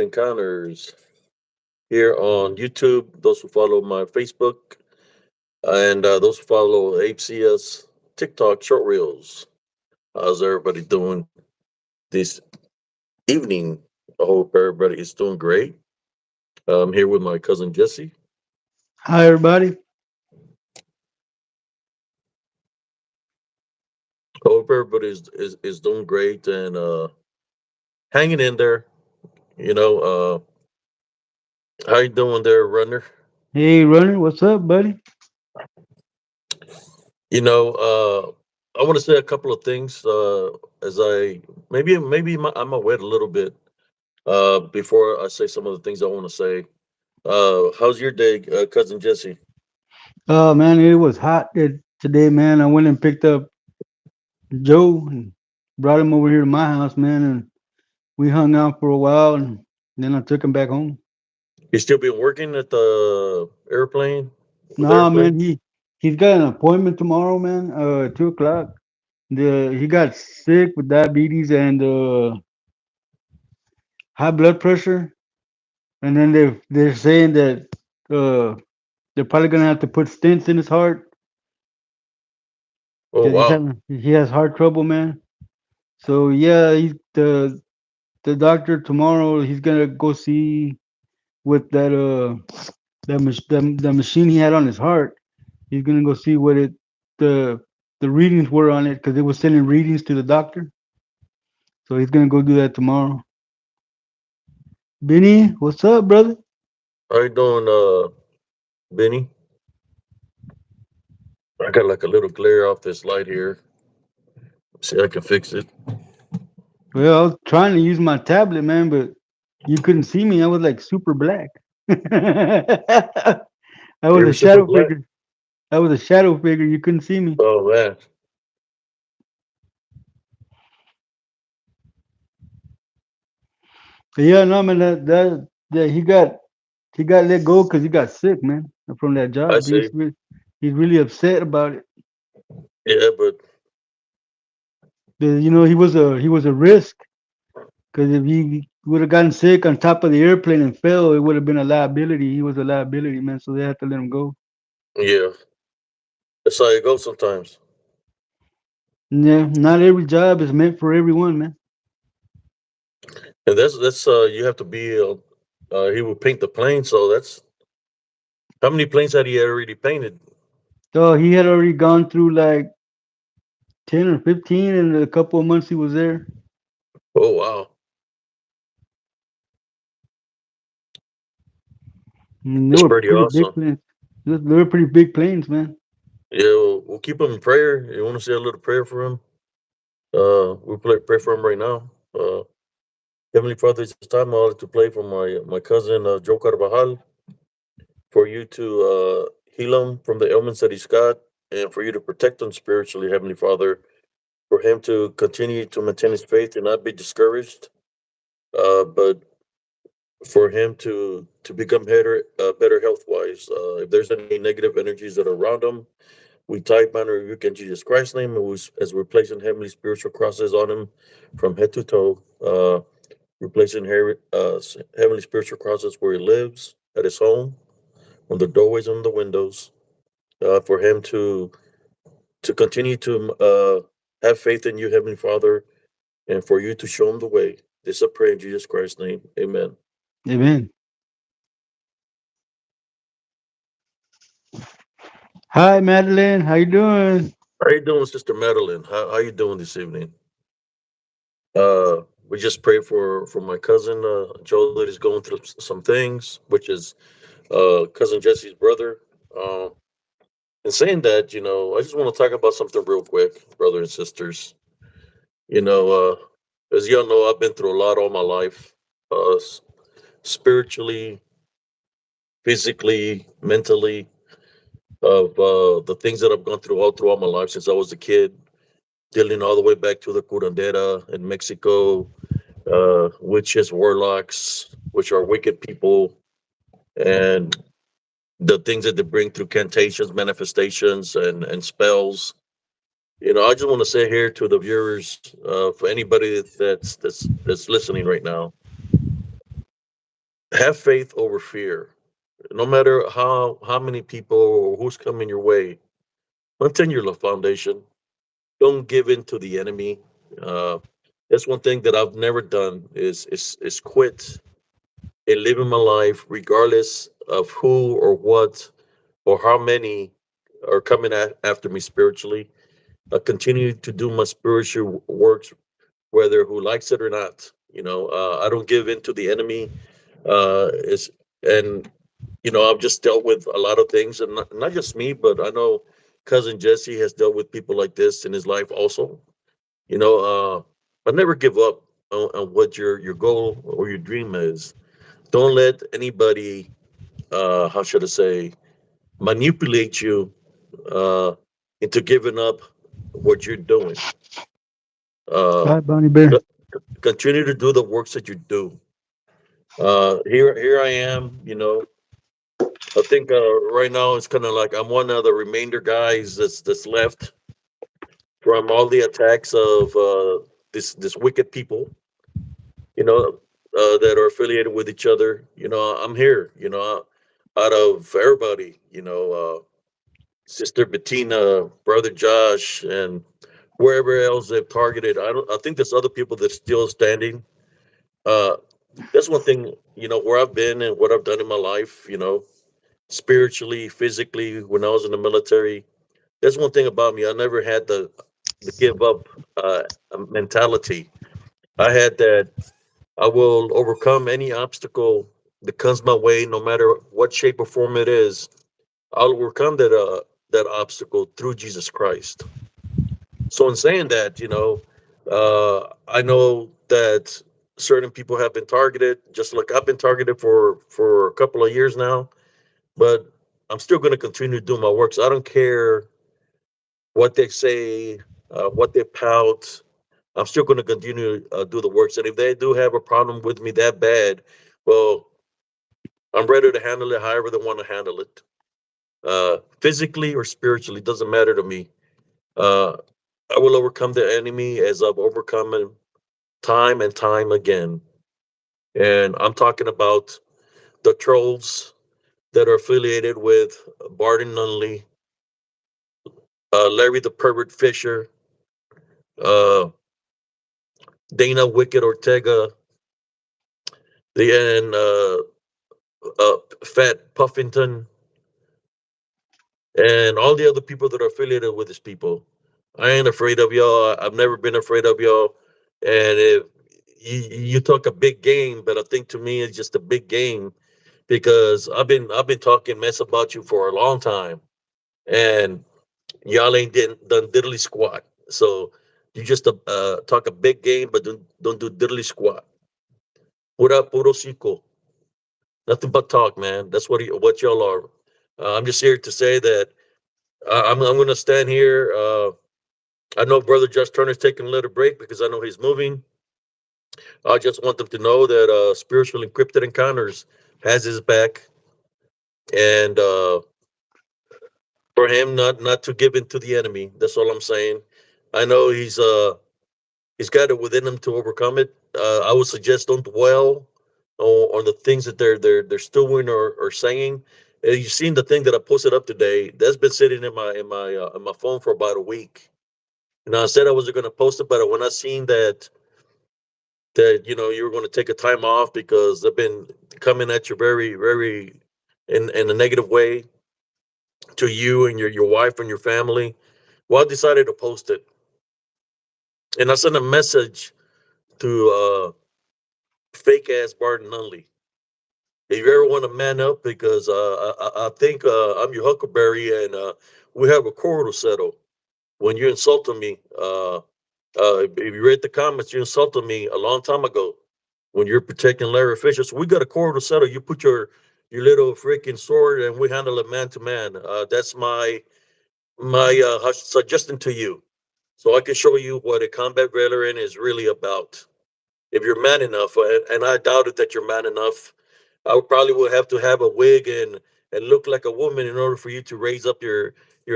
Encounters here on YouTube. Those who follow my Facebook and those who follow HCS TikTok short reels. How's everybody doing this evening? I hope everybody is doing great. I'm here with my cousin Jesse. Hi, everybody. Hope everybody is doing great and hanging in there. You know, how you doing there, runner? Hey, Runner. What's up, buddy? You know, I want to say a couple of things as I I'm gonna wait a little bit before I say some of the things I want to say. How's your day, cousin Jesse? Oh, man, it was hot today, man. I went and picked up Joe and brought him over here to my house, man, and we hung out for a while, and then I took him back home. You still been working at the airplane with the Nah, man, airplane? he's got an appointment tomorrow, man. 2 o'clock. He got sick with diabetes and high blood pressure, and then they're saying that uh they're probably gonna have to put stents in his heart Oh because wow! he has heart trouble, man. So yeah, the doctor tomorrow. He's gonna go see with the machine he had on his heart. He's gonna go see what it the the readings were on it because it was sending readings to the doctor. So he's gonna go do that tomorrow. Benny, what's up, brother? How you doing, Benny? I got like a little glare off this light here. See, I can fix it. Well, I was trying to use my tablet, man, but you couldn't see me. I was like super black. I was You're a super shadow black. figure. I was a shadow figure. You couldn't see me. Oh man, But yeah, no, man. That he got let go because he got sick, man, from that I job. see. He's really upset about it. Yeah, but He was a risk because if he would have gotten sick on top of the airplane and fell, it would have been a liability. He was a liability, man. So they had to let him go. yeah, that's how it goes sometimes. Yeah, not every job is meant for everyone, man. And that's you have to be. He would paint the plane, so that's how many planes had he already painted? So he had already gone through like 10 or 15 in a couple of months he was there. Oh wow, And they that's were pretty pretty big awesome. planes. They were pretty big planes, man. Yeah, we'll keep him in prayer. You want to say a little prayer for him? We'll pray for him right now. Heavenly Father, it's time I wanted to play for my cousin Joe Carvajal for you to heal him from the ailments that he's got, and for you to protect him spiritually, Heavenly Father, for him to continue to maintain his faith and not be discouraged, but for him to become better health wise. If there's any negative energies that are around him, we type and rebuke in Jesus Christ's name, and as we're placing heavenly spiritual crosses on him from head to toe, replacing heavenly spiritual crosses where he lives, at his home, on the doorways and the windows, for him to continue to have faith in you, Heavenly Father, and for you to show him the way. This I pray in Jesus Christ's name. Amen. Amen. Hi, Madeline. How you doing? How you doing, Sister Madeline? How you doing this evening? We just pray for my cousin Joe that is going through some things, which is cousin Jesse's brother. Um, and saying that, I just want to talk about something real quick, brother and sisters. You know, as y'all know, I've been through a lot all my life, spiritually, physically, mentally, of the things that I've gone through all throughout my life since I was a kid, dealing all the way back to the curandera in Mexico, witches, warlocks, which are wicked people, and the things that they bring through cantations, manifestations, and spells. I just want to say here to the viewers, for anybody that's listening right now, have faith over fear. No matter how many people or who's coming your way, maintain your foundation. Don't give in to the enemy. Uh, that's one thing that I've never done is quit and living my life regardless of who or what or how many are coming after me spiritually. I continue to do my spiritual works, whether who likes it or not. I don't give in to the enemy. Is and I've just dealt with a lot of things, and not just me, but I know cousin Jesse has dealt with people like this in his life also. But never give up on what your goal or your dream is. Don't let anybody, how should I say, manipulate you uh, into giving up what you're doing. All Uh, right, Bunny Bear. co- Continue to do the works that you do. Here I am. I think right now it's kind of like I'm one of the remainder guys that's left from all the attacks of this wicked people. That are affiliated with each other. I'm here. Out of everybody. Sister Bettina, brother Josh, and wherever else they've targeted. I think there's other people that's still standing. Uh, that's one thing. Where I've been and what I've done in my life. Spiritually, physically, when I was in the military. That's one thing about me. I never had the give up mentality. I had that. I will overcome any obstacle that comes my way, no matter what shape or form it is. I'll overcome that obstacle through Jesus Christ. So in saying that, I know that certain people have been targeted, just like I've been targeted for a couple of years now. But I'm still going to continue to do my work. So I don't care what they say, what they pout. I'm still going to continue to do the works. And if they do have a problem with me that bad, well, I'm ready to handle it however they want to handle it. Physically or spiritually, doesn't matter to me. Uh, I will overcome the enemy as I've overcome him time and time again. And I'm talking about the trolls that are affiliated with Barton Nunley, Larry the Pervert Fisher, uh, Dana Wicked Ortega, Fat Puffington, and all the other people that are affiliated with these people. I ain't afraid of y'all. I've never been afraid of y'all. And if you talk a big game, but I think to me it's just a big game because I've been talking mess about you for a long time, and y'all ain't done diddly squat. So you just talk a big game, but don't do diddly squat. Pura puro cinco. Nothing but talk, man. That's what y'all are. I'm just here to say that I'm going to stand here. I know Brother Just Turner's taking a little break because I know he's moving. I just want them to know that Spiritual Encrypted Encounters has his back, and for him not to give in to the enemy. That's all I'm saying. I know he's got it within him to overcome it. I would suggest don't dwell on the things that they're doing or saying. You've seen the thing that I posted up today. That's been sitting in my phone for about a week. I said I wasn't going to post it, but when I seen that you were going to take a time off because they've been coming at you very very in a negative way to you and your wife and your family. Well, I decided to post it, and I sent a message to fake ass Barton Nunley. If you ever want to man up, because I think I'm your Huckleberry, and we have a quarrel to settle. When you insulted me, if you read the comments, you insulted me a long time ago when you're protecting Larry Fisher. So we got a quarrel to settle. You put your little freaking sword, and we handle it man to man. That's my suggestion to you, so I can show you what a combat veteran is really about. If you're man enough, and I doubted that you're man enough, I would probably would have to have a wig and look like a woman in order for you to raise up your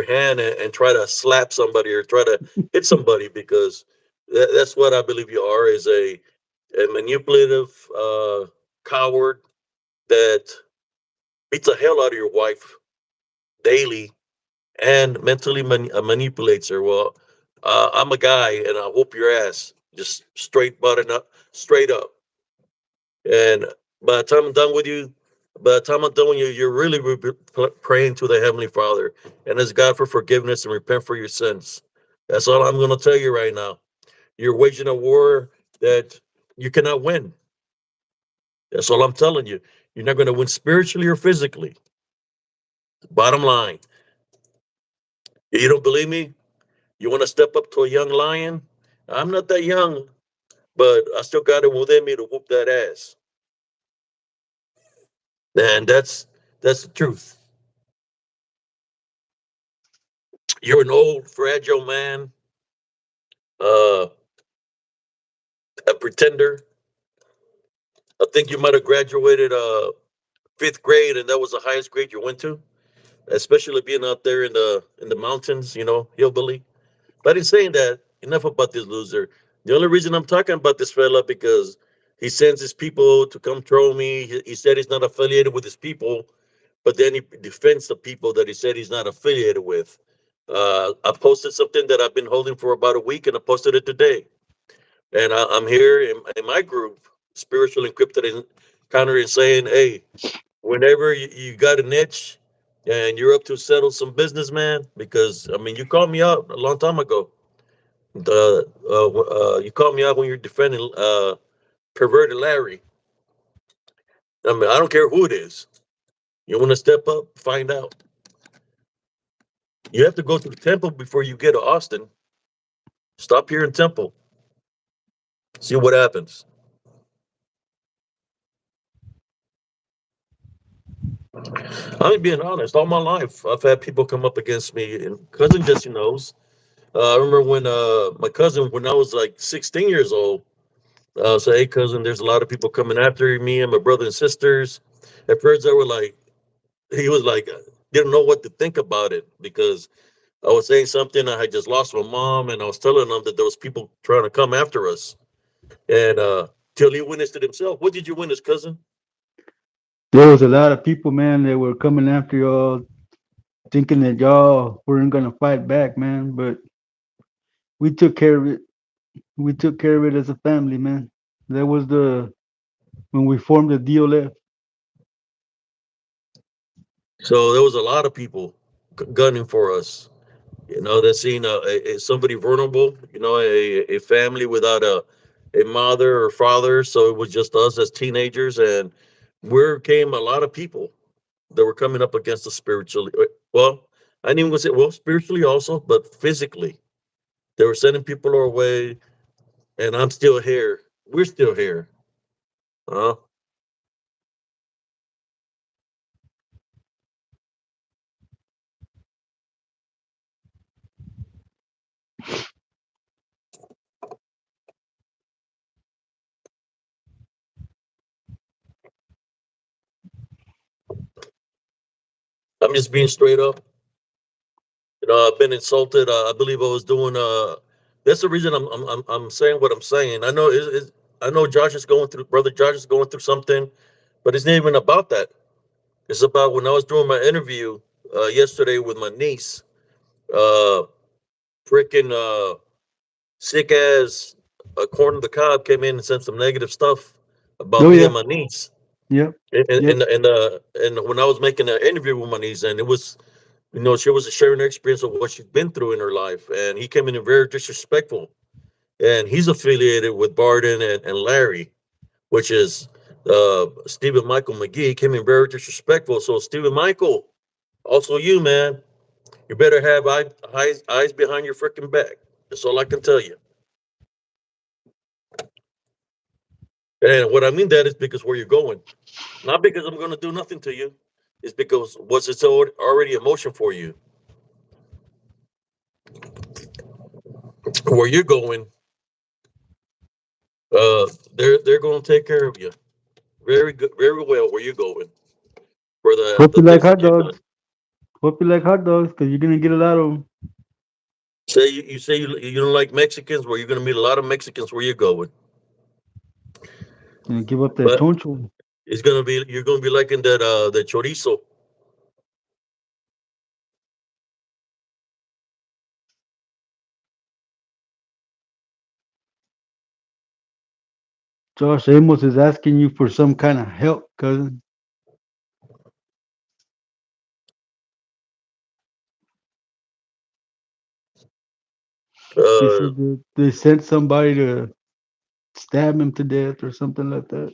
hand and try to slap somebody or try to hit somebody, because that's what I believe you are, is a manipulative coward that beats the hell out of your wife daily and mentally manipulates her. Well, I'm a guy, and I whoop your ass, just straight button up, straight up. And by the time I'm done with you, by the time I'm done with you, you're really praying to the Heavenly Father and ask God for forgiveness and repent for your sins. That's all I'm going to tell you right now. You're waging a war that you cannot win. That's all I'm telling you. You're not going to win spiritually or physically. Bottom line. You don't believe me? You want to step up to a young lion? I'm not that young, but I still got it within me to whoop that ass. And that's the truth. You're an old, fragile man, uh, a pretender. I think you might have graduated fifth grade, and that was the highest grade you went to, especially being out there in the mountains, hillbilly. But in saying that, enough about this loser. The only reason I'm talking about this fella because he sends his people to come troll me. He said he's not affiliated with his people, but then he defends the people that he said he's not affiliated with. I posted something that I've been holding for about a week, and I posted it today. And I'm here in my group, Spiritual Encrypted Encounter, and saying, hey, whenever you got a niche and you're up to settle some business, man, because I mean, you called me out a long time ago. You called me out when you're defending perverted Larry. I mean, I don't care who it is. You want to step up, find out. You have to go to the temple before you get to Austin. Stop here in Temple. See what happens. I'm being honest. All my life, I've had people come up against me, and cousin Jesse knows. I remember when my cousin, when I was like 16 years old, say, "Hey, cousin, there's a lot of people coming after me and my brother and sisters." At first, I were like, he was like, didn't know what to think about it because I was saying something. I had just lost my mom, and I was telling them that there was people trying to come after us. And till he witnessed it himself. What did you witness, cousin? There was a lot of people, man, that were coming after y'all, thinking that y'all weren't gonna fight back, man. But we took care of it. We took care of it as a family, man. That was the when we formed the DLF. So there was a lot of people gunning for us. That seen somebody vulnerable. A family without a mother or father. So it was just us as teenagers, and where came a lot of people that were coming up against us spiritually. Well, I didn't even gonna say spiritually also, but physically. They were sending people our way, and I'm still here. We're still here. Uh, I'm just being straight up. I've been insulted. I believe I was doing. That's the reason I'm saying what I'm saying. I know I know Josh is going through. Brother Josh is going through something, but it's not even about that. It's about when I was doing my interview yesterday with my niece. Uh, Freaking sick ass corn of the cob came in and sent some negative stuff about Oh me and yeah, my niece. yep, And yep. when I was making an interview with my niece, and it was, she was sharing her experience of what she's been through in her life, and he came in very disrespectful. And he's affiliated with Barden and Larry, which is Stephen Michael McGee. He came in very disrespectful. So Stephen Michael, also you, man, you better have eyes behind your freaking back. That's all I can tell you. And what I mean that is because where you're going, not because I'm going to do nothing to you. It's because what's it's already emotion for you. Where you're going, they're going to take care of you very good, very well. Where you're going for Hope the you like things hot that you've done. dogs. Hope you like hot dogs because you're gonna get a lot of them. Say you don't like Mexicans, where you're going to meet a lot of Mexicans where you're going. And give up that But choncho. You're gonna be liking that the chorizo. Josh Amos is asking you for some kind of help, cousin. He Uh, said that they sent somebody to stab him to death or something like that.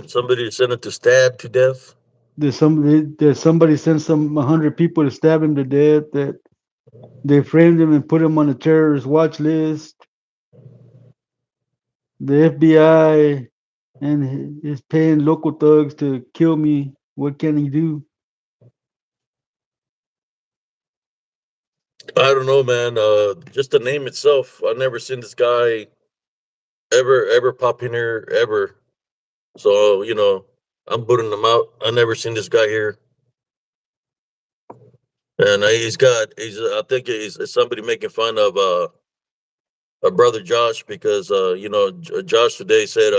somebody sent it to stab to death. There's somebody sent some 100 people to stab him to death. That they framed him and put him on a terrorist watch list. The FBI and is paying local thugs to kill me. What can he do? I don't know, man. Just the name itself. I've never seen this guy ever pop in here ever. So I'm booting him out. I never seen this guy here, and he's. I think he's somebody making fun of a brother Josh because Josh today said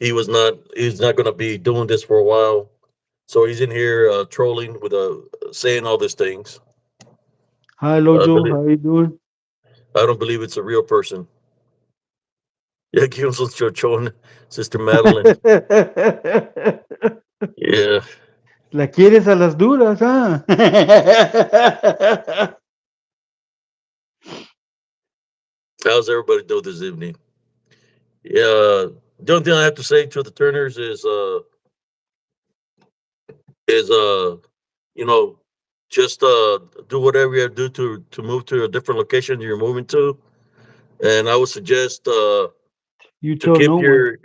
he's not going to be doing this for a while. So he's in here trolling with saying all these things. Hi, I Lojo. believe How you doing? I don't believe it's a real person. Yeah, give him some chochon, Sister Madeline. Yeah. La quieres a las duras, huh? How's everybody doing this evening? Yeah. The only thing I have to say to the Turners is you know just do whatever you have to do to move to a different location you're moving to, and I would suggest You to tell no one.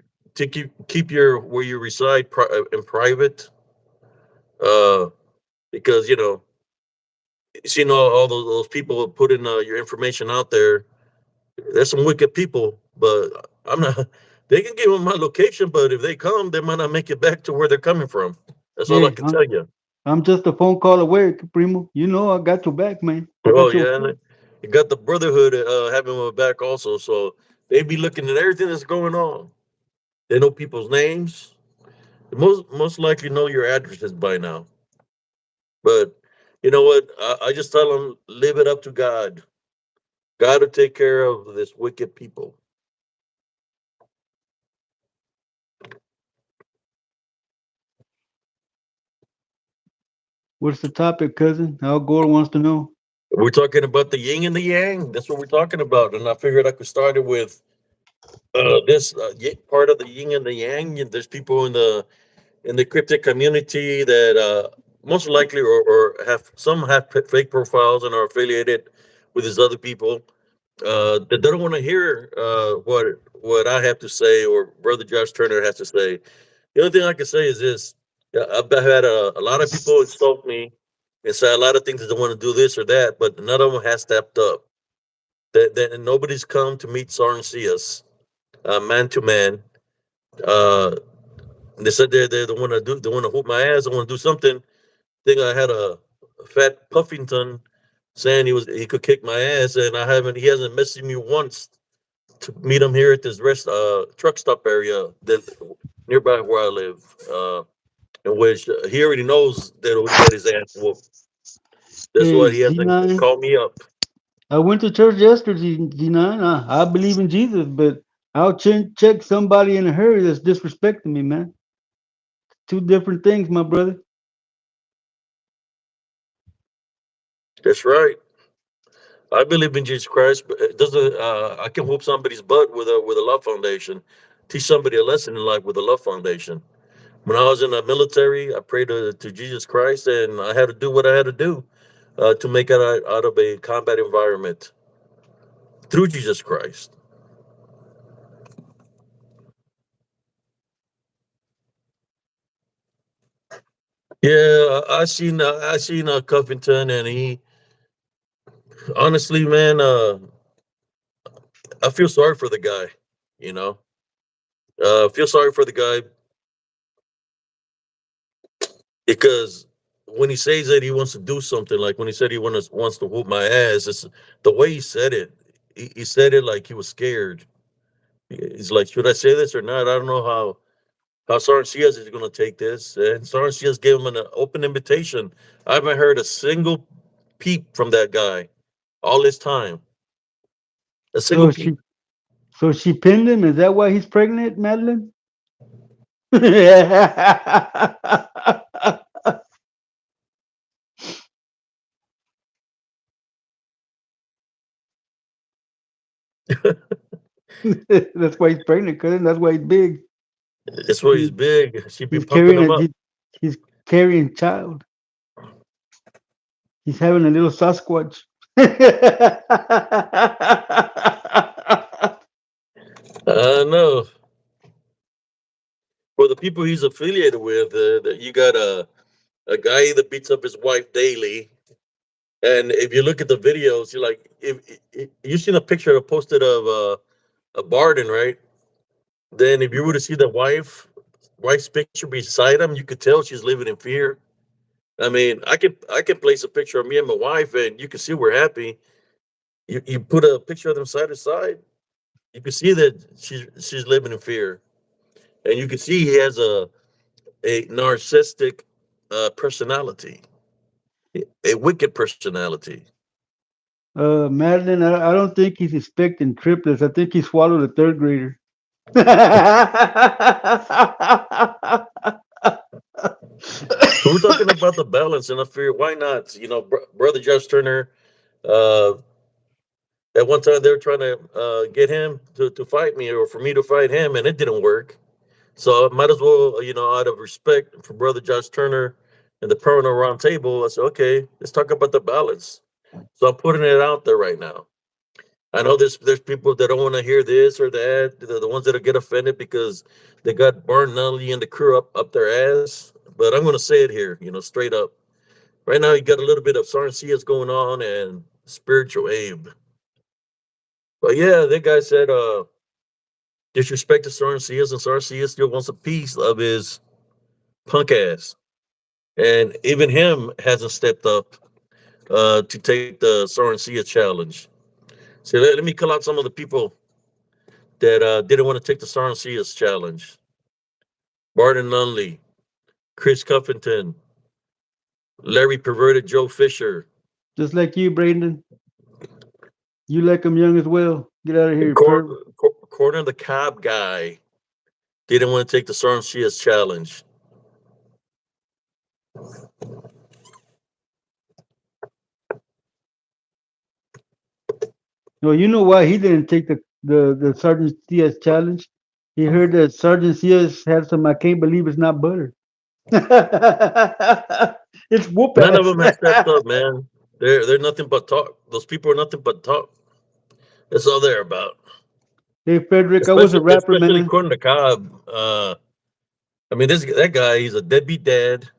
keep your where you reside in private, uh, because you know all those people putting your information out there. There's some wicked people, but I'm not. They can give them my location, but if they come, they might not make it back to where they're coming from. That's all I Hey, can tell you. I'm just a phone call away, primo. You know I got your back, man. I Oh got your yeah, and you got the brotherhood having my back also, so they be looking at everything that's going on. They know people's names. They most likely know your addresses by now. But you know what? I just tell them leave it up to God. God to take care of this wicked people. What's the topic, cousin? Al Gore wants to know. We're talking about the yin and the yang. That's what we're talking about. And I figured I could start it with this part of the yin and the yang. There's people in the cryptic community that most likely or have some have fake profiles and are affiliated with these other people that don't want to hear what I have to say or Brother Josh Turner has to say. The only thing I can say is this: yeah, I've had a lot of people insult me and say a lot of things that they want to do this or that, but none of them has stepped up. That nobody's come to meet Sar and see us man to man. Uh, they said they want to do they want to whoop my ass. They want to do something. Think I had a fat Puffington saying he could kick my ass, and he hasn't messaged me once to meet him here at this rest truck stop area that nearby where I live. In which he already knows that he'll get his ass whooped. That's Hey, why he hasn't Z9. called me up. I went to church yesterday, Z9. I believe in Jesus, but I'll check somebody in a hurry that's disrespecting me, man. Two different things, my brother. That's right. I believe in Jesus Christ, but it doesn't. I can whoop somebody's butt with a love foundation, teach somebody a lesson in life with a love foundation. When I was in the military, I prayed to Jesus Christ, and I had to do what I had to do to make it out of a combat environment through Jesus Christ. Yeah, I seen Covington, and he honestly, man, I feel sorry for the guy. You know, feel sorry for the guy because when he says that he wants to do something, like when he said he wants to whoop my ass, it's the way he said it. He said it like he was scared. He's like, should I say this or not? I don't know how Sergeant Cias is going to take this. And Sergeant Cias gave him an open invitation. I haven't heard a single peep from that guy all this time. A single So peep. she pinned him. Is that why he's pregnant, Madeline? That's why he's pregnant, cousin. That's why he's big. That's why he's He, big. She be he's pumping carrying him a up. he's carrying child. He's having a little Sasquatch. No. For the people he's affiliated with, you got a guy that beats up his wife daily. And if you look at the videos, you're like, if you seen a picture posted of a Barden, right? Then if you were to see the wife's picture beside him, you could tell she's living in fear. I mean, I can place a picture of me and my wife, and you can see we're happy. You put a picture of them side to side, you can see that she's living in fear, and you can see he has a narcissistic personality, a wicked personality. Madeline, I don't think he's expecting triplets. I think he swallowed a third grader. So we're talking about the balance and I fear. Why not? Brother Josh Turner. Uh, at one time, they were trying to get him to fight me or for me to fight him, and it didn't work. So I might as well, out of respect for Brother Josh Turner and the Permanent Round Table, I said, okay, let's talk about the balance. So I'm putting it out there right now. I know there's people that don't want to hear this or that. The ones that get offended because they got Barnelli and the crew up their ass. But I'm going to say it here, straight up. Right now, you got a little bit of Sarncias going on and spiritual Abe. But yeah, that guy said disrespect to Sarncias, and Sarncias still wants a piece of his punk ass. And even him hasn't stepped up to take the Sarncia challenge. So let me call out some of the people that didn't want to take the Sarncias challenge. Barton Nunley, Chris Cuffington, Larry Perverted Joe Fisher, Just like you, Brandon. You like him young as well. Get out of and here, perv. Corner the Cobb guy didn't want to take the Sarncias challenge. Well, you know why he didn't take the Sergeant CS challenge? He heard that Sergeant CS had some I can't believe it's not butter. It's whoop None of ass. them have stepped up, man. They're nothing but talk. Those people are nothing but talk. That's all they're about. Hey, Frederick, I was a rapper, Especially man. Corner the Cobb. I mean, that guy, he's a deadbeat dad.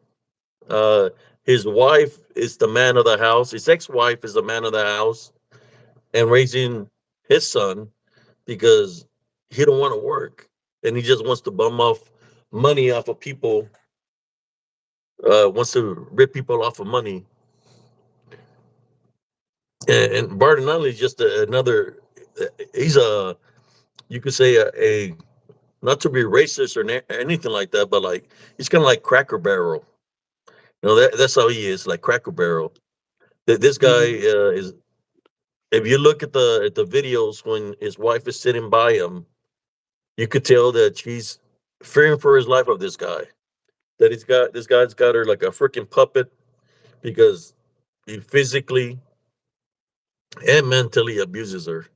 Uh, his wife is the man of the house. His ex-wife is the man of the house, and raising his son because he don't want to work and he just wants to bum off money off of people. Wants to rip people off of money. And Bartonelli is just another. He's you could say a not to be racist or anything like that, but like he's kind of like Cracker Barrel. That's how he is, like Cracker Barrel. This guy Mhm. is. If you look at the videos when his wife is sitting by him, you could tell that she's fearing for his life of this guy. That this guy's got her like a freaking puppet because he physically and mentally abuses her.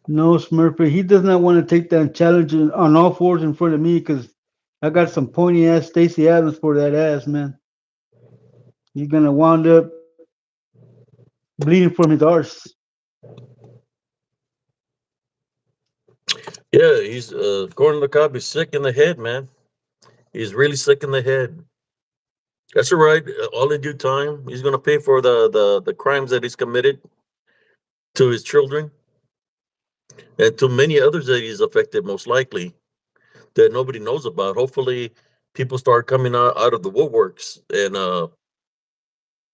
No, Smurfy, he does not want to take that challenge on all fours in front of me because I got some pointy ass Stacy Adams for that ass, man. He's gonna wind up bleeding from his arse. Yeah, he's Gordon the Cobb is sick in the head, man. He's really sick in the head. That's all right. All in due time, he's gonna pay for the crimes that he's committed to his children and to many others that he's affected, most likely that nobody knows about. Hopefully, people start coming out of the woodworks, and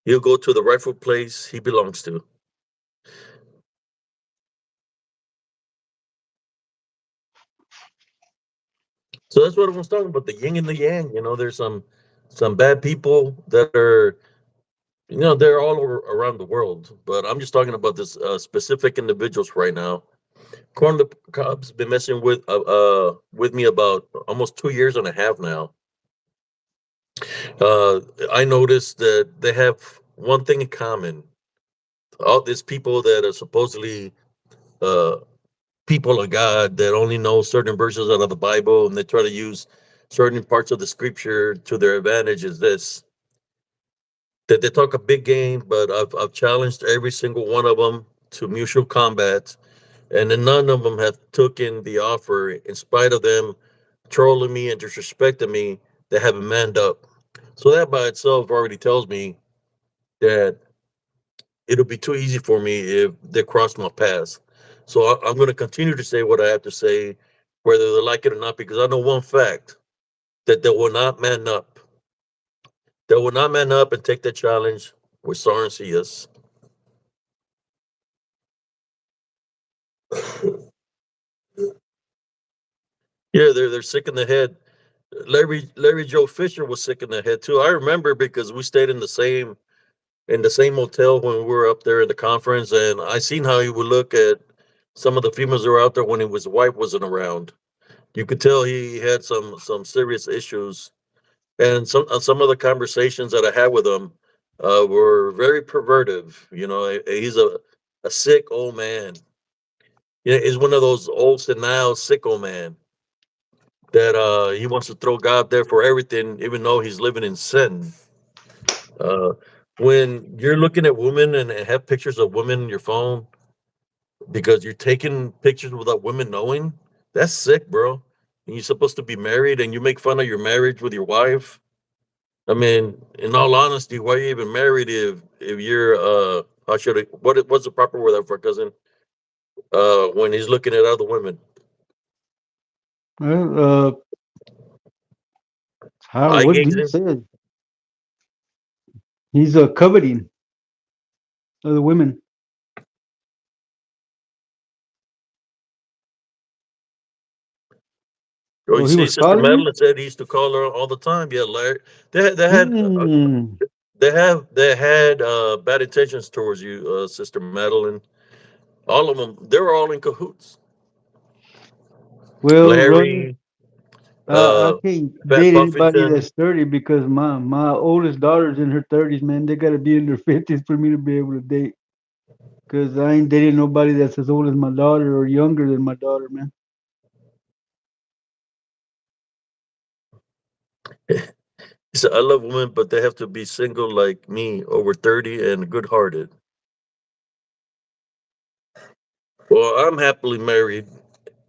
he'll go to the rightful place he belongs to. So that's what I was talking about, the yin and the yang. There's some bad people that are, they're all over around the world. But I'm just talking about this specific individuals right now. Corn the Cob's been messing with me about almost 2 years and a half now. Uh, I noticed that they have one thing in common. All these people that are supposedly uh, people of God that only know certain verses out of the Bible, and they try to use certain parts of the scripture to their advantage is this: that they talk a big game, but I've challenged every single one of them to mutual combat, and then none of them have taken the offer, in spite of them trolling me and disrespecting me. They haven't manned up. So that by itself already tells me that it'll be too easy for me if they cross my path. So I'm going to continue to say what I have to say, whether they like it or not, because I know one fact: that they will not man up. They will not man up and take the challenge with Soren CS. Yeah, they're sick in the head. Larry Joe Fisher was sick in the head too. I remember because we stayed in the same hotel when we were up there in the conference, and I seen how he would look at some of the females that were out there when his wife wasn't around. You could tell he had some serious issues, and some of the conversations that I had with him were very pervertive. He's a sick old man. He's one of those old senile sick old man that he wants to throw God there for everything, even though he's living in sin. Uh, when you're looking at women and have pictures of women in your phone because you're taking pictures without women knowing, that's sick, bro. And you're supposed to be married and you make fun of your marriage with your wife. I mean, in all honesty, why are you even married if you're how should I what's the proper word for cousin? When he's looking at other women. Well, how? Eye What do you gazing. say? He's coveting other women. Oh, Oh, you he see, was Sister calling you. Madeline said he used to call her all the time. Yeah, Larry. They had Hmm. bad intentions towards you, Sister Madeline. All of them, they were all in cahoots. Well, brother, Larry, I uh, can't Pat date anybody Puffington. that's 30 because my oldest daughter's in her 30s, man. They got to be in their 50s for me to be able to date. Because I ain't dating nobody that's as old as my daughter or younger than my daughter, man. So I love women, but they have to be single like me, over 30 and good hearted. Well, I'm happily married.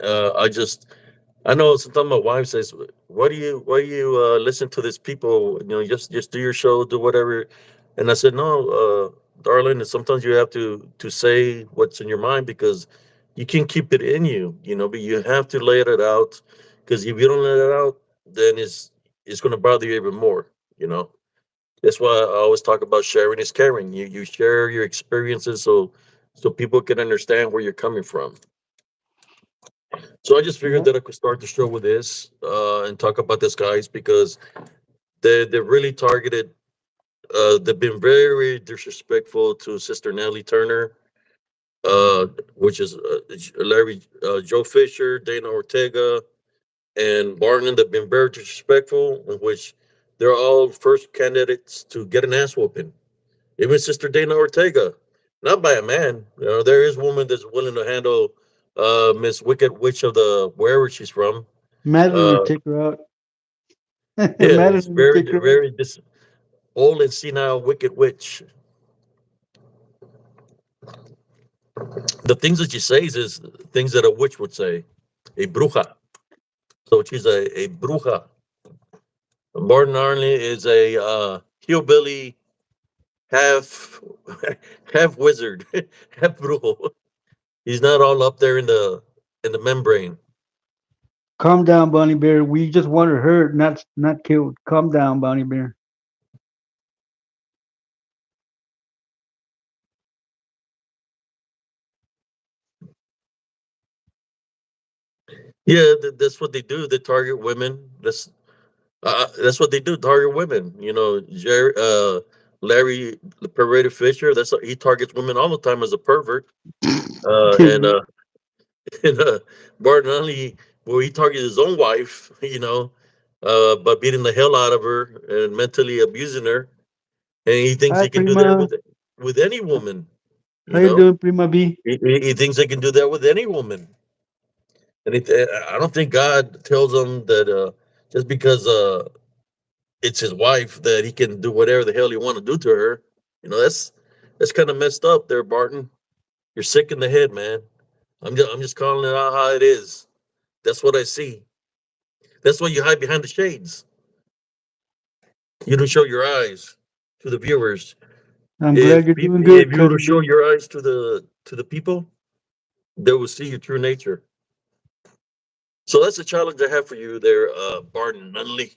I know sometimes my wife says, why do you listen to these people? Just do your show, do whatever. And I said, no, darling. Sometimes you have to say what's in your mind because you can keep it in you, but you have to let it out because if you don't let it out, then it's going to bother you even more. You know. That's why I always talk about sharing is caring. You share your experiences so people can understand where you're coming from. So I just figured Yeah. that I could start the show with this and talk about these guys because they're really targeted. They've been very disrespectful to Sister Nellie Turner, which is Larry Joe Fisher, Dana Ortega, and Barton. They've been very disrespectful, in which they're all first candidates to get an ass whooping. Even Sister Dana Ortega, not by a man. There is a woman that's willing to handle Miss Wicked Witch of the wherever she's from. Madeline Uh, would take her out. yeah, it's Madeline would very, take her out. very old and senile Wicked Witch. The things that she says is things that a witch would say, a bruja. So she's a bruja. Martin Arnley is a hillbilly, half half wizard, half brujo. He's not all up there in the membrane. Calm down, Bonnie Bear. We just want her hurt, not killed. Calm down, Bonnie Bear. Yeah, that's what they do. They target women. That's what they do. Target women. Larry the Perrated Fisher. He targets women all the time as a pervert. And and Barton Only, where he targets his own wife. By beating the hell out of her and mentally abusing her, and he thinks Hi, he can do that Prima. with any woman. How You you know, doing, Prima B? he thinks they can do that with any woman. And I don't think God tells him that just because it's his wife that he can do whatever the hell he want to do to her. That's kind of messed up there, Barton. You're sick in the head, man. I'm just calling it out how it is. That's what I see. That's why you hide behind the shades. You don't show your eyes to the viewers. I'm glad If you're people, doing if good, you were to cousin show B. your eyes to the people, they will see your true nature. So that's a challenge I have for you there, Barton Nunley.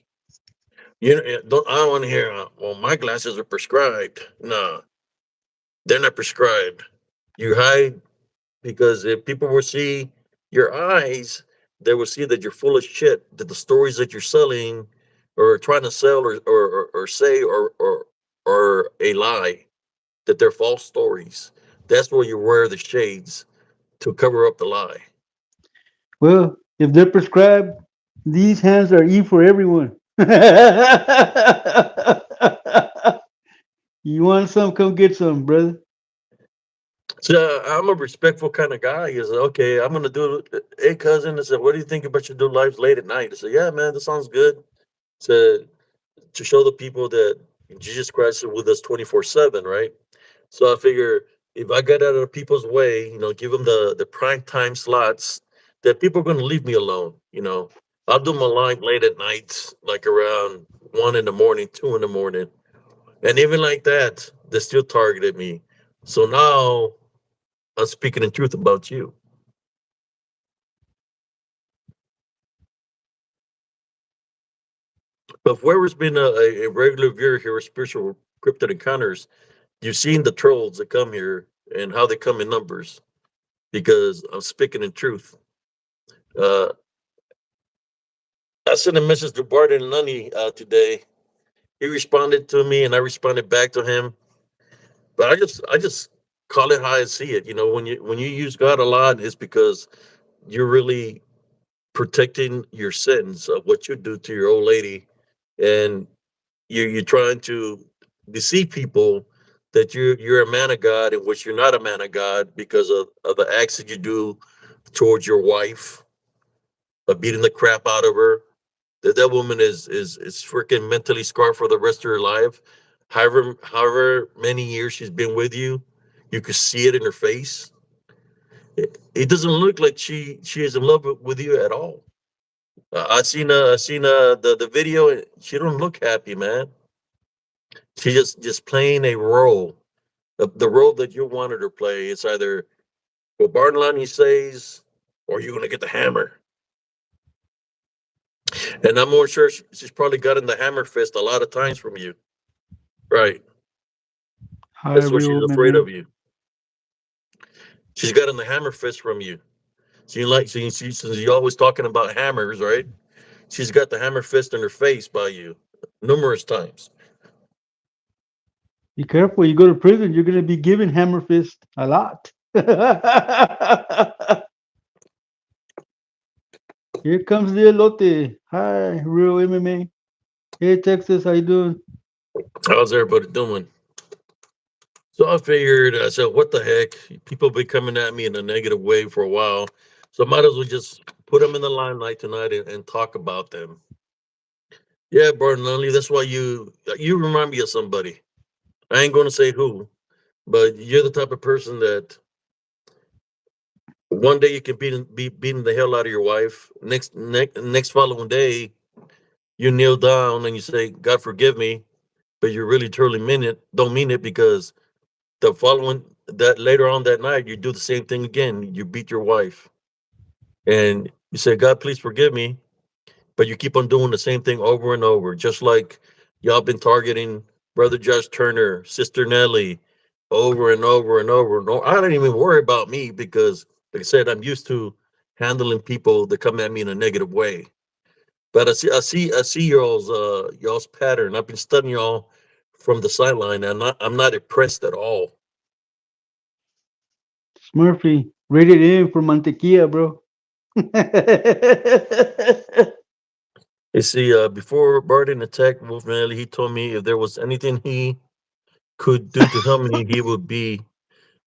I don't want to hear. Well, my glasses are prescribed. No, they're not prescribed. You hide because if people will see your eyes, they will see that you're full of shit. That the stories that you're selling, or trying to sell, or say, or a lie, that they're false stories. That's where you wear the shades to cover up the lie. Well, if they're prescribed, these hands are E for everyone. You want some? Come get some, brother. So I'm a respectful kind of guy. He said, okay, I'm gonna do it. Hey, cousin, I said, what do you think about your do lives late at night? I said, yeah, man, that sounds good. To to show the people that Jesus Christ is with us 24/7, right? So I figure if I get out of people's way, give them the prime time slots, that people are going to leave me alone. I'll do my live late at night, like around 1 in the morning, 2 in the morning, and even like that, they still targeted me. So now I'm speaking the truth about you. But whoever's been a regular viewer here of Spiritual Cryptid Encounters, you've seen the trolls that come here and how they come in numbers, because I'm speaking in truth. Uh, I sent a message to Barton Lunny today. He responded to me, and I responded back to him. But I just call it how I see it. When you use God a lot, it's because you're really protecting your sins of what you do to your old lady, and you're trying to deceive people that you're a man of God, in which you're not a man of God, because of the acts that you do towards your wife, of beating the crap out of her. That woman is freaking mentally scarred for the rest of her life. However many years she's been with you, you could see it in her face. It doesn't look like she is in love with you at all. I seen the video. And she don't look happy, man. She just playing a role. The role that you wanted her to play. It's either what Barnlani says, or you're gonna get the hammer. And I'm more sure she's probably gotten the hammer fist a lot of times from you. Right. Hi, That's what real she's woman, afraid man. of you. She's gotten the hammer fist from you. Since you're always talking about hammers, right? She's got the hammer fist in her face by you numerous times. Be careful. You go to prison, you're gonna be given hammer fist a lot. Here comes the elote. Hi, real MMA. Hey, Texas, how you doing? How's everybody doing? So I figured, I said, what the heck? People been coming at me in a negative way for a while. So I might as well just put them in the limelight tonight and talk about them. Yeah, Barton Lunley, that's why you remind me of somebody. I ain't gonna say who, but you're the type of person that one day you can be beating the hell out of your wife. Next following day, you kneel down and you say, "God forgive me," but you really truly mean it. Don't mean it, because the following that later on that night, you do the same thing again. You beat your wife and you say, "God, please forgive me," but you keep on doing the same thing over and over, just like y'all been targeting Brother Josh Turner, Sister Nellie, over and over and over and over. I don't even worry about me, because, like I said, I'm used to handling people that come at me in a negative way. But I see y'all's pattern. I've been studying y'all from the sideline, and I'm not impressed at all. Smurfy, rated in for Mantequilla, bro. You see, before Barton attacked Wolfman, he told me if there was anything he could do to help me, he would be,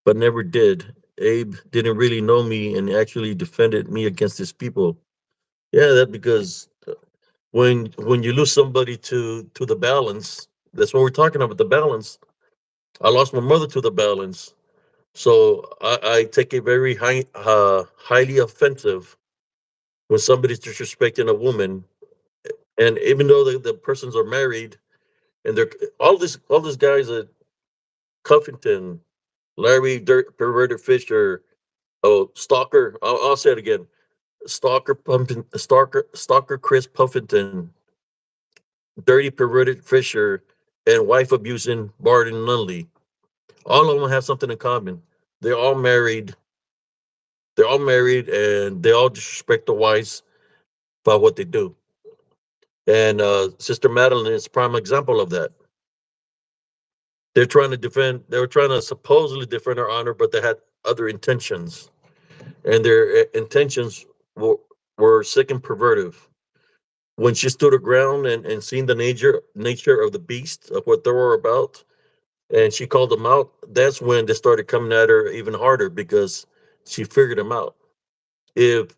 but never did. Abe didn't really know me and actually defended me against his people. Yeah, that because when you lose somebody to the balance, that's what we're talking about, the balance. I lost my mother to the balance, so I take it very highly offensive when somebody's disrespecting a woman, and even though the persons are married and they're all these guys at Cuffington, Larry Dirt Perverted Fisher, oh Stalker, I'll say it again, Stalker Chris Puffington, Dirty Perverted Fisher, and wife abusing Barton Nunley. All of them have something in common. They're all married. They're all married, and they all disrespect the wives by what they do. And Sister Madeline is a prime example of that. They're trying to defend. They were trying to supposedly defend her honor, but they had other intentions, and their intentions were sick and pervertive. When she stood her ground and seen the nature of the beast of what they were about, and she called them out, that's when they started coming at her even harder because she figured them out. If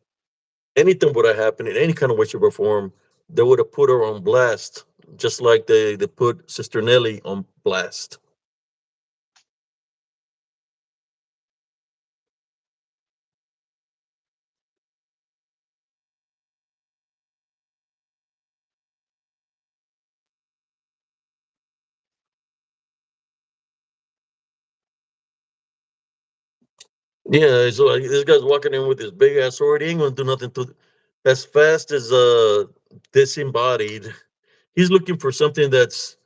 anything would have happened in any kind of way, shape, or form, they would have put her on blast, just like they put Sister Nellie on blast. Yeah, so like, this guy's walking in with his big ass sword. He ain't gonna do nothing to as fast as disembodied. He's looking for something that's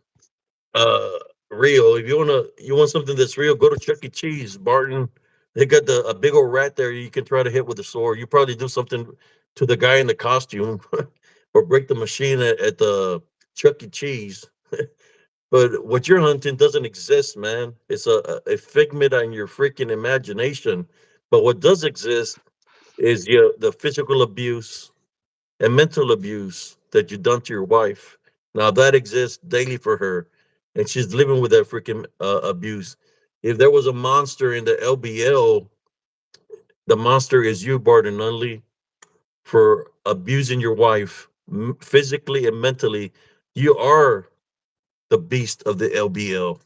uh real. If you want something that's real, go to Chuck E. Cheese, Barton. They got a big old rat there you can try to hit with a sword. You probably do something to the guy in the costume or break the machine at the Chuck E. Cheese. But what you're hunting doesn't exist, man. It's a figment on your freaking imagination. But what does exist is the physical abuse and mental abuse that you done to your wife. Now that exists daily for her, and she's living with that freaking abuse. If there was a monster in the LBL, the monster is you, Barton Nunley, for abusing your wife physically and mentally. You are the beast of the LBL.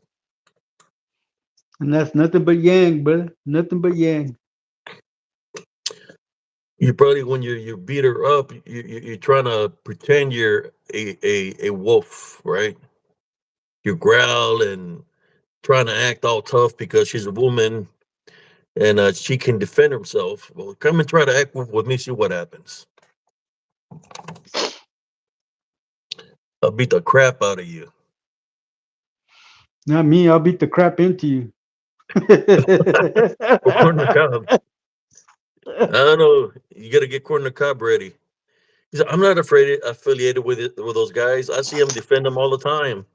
And that's nothing but yang, brother. Nothing but yang. You probably when you beat her up, you're trying to pretend you're a wolf, right? You growl and trying to act all tough because she's a woman and she can defend herself. Well, come and try to act with me, see what happens. I'll beat the crap out of you. Not me. I'll beat the crap into you. Or corn the cob. I don't know. You got to get corn the cob ready. He's like, I'm not afraid affiliated with those guys. I see him defend them all the time.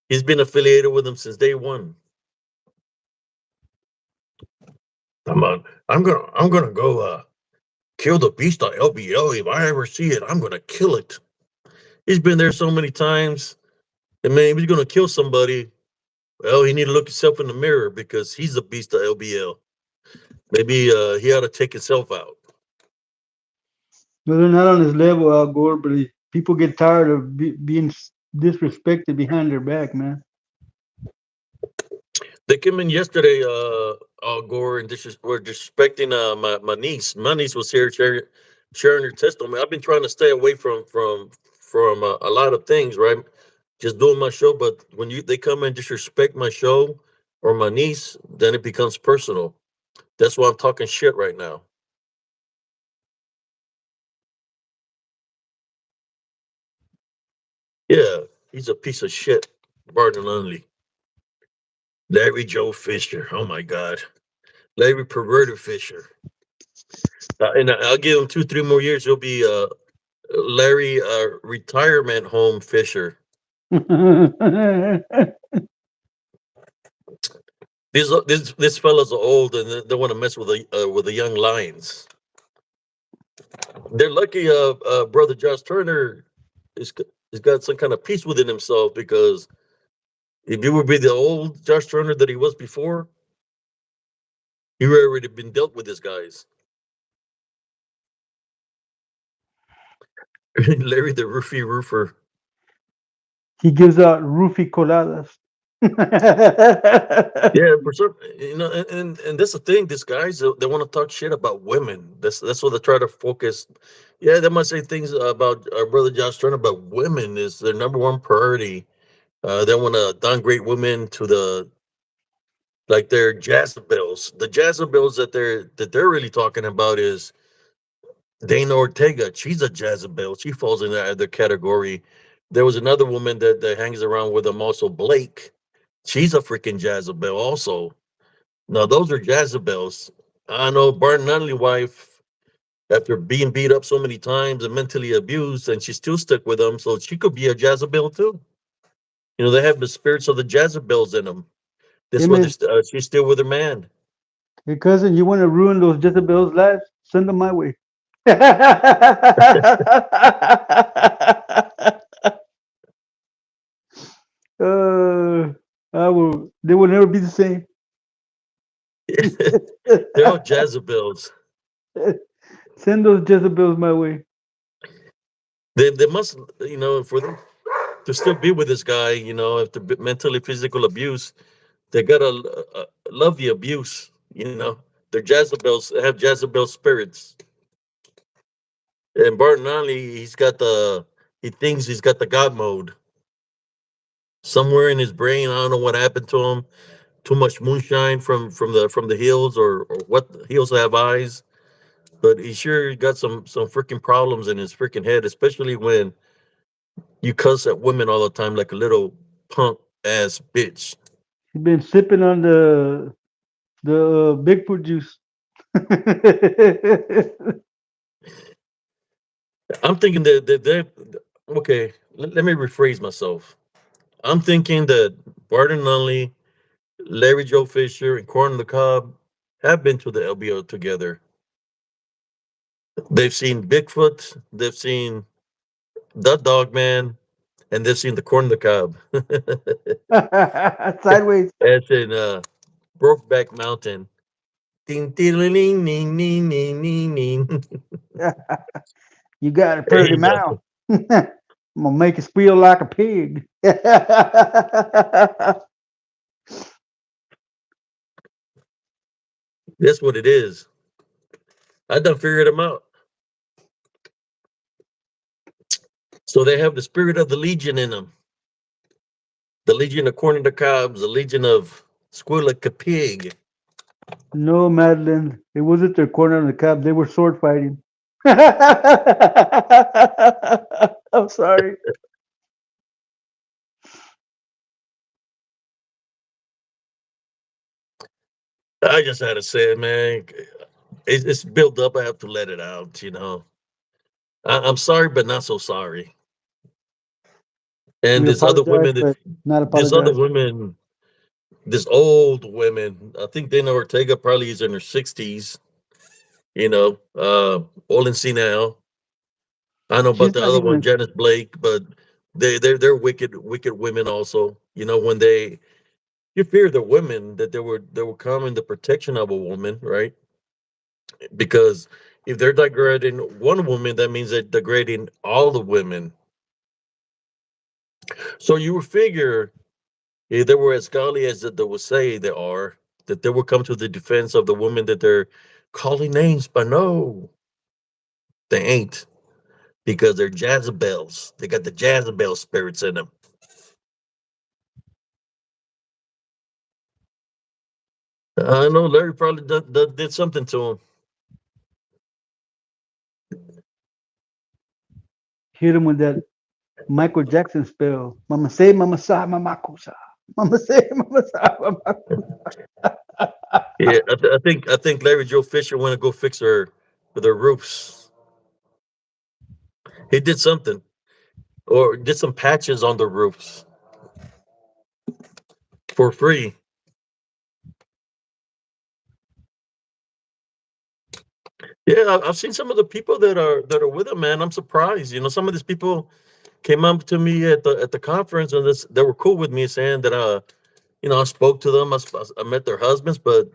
He's been affiliated with them since day one. Come on, I'm gonna go kill the beast on LBL. If I ever see it, I'm gonna kill it. He's been there so many times. And man, if he's gonna kill somebody, well, he need to look himself in the mirror because he's the beast of LBL. Maybe he ought to take himself out. No, they're not on his level, Al Gore, but people get tired of being disrespected behind their back, man. They came in yesterday, Al Gore, and were disrespecting my niece. My niece was here sharing her testimony. I've been trying to stay away from a lot of things, right? Just doing my show, but when they come and disrespect my show or my niece, then it becomes personal. That's why I'm talking shit right now. Yeah, he's a piece of shit, Barton Lunley. Larry Joe Fisher. Oh my God. Larry Perverted Fisher. And I'll give him 2, 3 more years. He'll be Larry retirement home Fisher. These fellas are old and they want to mess with the young lions. They're lucky. Brother Josh Turner is has got some kind of peace within himself because if he would be the old Josh Turner that he was before, he would already been dealt with his guys. Larry the roofie roofer. He gives out roofie coladas. Yeah, for some, and that's the thing. These guys they want to talk shit about women. That's what they try to focus. Yeah, they might say things about our brother Josh Turner, but women is their number one priority. They want to downgrade women to the like they're Jezebels. The Jezebels that they're really talking about is Dana Ortega. She's a Jezebel. She falls in that other category. There was another woman that hangs around with them also, Blake. She's a freaking Jezebel also. Now those are Jezebels. I know Barton Nunley wife, after being beat up so many times and mentally abused, and she still stuck with them, so she could be a Jezebel too. They have the spirits of the Jezebels in them. Hey That's why man, she's still with her man. hey cousin, you want to ruin those Jezebels' lives? Send them my way. uh, I will. They will never be the same. They're all Jezebels. Send those Jezebels my way. They must, for them to still be with this guy, after mentally physical abuse, they gotta love the abuse. They're Jezebels. They have Jezebel spirits. And Barton Only, he thinks he's got the God mode somewhere in his brain. I don't know what happened to him. Too much moonshine from the hills, or what? Hills have eyes, but he sure got some freaking problems in his freaking head, especially when you cuss at women all the time like a little punk ass bitch. He's been sipping on the Bigfoot juice. I'm thinking that they okay. Let me rephrase myself. I'm thinking that Barton Nunley, Larry Joe Fisher, and Corn on the Cob have been to the LBO together. They've seen Bigfoot, they've seen the Dog Man, and they've seen the Corn on the Cob. Sideways. As in Brokeback Mountain. Ding, ding, ding, ding, ding, ding, ding, ding. You got a pretty Hey, mouth. I'm gonna make it squeal like a pig. that's what it is. I done figured them out. So they have the spirit of the Legion in them. The Legion of Corn on the Cobs, the Legion of Squeal like a Pig. No, Madeline, it wasn't their corner on the cab. They were sword fighting. I'm sorry. I just had to say it, man. It's built up. I have to let it out. I'm sorry, but not so sorry. And We this other apologize, women, but not this other apologize. women, this old women. I think Dana Ortega probably is in her 60s. Old and senile. I don't know about She's the not other one, even. Janice Blake, but they're wicked women also. When you fear the women that they will come in the protection of a woman, right? Because if they're degrading one woman, that means they're degrading all the women. So you would figure if they were as godly as they would say they are, that they would come to the defense of the women that they're calling names, but no, they ain't because they're Jezebels. They got the Jezebel spirits in them. I know Larry probably did something to him. Hit him with that Michael Jackson spell. Mama say, mama sa, mama kusa. Mama say, mama sa, mama. Yeah, I think Larry Joe Fisher went to go fix their roofs. He did something or did some patches on the roofs for free. Yeah, I've seen some of the people that are with him, man. I'm surprised. Some of these people came up to me at the conference and they were cool with me, saying that I spoke to them. I met their husbands, but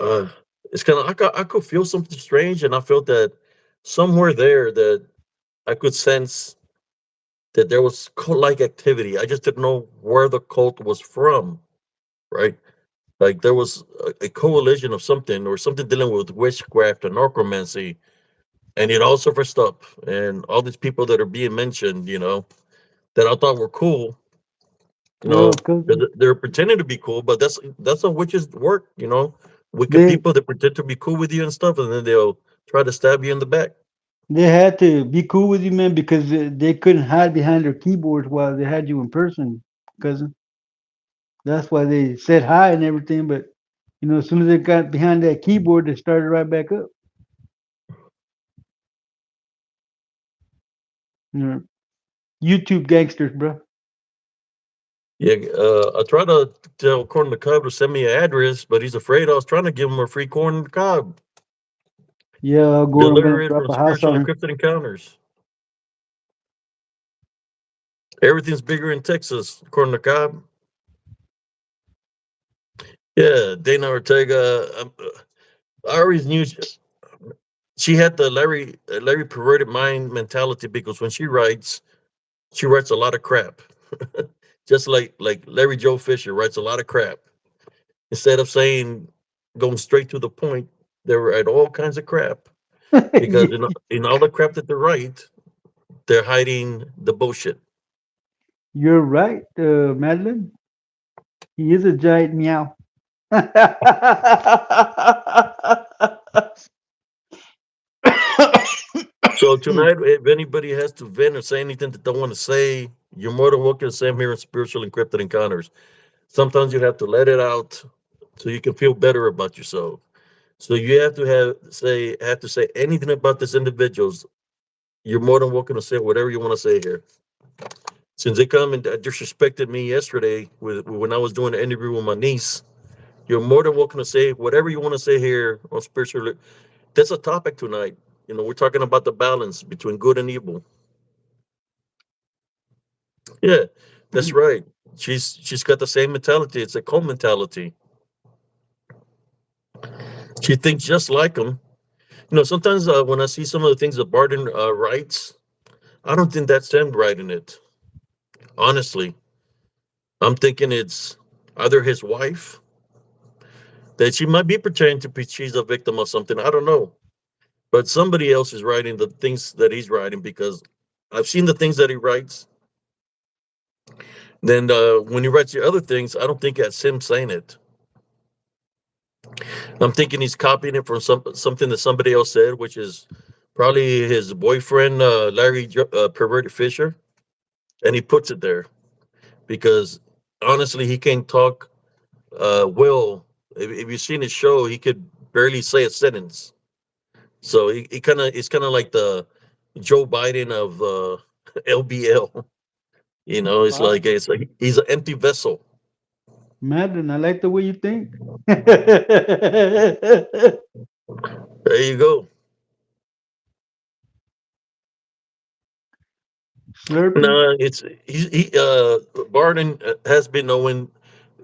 uh, it's kind of I could feel something strange, and I felt that somewhere there that I could sense that there was cult-like activity. I just didn't know where the cult was from, right? Like there was a coalition of something or something dealing with witchcraft and necromancy, and it all surfaced up. And all these people that are being mentioned, that I thought were cool, you Well, know, cousin, they're pretending to be cool, but that's how witches work, wicked they people that pretend to be cool with you and stuff, and then they'll try to stab you in the back. they had to be cool with you, man, because they couldn't hide behind their keyboards while they had you in person, cousin. That's why they said hi and everything. But as soon as they got behind that keyboard, they started right back up. You know, YouTube gangsters, bro. Yeah, I tried to tell Corn on the Cob to send me an address, but he's afraid I was trying to give him a free corn on the cob. Yeah, I'll go. I'm gonna Deliver it drop from a house Spiritual on him. Encrypted Encounters. Everything's bigger in Texas, according to Cobb. Yeah, Dana Ortega. I always knew she had the Larry perverted mind mentality because when she writes a lot of crap. Just like Larry Joe Fisher writes a lot of crap. Instead of saying going straight to the point, they write all kinds of crap because in all the crap that they write, they're hiding the bullshit. You're right, Madeline. He is a giant meow. So tonight, if anybody has to vent or say anything that they want to say, you're more than welcome to say I'm here in Spiritual Encrypted Encounters. Sometimes you have to let it out so you can feel better about yourself. So you have to say anything about these individuals. You're more than welcome to say whatever you want to say here. Since they come and disrespected me yesterday when I was doing the interview with my niece, you're more than welcome to say whatever you want to say here on Spiritual. That's a topic tonight. We're talking about the balance between good and evil. Yeah, that's right. She's got the same mentality. It's a cult mentality. She thinks just like him. Sometimes when I see some of the things that Barton writes, I don't think that's him writing it. Honestly, I'm thinking it's either his wife that she might be pretending to be she's a victim of something. I don't know, but somebody else is writing the things that he's writing because I've seen the things that he writes. Then when he writes the other things, I don't think that's him saying it. I'm thinking he's copying it from something that somebody else said, which is probably his boyfriend, Larry Perverted Fisher, and he puts it there because honestly, he can't talk well. If you've seen his show, he could barely say a sentence. So he it's kind of like the Joe Biden of LBL. Wow. It's like he's an empty vessel. Madeline, I like the way you think. There you go. Slurpee. No, it's Barton has been knowing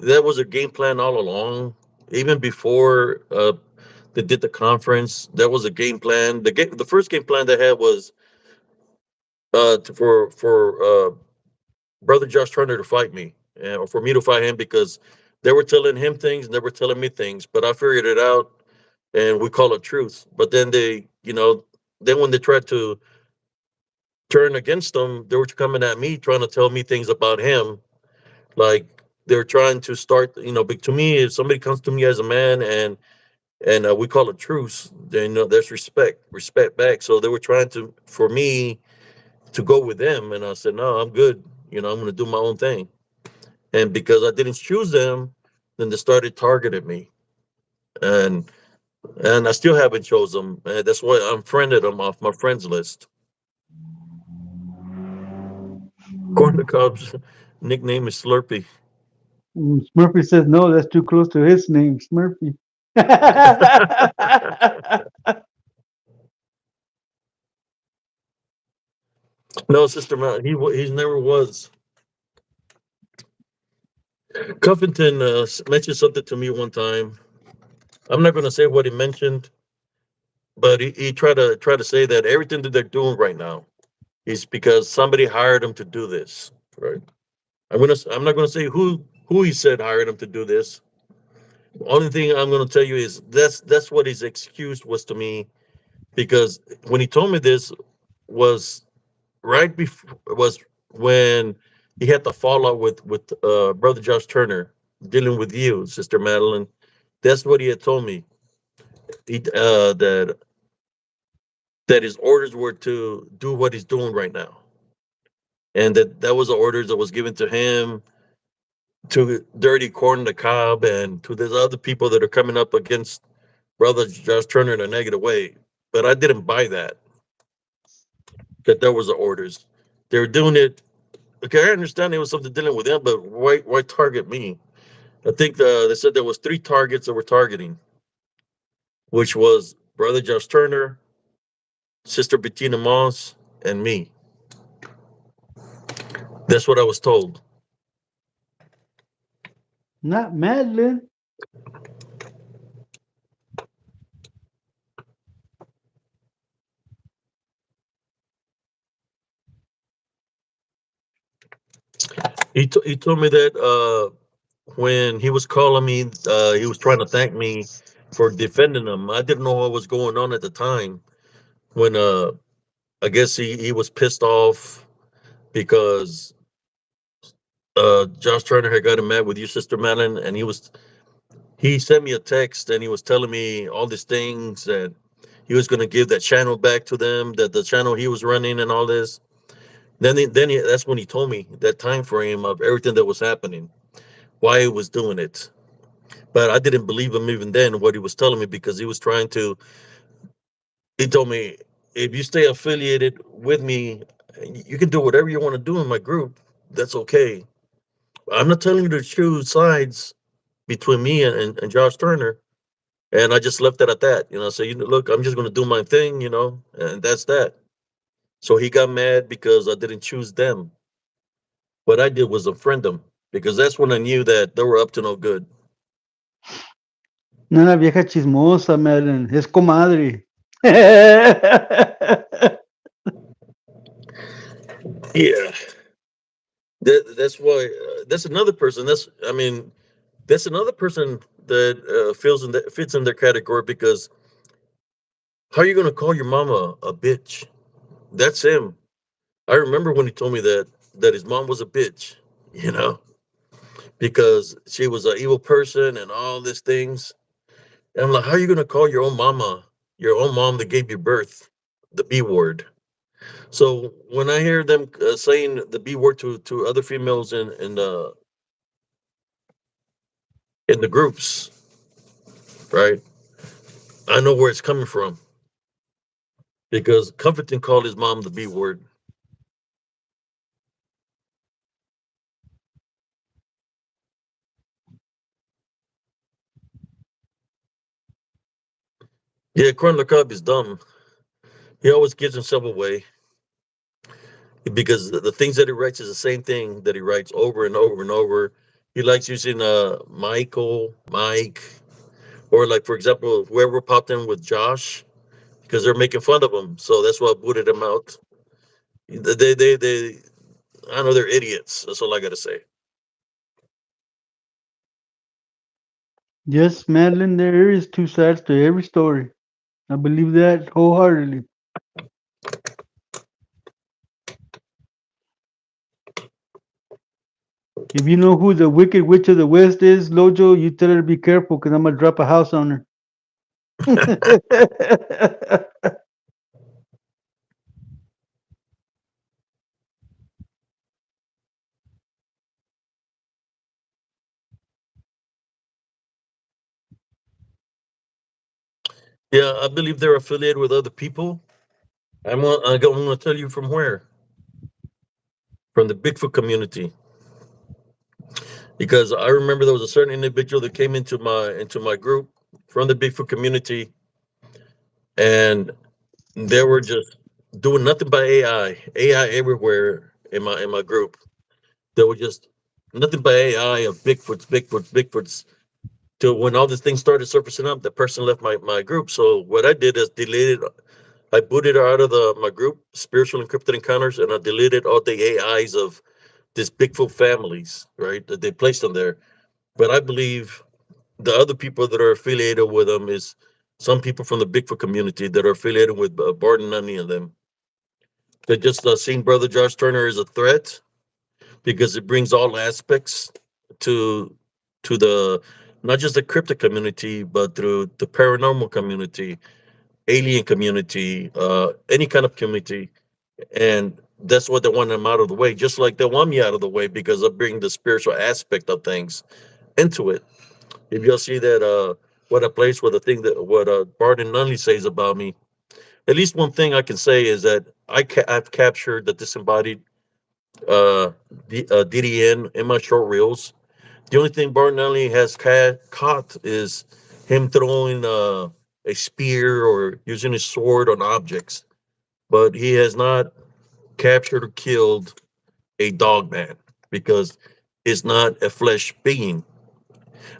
that was a game plan all along. Even before they did the conference, that was a game plan. The first game plan they had was for brother Josh Turner to fight me, or for me to fight him because they were telling him things and they were telling me things. But I figured it out, and we call it truth. But then then when they tried to turn against them, they were coming at me, trying to tell me things about him. Like they're trying to start, but to me, if somebody comes to me as a man and we call it truce, then there's respect back. So they were trying to for me to go with them, and I said no, I'm good. I'm going to do my own thing. And because I didn't choose them, then they started targeting me. and I still haven't chose him. That's why I'm friended him off my friends list. Corn the Cob's nickname is Slurpee. Smurfy says no. That's too close to his name, Smurfy. No, Sister Mount. He never was. Cuffington mentioned something to me one time. I'm not going to say what he mentioned, but he tried to say that everything that they're doing right now is because somebody hired him to do this. Right. I'm not gonna say who he said hired him to do this. Only thing I'm gonna tell you is that's what his excuse was to me, because when he told me this was right before, was when he had the fallout with brother Josh Turner dealing with you, Sister Madeline. That's what he had told me. That his orders were to do what he's doing right now, and that was the orders that was given to him, to Dirty Corn the Cobb, and to these other people that are coming up against Brother Josh Turner in a negative way. But I didn't buy that there was the orders. They were doing it. Okay, I understand there was something dealing with them, but why target me? I think they said there was three targets that were targeting, which was Brother Josh Turner, Sister Bettina Moss, and me. That's what I was told. Not Madeline. He told me that when he was calling me, he was trying to thank me for defending him. I didn't know what was going on at the time. When I guess he was pissed off because Josh Turner had got him mad with you, Sister Madeline, and he sent me a text and he was telling me all these things, that he was going to give that channel back to them, that the channel he was running and all this. That's when he told me that time frame of everything that was happening, why he was doing it. But I didn't believe him even then what he was telling me, because he was trying to. He told me, if you stay affiliated with me, you can do whatever you want to do in my group. That's okay. I'm not telling you to choose sides between me and Josh Turner. And I just left it at that. So look, I'm just going to do my thing, and that's that. So he got mad because I didn't choose them. What I did was unfriend them, because that's when I knew that they were up to no good. No, la vieja chismosa, Madeline. Es comadre. Yeah, that's why. That's another person. That's another person that fits in their category, because how are you going to call your mama a bitch? That's him. I remember when he told me that his mom was a bitch, you know, because she was an evil person and all these things. And I'm like, how are you going to call your own mama, your own mom that gave you birth, the B word? So when I hear them saying the B word to other females in the groups, right? I know where it's coming from, because Comforting called his mom the B word. Yeah, Corn LeCobb is dumb. He always gives himself away, because the things that he writes is the same thing that he writes over and over and over. He likes using Mike, or like, for example, whoever popped in with Josh, because they're making fun of him. So that's why I booted him out. They I know they're idiots. That's all I got to say. Yes, Madeline, there is two sides to every story. I believe that wholeheartedly. If you know who the Wicked Witch of the West is, Lojo, you tell her to be careful because I'm going to drop a house on her. Yeah, I believe they're affiliated with other people. I'm going to tell you from where. From the Bigfoot community, because I remember there was a certain individual that came into my group from the Bigfoot community, and they were just doing nothing but AI everywhere in my group. There were just nothing but AI of Bigfoots. Till when all these things started surfacing up, the person left my group. So what I did is deleted. I booted her out of the my group, spiritual encrypted encounters, and I deleted all the AIs of this Bigfoot families, right? That they placed on there. But I believe the other people that are affiliated with them is some people from the Bigfoot community that are affiliated with Barton, none of them. They just seen Brother Josh Turner as a threat because it brings all aspects to the not just the cryptic community, but through the paranormal community, alien community, any kind of community, and that's what they want them out of the way. Just like they want me out of the way because I bring the spiritual aspect of things into it. If you'll see that, what a place, what a thing that what Barton Nunley says about me. At least one thing I can say is that I've captured the disembodied DDN in my short reels. The only thing Barton has caught is him throwing a spear or using his sword on objects, but he has not captured or killed a dog man because it's not a flesh being.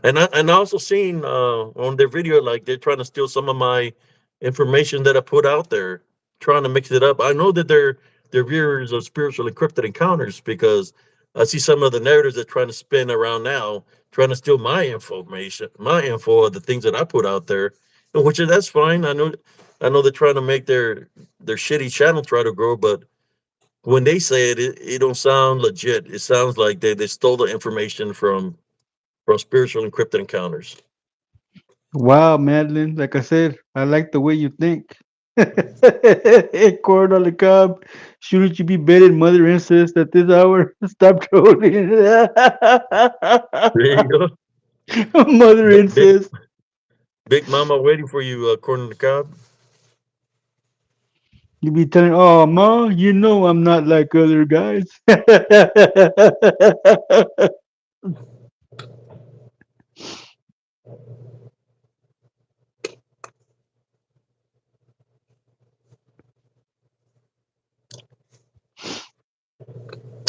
And I also seen on their video like they're trying to steal some of my information that I put out there, trying to mix it up. I know that they're viewers of spiritual encrypted encounters because I see some of the narratives they're trying to spin around now, trying to steal my information, my info of the things that I put out there, and which is that's fine. I know they're trying to make their shitty channel try to grow, but when they say it don't sound legit. It sounds like they stole the information from spiritual encrypted encounters. Wow, Madeline. Like I said, I like the way you think. Cord on the cob. Shouldn't you be bedded mother incest at this hour? Stop trolling. There you go. Mother Big, big, incest. big Mama waiting for you, according to Cobb. You be telling, oh, ma, you know I'm not like other guys.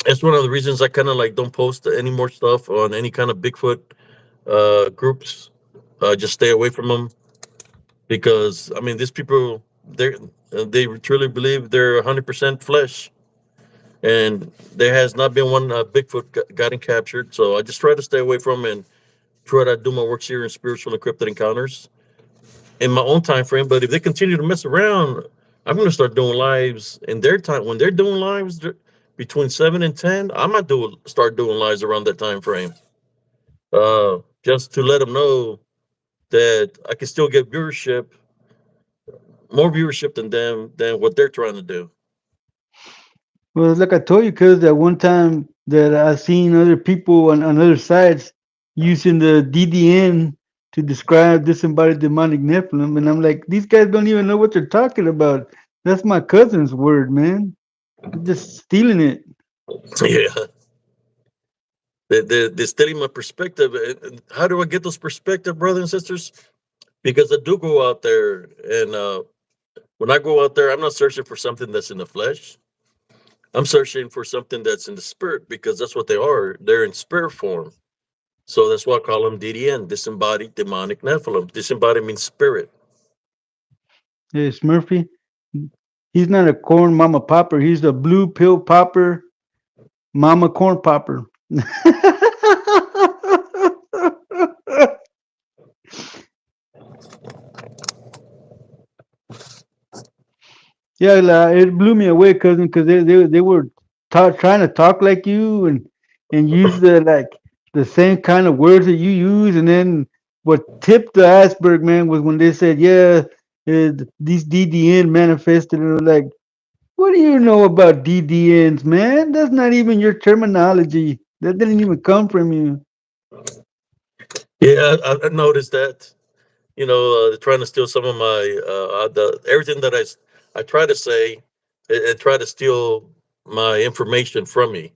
That's one of the reasons I kind of like don't post any more stuff on any kind of Bigfoot groups. Just stay away from them because I mean these people they truly believe they're 100% flesh, and there has not been one Bigfoot gotten captured. So I just try to stay away from 'em and try to do my work here in spiritual encrypted encounters in my own time frame. But if they continue to mess around, I'm going to start doing lives in their time when they're doing lives between 7 and 10. I might start doing lives around that time frame, just to let them know that I can still get viewership, more viewership than them than what they're trying to do. Well, like I told you, cuz that one time that I seen other people on other sites using the DDN to describe disembodied demonic Nephilim, and I'm like, these guys don't even know what they're talking about. That's my cousin's word, man. They're just stealing it. Yeah, they're stealing my perspective. And how do I get those perspective, brothers and sisters? Because I do go out there, and when I go out there, I'm not searching for something that's in the flesh. I'm searching for something that's in the spirit because that's what they are. They're in spirit form. So that's why I call them DDN, disembodied demonic Nephilim. Disembodied means spirit. Hey, Smurfy, he's not a corn mama popper. He's a blue pill popper, mama corn popper. Yeah, it blew me away, cousin, because they were trying to talk like you and use the same kind of words that you use, and then what tipped the iceberg, man, was when they said, "Yeah, these DDN manifested," and like, what do you know about DDNs, man? That's not even your terminology. That didn't even come from you. Yeah, I noticed that. they're trying to steal some of my the everything that I try to say and try to steal my information from me.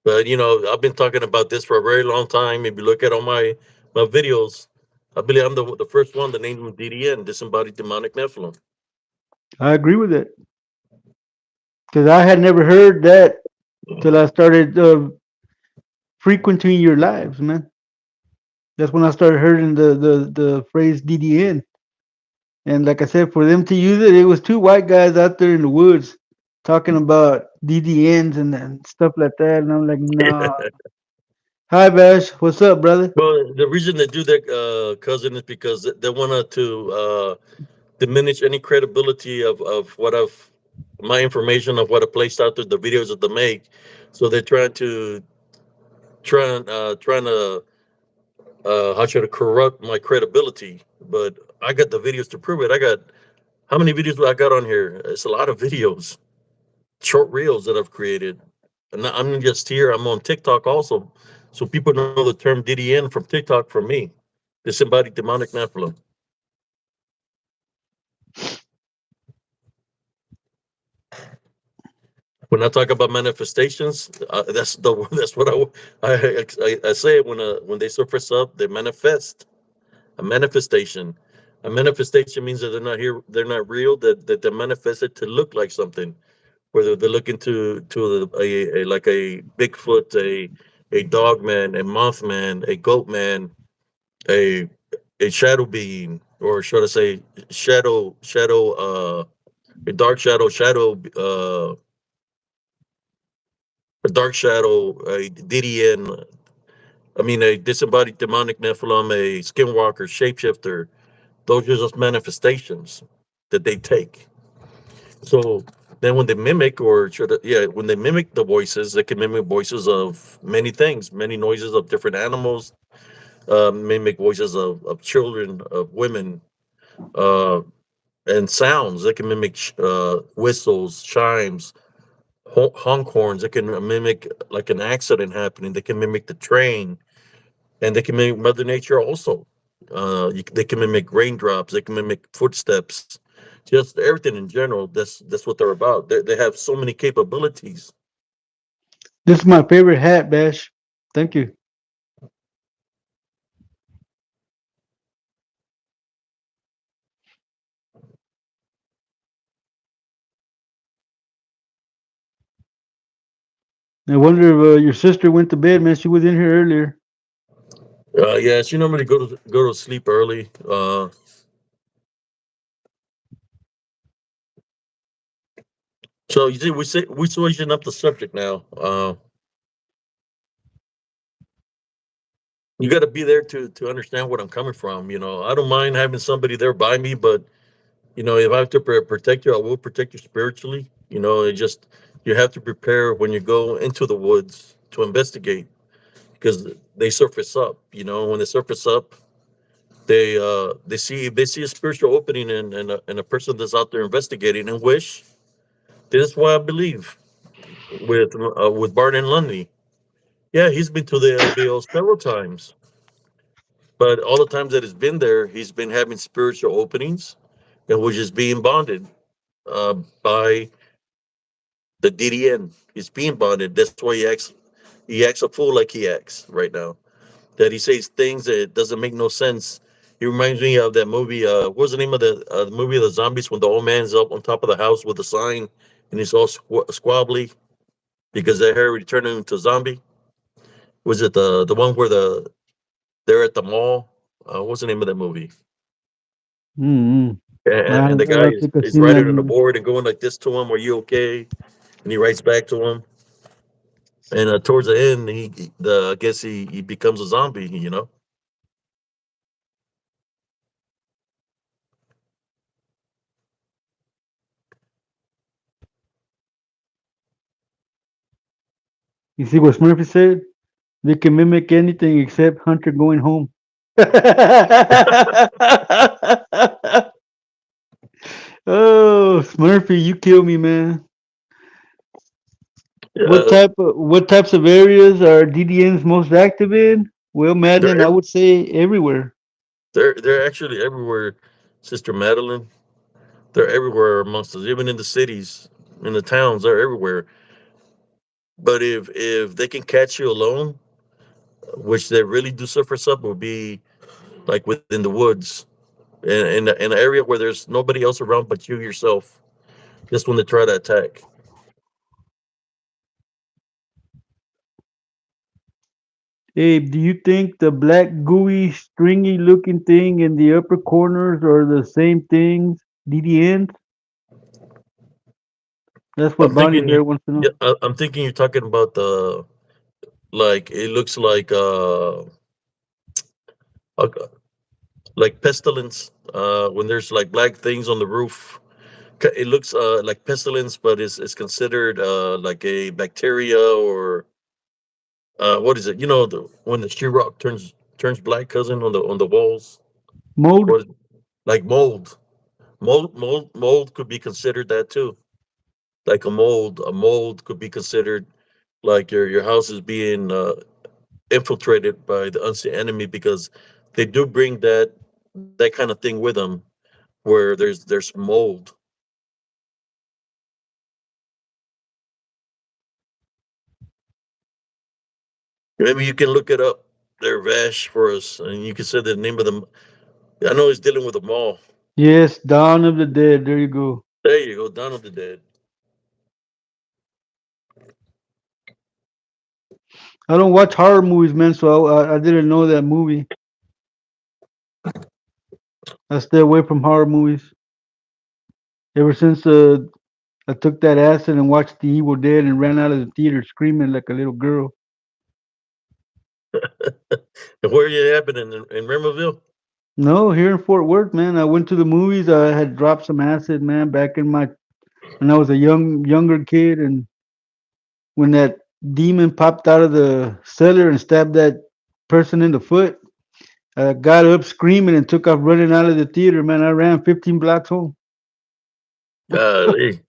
But I've been talking about this for a very long time. If you look at all my videos, I believe I'm the first one that named him DDN, disembodied demonic Nephilim. I agree with it because I had never heard that till I started frequenting your lives, man. That's when I started hearing the phrase DDN. And like I said, for them to use it, it was two white guys out there in the woods talking about DDNs and stuff like that. And I'm like, nah. Hi, Bash. What's up, brother? Well, the reason they do that, cousin, is because they wanted to diminish any credibility of what I've my information of what I placed out there, the videos that they make. So they're trying to how should I corrupt my credibility. But I got the videos to prove it. I got how many videos do I got on here? It's a lot of videos, short reels that I've created. And I'm just here. I'm on TikTok also, so people know the term DDN from TikTok from me. Disembodied demonic Nephilim. When I talk about manifestations, that's what I say when they surface up, they manifest a manifestation. A manifestation means that they're not here, they're not real, that they're manifested to look like something. Whether they're looking to a like a Bigfoot, a dog man, a moth man, a goat man, a a shadow being, or should I say shadow a dark a dark shadow, a Didian, I mean, a disembodied demonic Nephilim, a skinwalker, shapeshifter. Those are just manifestations that they take. So then when they mimic, when they mimic the voices, they can mimic voices of many things, many noises of different animals, mimic voices of children, of women, uh, and sounds. They can mimic whistles, chimes, honk horns. They can mimic like an accident happening. They can mimic the train, and they can mimic Mother Nature also. They can mimic raindrops. They can mimic footsteps. Just everything in general. That's what they're about. They have so many capabilities. This is my favorite hat, Bash. Thank you. I wonder if your sister went to bed, man. She was in here earlier. Yeah, she normally go to sleep early. So you see, we switching up the subject now. You got to be there to understand what I'm coming from. I don't mind having somebody there by me, but if I have to protect you, I will protect you spiritually. It just you have to prepare when you go into the woods to investigate because they surface up. When they surface up, they see a spiritual opening in a person that's out there investigating and wish. This is why I believe with Barton Lundy. Yeah, he's been to the LBO several times, but all the times that he's been there, he's been having spiritual openings, and which is being bonded by the DDN. He's being bonded. That's why he acts a fool like he acts right now. That he says things that doesn't make no sense. He reminds me of that movie. What's the name of the movie of the zombies when the old man's up on top of the house with a sign and he's all squabbly because their hair already turned him into a zombie? Was it the one where they're at the mall? What's the name of that movie? Mm-hmm. And the I guy don't is, think I've is seen that writing on the movie. board and going like this to him, "Are you okay?" And he writes back to him. And towards the end, I guess he becomes a zombie. You see what Smurfy said? They can mimic anything except Hunter going home. Oh, Smurfy, you kill me, man. uh, What types of areas are DDNs most active in? Well, Madden, I they're would say everywhere. They're actually everywhere, Sister Madeline. They're everywhere amongst us, even in the cities, in the towns. They're everywhere. But if they can catch you alone, which they really do suffer some, will be like within the woods, in an area where there's nobody else around but you yourself. Just when they try to attack. Abe, do you think the black, gooey, stringy looking thing in the upper corners are the same things? DDNs? That's what I'm Bonnie thinking you. Bear wants to Yeah, know. I'm thinking you're talking about the like it looks uh like pestilence when there's like black things on the roof. It looks like pestilence, but it's considered like a bacteria or what is it? You know, when the sheetrock turns black, cousin, on the walls. Mold? What like mold? Mold could be considered that too. Like a mold could be considered like your house is being infiltrated by the unseen enemy because they do bring that kind of thing with them where there's mold. Maybe you can look it up there, Vash, for us, and you can say the name of them. I know he's dealing with a mall. Yes, Dawn of the Dead. There you go. There you go, Dawn of the Dead. I don't watch horror movies, man, so I didn't know that movie. I stay away from horror movies. Ever since I took that acid and watched The Evil Dead and ran out of the theater screaming like a little girl. And where you happening in Rimerville? No, here in Fort Worth, man. I went to the movies. I had dropped some acid, man, back in my when I was a younger kid, and when that demon popped out of the cellar and stabbed that person in the foot, I got up screaming and took off running out of the theater, man. I ran 15 blocks home. Golly.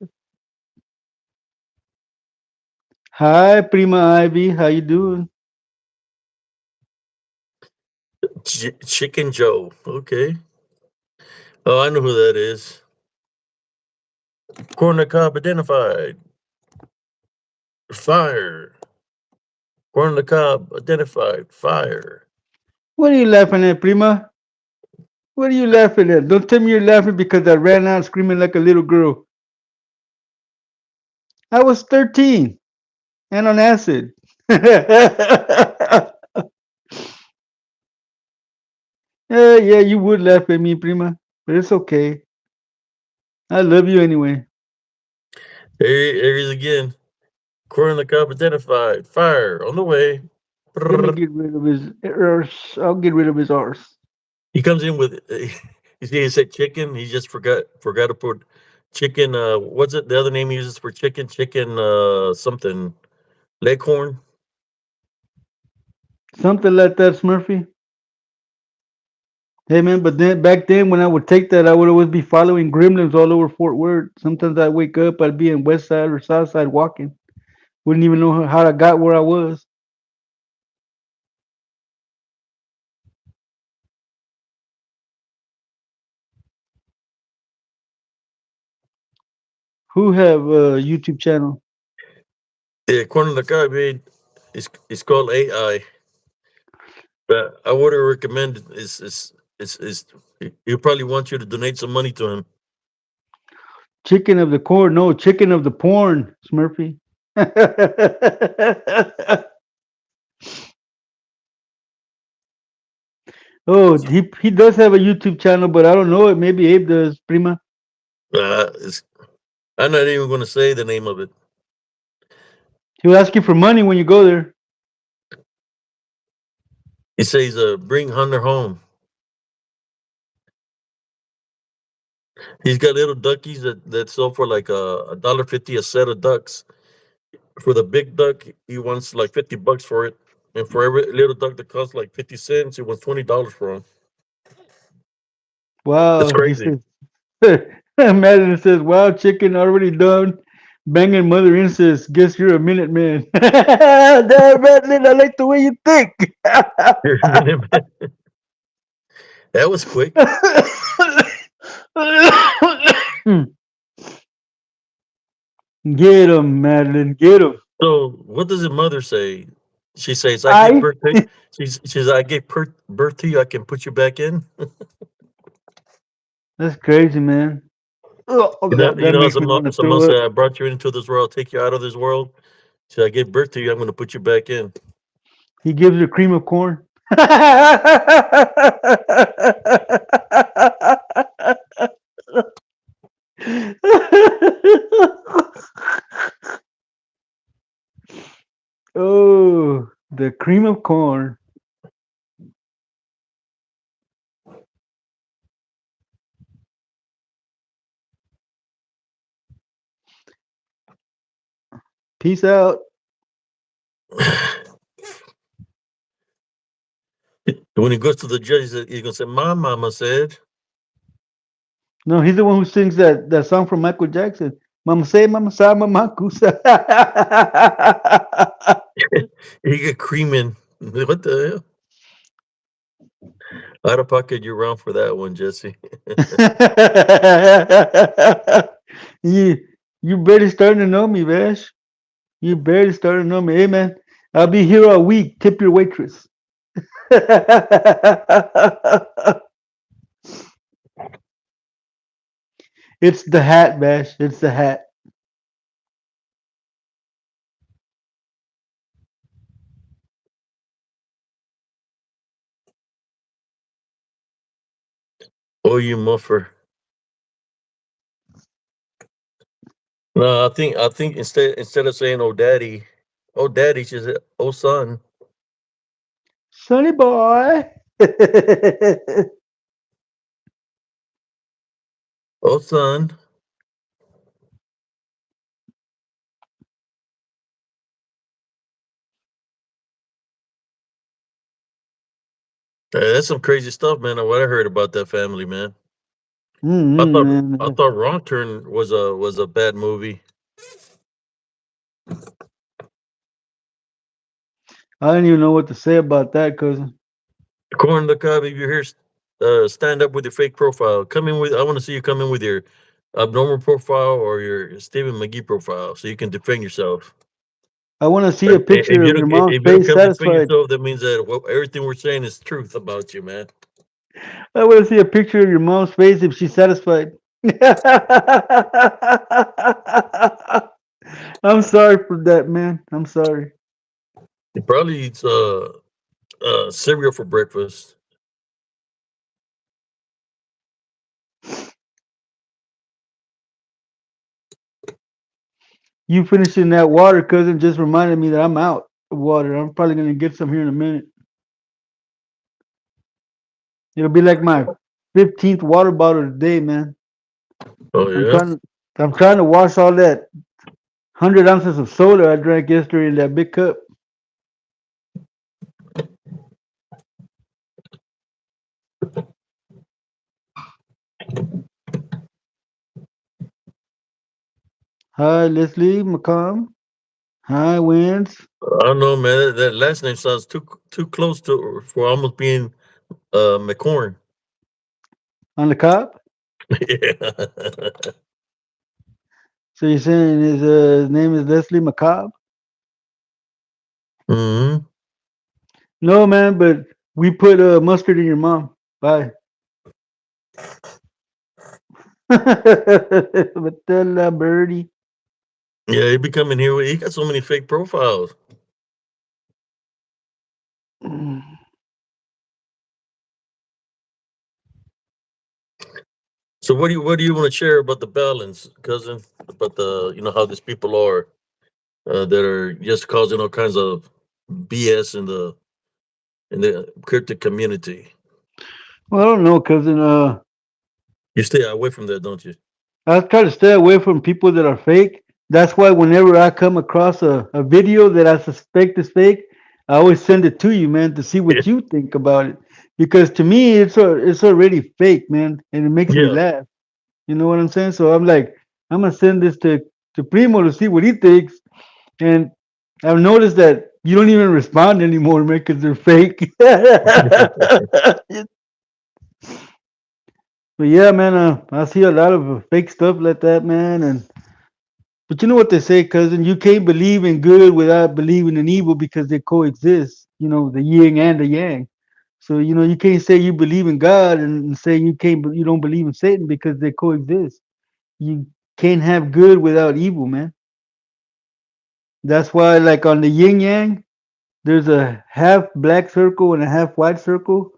Hi, Prima Ivy. How you doing? Chicken Joe. Okay. Oh, I know who that is. Corner cob identified. Fire. Corner cob identified. Fire. What are you laughing at, Prima? What are you laughing at? Don't tell me you're laughing because I ran out screaming like a little girl. I was 13 and on acid. Yeah, you would laugh at me, Prima, but it's okay. I love you anyway. There he is again. Corner cob identified. Fire on the way. Let me Brrr. get rid of his arse. I'll get rid of his arse. He comes in with. You see, he said chicken. He just forgot to put chicken. What's it? The other name he uses for chicken? Chicken. Something. Leghorn. Something like that, Smurfy. Hey man, but then back then when I would take that, I would always be following gremlins all over Fort Worth. Sometimes I'd wake up, I'd be in West Side or South Side walking. Wouldn't even know how I got where I was. Who have a YouTube channel? Yeah, corner the cob. It's called AI. But I would recommend is he'll probably want you to donate some money to him. Chicken of the corn? No, chicken of the porn, Smurfy. Oh, he does have a YouTube channel, but I don't know it. Maybe Abe does, Prima. It's, I'm not even going to say the name of it. He'll ask you for money when you go there. He says, "Bring Hunter home." He's got little duckies that sell for like $1.50 a set of ducks. For the big duck, he wants like $50 for it, and for every little duck that costs like 50 cents, he wants $20 for them. It's Wow, he crazy. says. Madden says, "Wow, chicken already done banging mother incest. Guess you're a minute man." Damn, Madeline, I like the way you think. That was quick. Get him, Madeline. Get him. So, what does your mother say? She says, "I give I. birth to." She's, "I give birth to you. I can put you back in." That's crazy, man. Oh, You that know, makes me want to someone throw said, up. "I brought you into this world, take you out of this world." She, "I gave birth to you. I'm going to put you back in." He gives her cream of corn. Oh, the cream of corn. Peace out. When he goes to the judge, he's going to say, "My mama said." No, he's the one who sings that song from Michael Jackson. Mama say, Mama sa, Mama kusa. He get creaming. What the hell? Out of pocket, you're wrong for that one, Jesse. you you barely starting to know me, Vash. You barely starting to know me. Hey man, I'll be here all week. Tip your waitress. It's the hat, Vash. It's the hat. Oh, you muffer. No, I think instead of saying oh daddy, she said oh son, Sonny boy. oh son. That's some crazy stuff, man. What I heard about that family, man. I Man. thought Wrong Turn was a bad movie. I didn't even know what to say about that, cousin. Corn the Cob, if you're here, stand up with your fake profile. Come in with. I want to see you come in with your abnormal profile or your Stephen McGee profile, so you can defend yourself. I want to see a But picture of your mom's if you don't face come defend satisfied. yourself, that means that everything we're saying is truth about you, man. I want to see a picture of your mom's face if she's satisfied. I'm sorry for that, man. I'm sorry. He probably eats cereal for breakfast. You finishing that water, cousin, just reminded me that I'm out of water. I'm probably gonna get some here in a minute. It'll be like my 15th water bottle today, man. Oh I'm yeah. trying. I'm trying to wash all that 100 ounces of soda I drank yesterday in that big cup. Hi, Leslie McComb. Hi, Wins. I don't know, man. That last name sounds too close to for almost being McCorn. On the cop. Yeah. So you're saying his name is Leslie McCobb? Hmm. No, man, but we put mustard in your mom. Bye. Batella birdie. Yeah, he be coming here. He got so many fake profiles. So what do you want to share about the balance, cousin? About the how these people are that are just causing all kinds of BS in the cryptic community. Well, I don't know, cousin. You stay away from that, don't you? I try to stay away from people that are fake. That's why whenever I come across a video that I suspect is fake, I always send it to you, man, to see what you think about it. Because to me, it's already fake, man, and it makes me Yeah. laugh. You know what I'm saying? So I'm like, I'm gonna send this to Primo to see what he thinks. And I've noticed that you don't even respond anymore, man, because they're fake. But yeah, man, I see a lot of fake stuff like that, man. And but you know what they say, cousin? You can't believe in good without believing in evil because they coexist. You know, the yin and the yang. So you know, you can't say you believe in God and say you don't believe in Satan because they coexist. You can't have good without evil, man. That's why, like on the yin yang, there's a half black circle and a half white circle.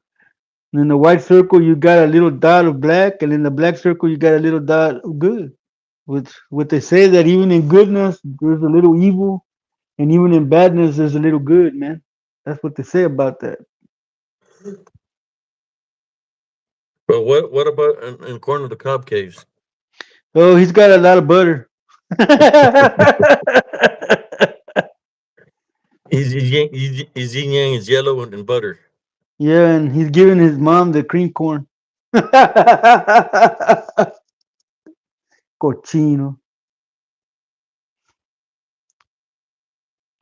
And in the white circle, you got a little dot of black, and in the black circle, you got a little dot of good. Which what they say that even in goodness, there's a little evil, and even in badness, there's a little good, man. That's what they say about that. But what about in corner of the cob caves? Oh, he's got a lot of butter. His yin yang is yellow and butter. Yeah, and he's giving his mom the cream corn. Cochino.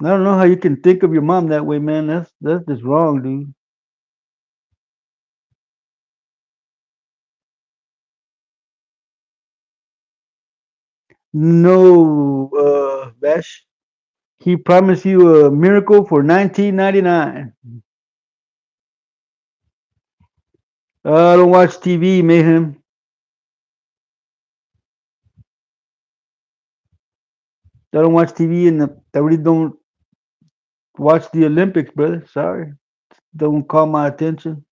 I don't know how you can think of your mom that way, man. That's just wrong, dude. No, Bash. He promised you a miracle for 1999. I don't watch TV, mayhem. I don't watch TV, and I really don't watch the Olympics, brother. Sorry, don't call my attention.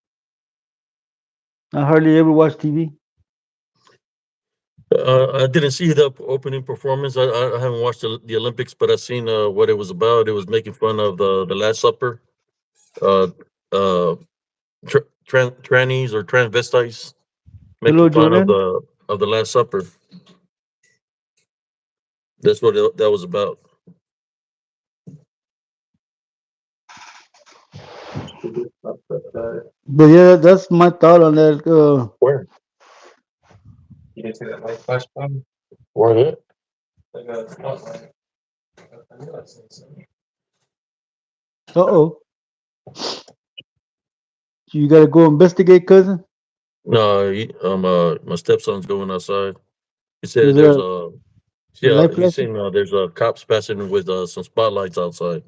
I hardly ever watch TV. I didn't see the opening performance. I haven't watched the Olympics, but I seen what it was about. It was making fun of the Last Supper, uh, uh, trannies or transvestites Hello, making fun Joanne. of the Last Supper. That's what that was about. But yeah, that's my thought on that. Where? Where it? Oh, you gotta go investigate, cousin. No, my stepson's going outside. He Is said there there's a yeah, light he's flashing? seen there's cops passing with some spotlights outside.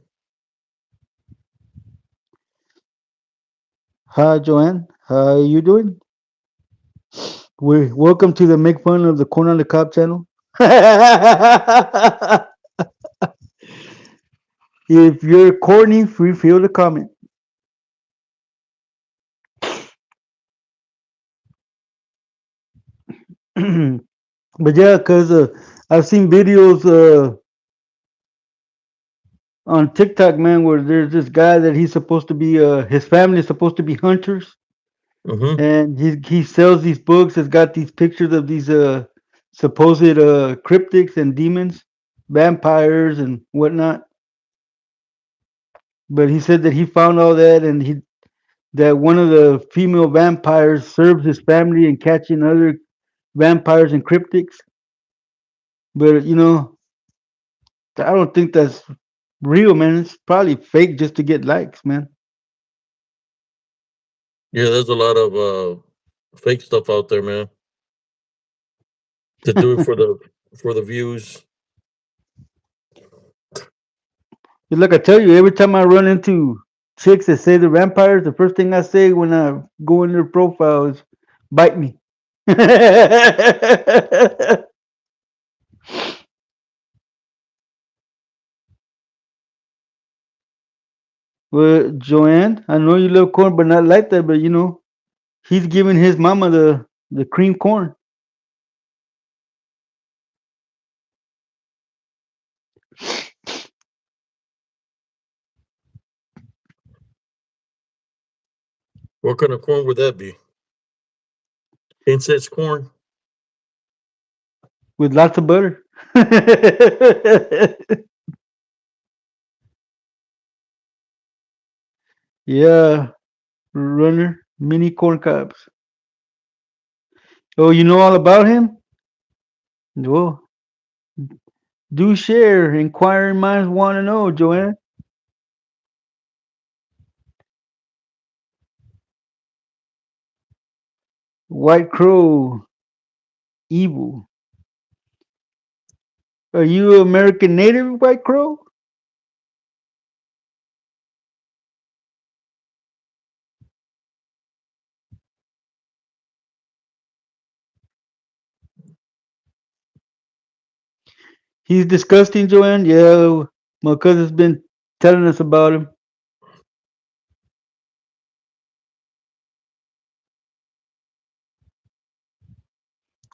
Hi, Joanne. How you doing? We welcome to the Make Fun of the Corn on the Cob channel. If you're corny, free feel to comment. But yeah, cause I've seen videos on TikTok, man, where there's this guy that he's supposed to be his family is supposed to be hunters, Mm-hmm. and he sells these books. It's got these pictures of these supposed cryptics and demons, vampires and whatnot. But he said that he found all that, and he that one of the female vampires serves his family in catching other vampires and cryptics. But you know, I don't think that's real, man. It's probably fake just to get likes, man. Yeah, there's a lot of fake stuff out there, man. To do it for the views. Like I tell you, every time I run into chicks that say they're vampires, the first thing I say when I go in their profile is bite me. Well, Joanne, I know you love corn, but not like that. But you know, he's giving his mama the cream corn. What kind of corn would that be? Incense corn? With lots of butter. Yeah, runner, mini corn cobs. Oh, you know all about him? Well, do share. Inquiring minds want to know, Joanne. White Crow, evil. Are you American Native White Crow? He's disgusting, Joanne. Yeah, my cousin's been telling us about him.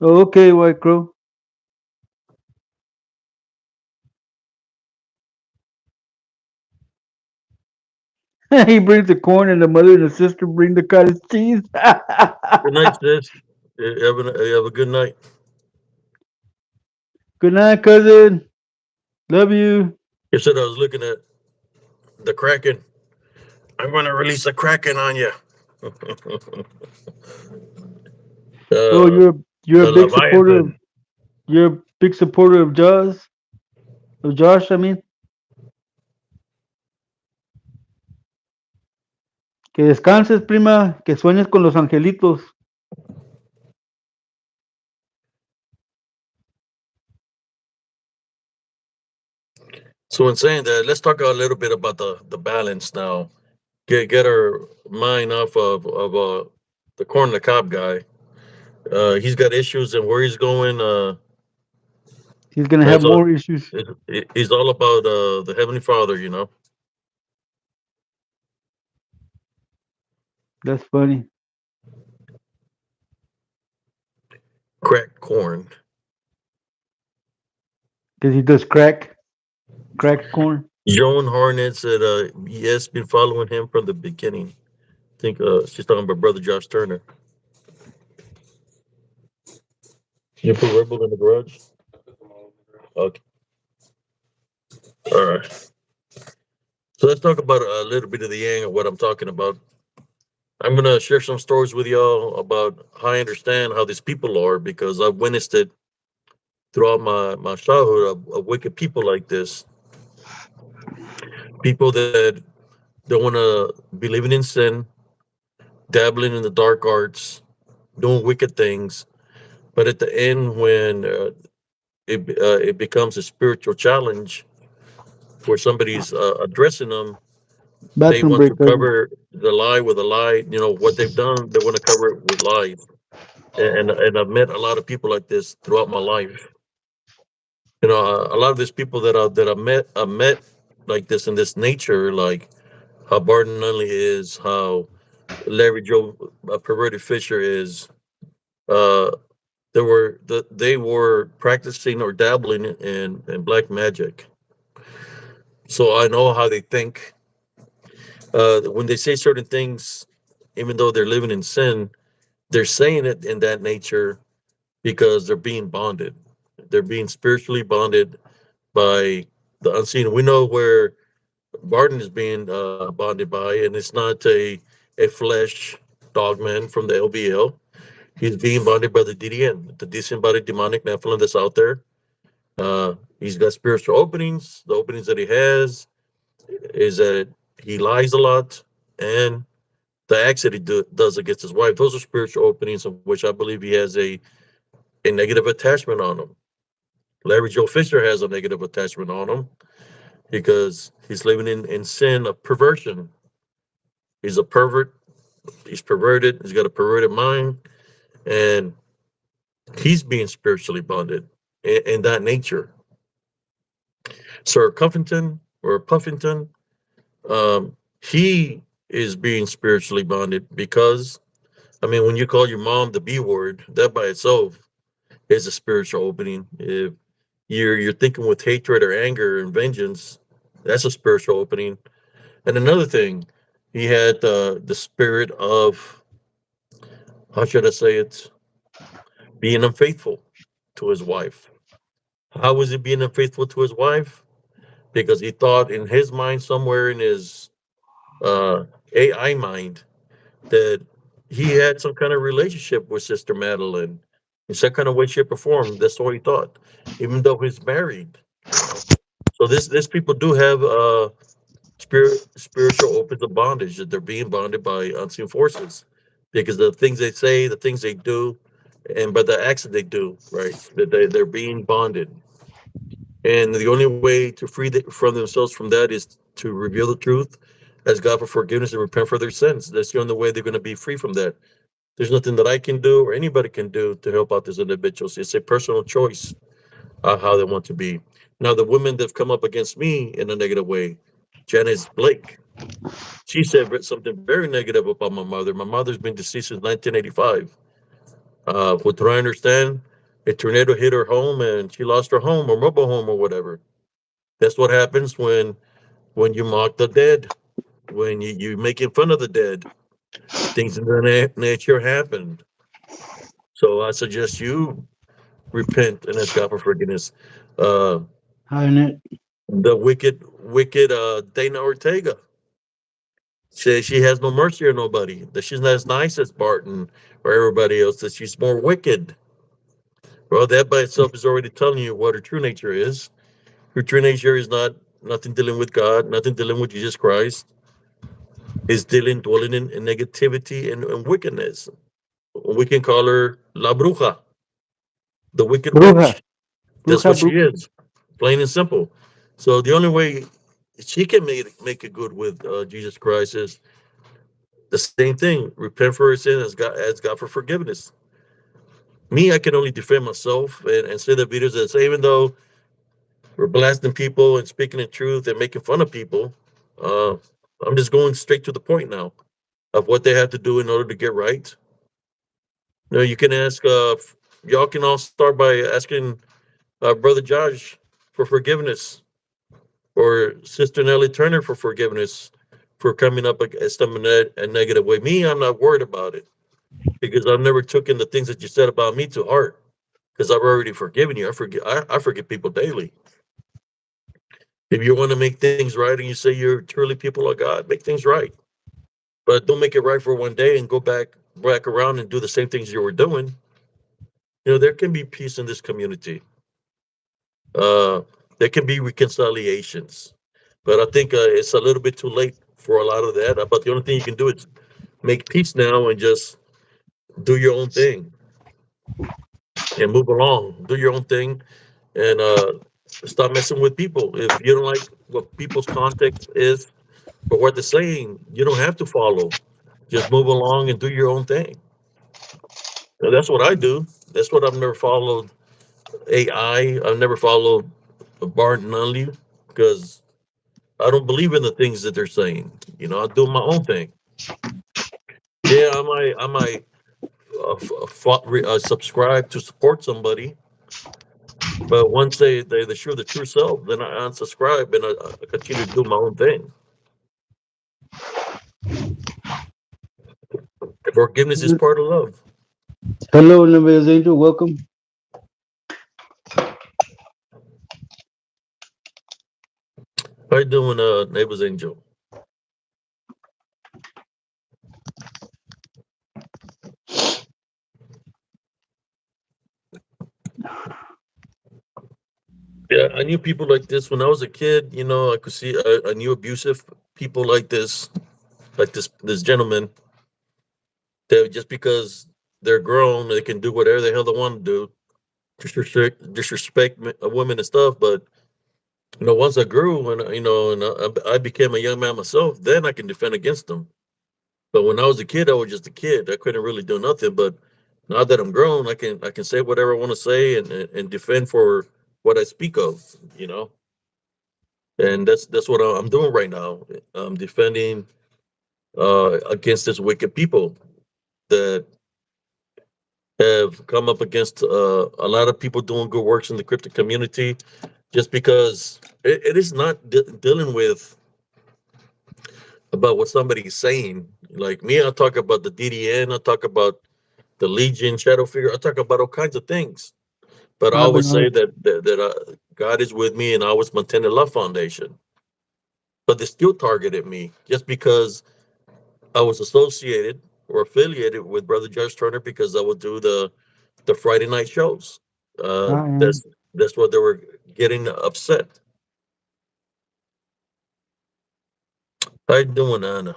Oh, okay, White Crow. He brings the corn, and the mother and the sister bring the cottage cheese. Good night, sis. You have a good night. Good night, cousin. Love you. You said I was looking at the Kraken. I'm going to release a Kraken on you. Oh, uh, you're a the big supporter of Leviathan. you're a big supporter of Josh. I mean, que descanses, prima. Que sueñes con los angelitos. So, in saying that, let's talk a little bit about the balance now. Get our mind off of the corn on the cob guy. He's got issues and where he's going. He's gonna have It's all, more issues. he's all about the Heavenly Father, That's funny. crack corn. Because he does cracked corn. Joan Harnett said, yes, been following him from the beginning. I think she's talking about Brother Josh Turner. You put Red Bull in the garage? Okay. All right. So let's talk about a little bit of the yang of what I'm talking about. I'm going to share some stories with y'all about how I understand how these people are because I've witnessed it throughout my childhood of wicked people like this. People that don't want to be living in sin, dabbling in the dark arts, doing wicked things. But at the end, when it becomes a spiritual challenge where somebody's addressing them, they Bathroom want break, to cousin. cover the lie with a lie. What they've done, they want to cover it with lies. And I've met a lot of people like this throughout my life. A lot of these people that I met like this in this nature, like how Barton Nunley is, how Larry Joe Perverted Fisher is. Uh, they were practicing or dabbling in black magic, so I know how they think. When they say certain things, even though they're living in sin, they're saying it in that nature because they're being bonded. They're being spiritually bonded by the unseen. We know where Barton is being bonded by, and it's not a flesh dogman from the LVL. He's being bonded by the DDN, the disembodied demonic Nephilim that's out there. He's got spiritual openings. The openings that he has is that he lies a lot, and the acts that does against his wife. Those are spiritual openings of which I believe he has a negative attachment on him. Larry Joe Fisher has a negative attachment on him because he's living in sin of perversion. He's a pervert. He's perverted. He's got a perverted mind, and he's being spiritually bonded in that nature. Sir Cuffington or Puffington, he is being spiritually bonded because, I mean, when you call your mom the B word, that by itself is a spiritual opening. If you're thinking with hatred or anger and vengeance, that's a spiritual opening. And another thing, he had the spirit of, how should I say it, being unfaithful to his wife. How was he being unfaithful to his wife? Because he thought in his mind, somewhere in his uh, AI mind, that he had some kind of relationship with Sister Madeline in some kind of way, shape, or form. That's what he thought, even though he's married. So this people do have spiritual opens of bondage that they're being bonded by unseen forces. because the things they say, the things they do, and by the acts that they do, right? That they're being bonded, and the only way to from themselves from that is to reveal the truth, ask God for forgiveness, and repent for their sins. That's the only way they're going to be free from that. There's nothing that I can do or anybody can do to help out these individuals. It's a personal choice how they want to be. Now, the women that have come up against me in a negative way, Janice Blake, she said something very negative about my mother. My mother's been deceased since 1985. What I understand, a tornado hit her home and she lost her home or mobile home or whatever. That's what happens when you mock the dead, when you making fun of the dead. Things in that nature happen. So I suggest you repent and ask God for forgiveness. Uh, Hiding it. the wicked Dana Ortega says she has no mercy on nobody. That she's not as nice as Barton or everybody else. That she's more wicked. Well, that by itself is already telling you what her true nature is. Her true nature is not nothing dealing with God, nothing dealing with Jesus Christ. Is dealing dwelling in negativity and wickedness. We can call her La Bruja, the wicked Bruja. witch. That's Bruja, what she bruja. is, plain and simple. So the only way she can make it good with Jesus Christ is the same thing: repent for her sin, ask God for forgiveness. Me, I can only defend myself and say the videos that say, even though we're blasting people and speaking the truth and making fun of people, uh, I'm just going straight to the point now of what they have to do in order to get right. You can ask. Y'all can all start by asking Brother Josh for forgiveness or Sister Nellie Turner for forgiveness for coming up against them in a negative way. Me, I'm not worried about it because I've never taken the things that you said about me to heart because I've already forgiven you. I forgive people daily. If you want to make things right and you say you're truly people of God, make things right. But don't make it right for one day and go back around and do the same things you were doing. There can be peace in this community. Uh, there can be reconciliations, but I think it's a little bit too late for a lot of that. But the only thing you can do is make peace now and just do your own thing and move along. Do your own thing and stop messing with people. If you don't like what people's context is or what they're saying, you don't have to follow. Just move along and do your own thing. And that's what I do. That's what I've never followed AI. I've never followed Bart Nunley because I don't believe in the things that they're saying. I do my own thing. Yeah, I might subscribe to support somebody, but once they show the true self, then I unsubscribe and I continue to do my own thing. Forgiveness is part of love. Hello, Neva's Angel. Welcome. How you doing, neighbors angel? Yeah, I knew people like this when I was a kid. I could see I knew abusive people like this gentleman that just because they're grown, they can do whatever the hell they want to do, disrespect women and stuff. But once I grew and I became a young man myself, then I can defend against them. But when I was a kid, I was just a kid. I couldn't really do nothing. But now that I'm grown, I can say whatever I want to say and defend for what I speak of. You know, and that's what I'm doing right now. I'm defending against this wicked people that have come up against a lot of people doing good works in the cryptic community just because it is not dealing with about what somebody's saying. Like me, I talk about the DDN, I talk about the Legion, Shadow Figure, I talk about all kinds of things. But I I've been always on say it. that God is with me and I was Montana Love Foundation. But they still targeted me just because I was associated or affiliated with Brother Judge Turner because I would do the Friday night shows. Uh, I am. that's that's what they were getting upset. How you doing, Anna?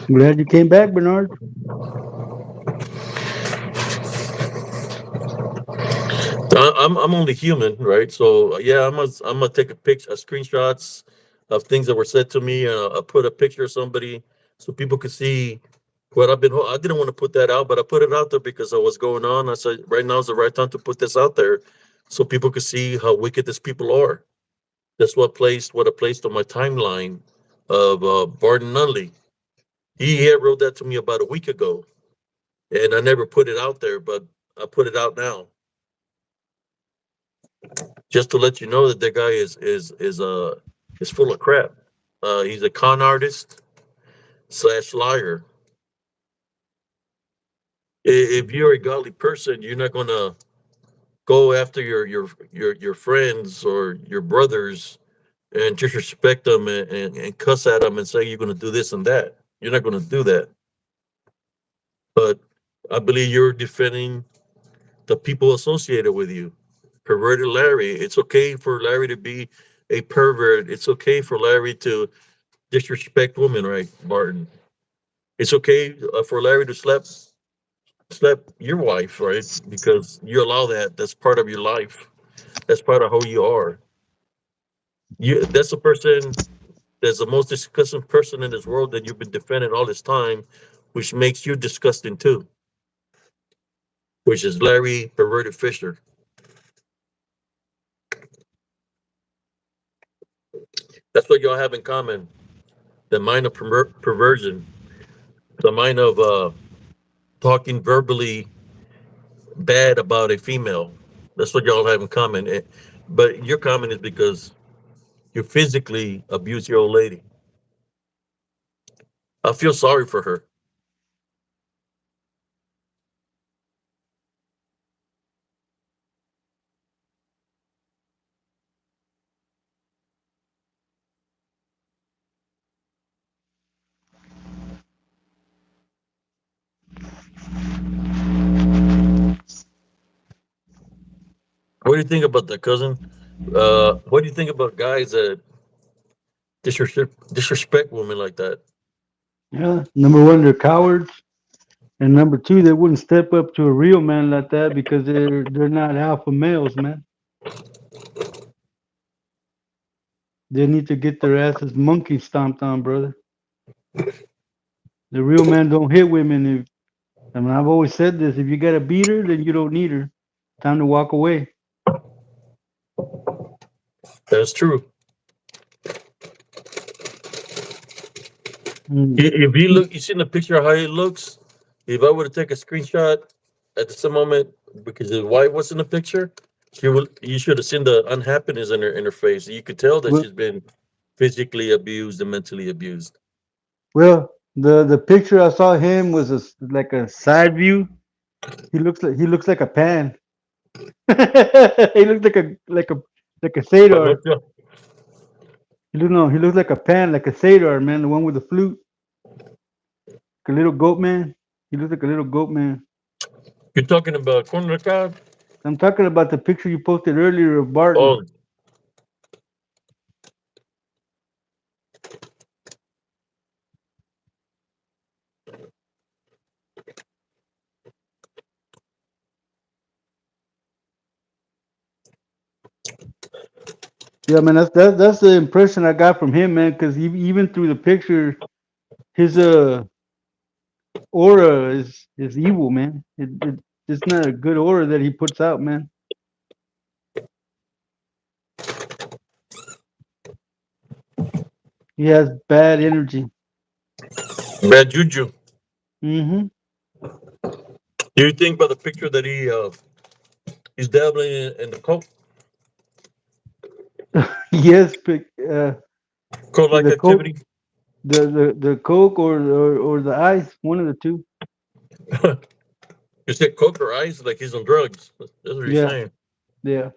Glad you came back, Bernard. I'm only human, right? So yeah, I'm gonna take a picture, screenshots of things that were said to me. I put a picture of somebody so people could see what I've been. I didn't want to put that out, but I put it out there because of what's going on. I said right now is the right time to put this out there, so people could see how wicked these people are. That's what I placed on my timeline of Barton Nunley. He had wrote that to me about a week ago, and I never put it out there, but I put it out now just to let you know that that guy is full of crap. He's a con artist slash liar. If you're a godly person, you're not gonna go after your friends or your brothers and disrespect them and cuss at them and say you're gonna do this and that. You're not gonna do that. But I believe you're defending the people associated with you. Perverted Larry. It's okay for Larry to be a pervert. It's okay for Larry to disrespect women, right, Martin? It's okay for Larry to slap your wife, right? Because you allow that. That's part of your life. That's part of who you are. That's a person that's the most disgusting person in this world that you've been defending all this time, which makes you disgusting too. Which is Larry Perverted Fisher. That's what y'all have in common. The mind of perversion, the mind of talking verbally bad about a female. That's what y'all have in common. But your common is because you physically abuse your old lady. I feel sorry for her. What do you think about that, cousin? What do you think about guys that disrespect women like that? Yeah. Number one, they're cowards. And number two, they wouldn't step up to a real man like that because they're not alpha males, man. They need to get their asses monkey stomped on, brother. The real man don't hit women. I mean, I've always said this: if you got to beat her, then you don't need her. Time to walk away. That's true. Mm. If you look, you seen the picture of how he looks. If I were to take a screenshot at the same moment because his wife was in the picture, you should have seen the unhappiness in her face. You could tell that Well, she's been physically abused and mentally abused. well, the picture I saw him was like a side view. He looks like a pan. He looks like a But no satyr. joke. He looks like a pan, like a satyr, man, the one with the flute, like a little goat man. He looks like a little goat man. You're talking about corner of the crowd? I'm talking about the picture you posted earlier of Barton. Oh, Yeah, man, that's the impression I got from him, man. Because even through the picture, his aura is evil, man. It's not a good aura that he puts out, man. He has bad energy. bad juju. Hmm. Do you think by the picture that he's dabbling in the Yes, coke like the coke, activity? the coke or the ice, one of the two. You said coke or ice, like he's on drugs. That's what you're Yeah, saying. yeah.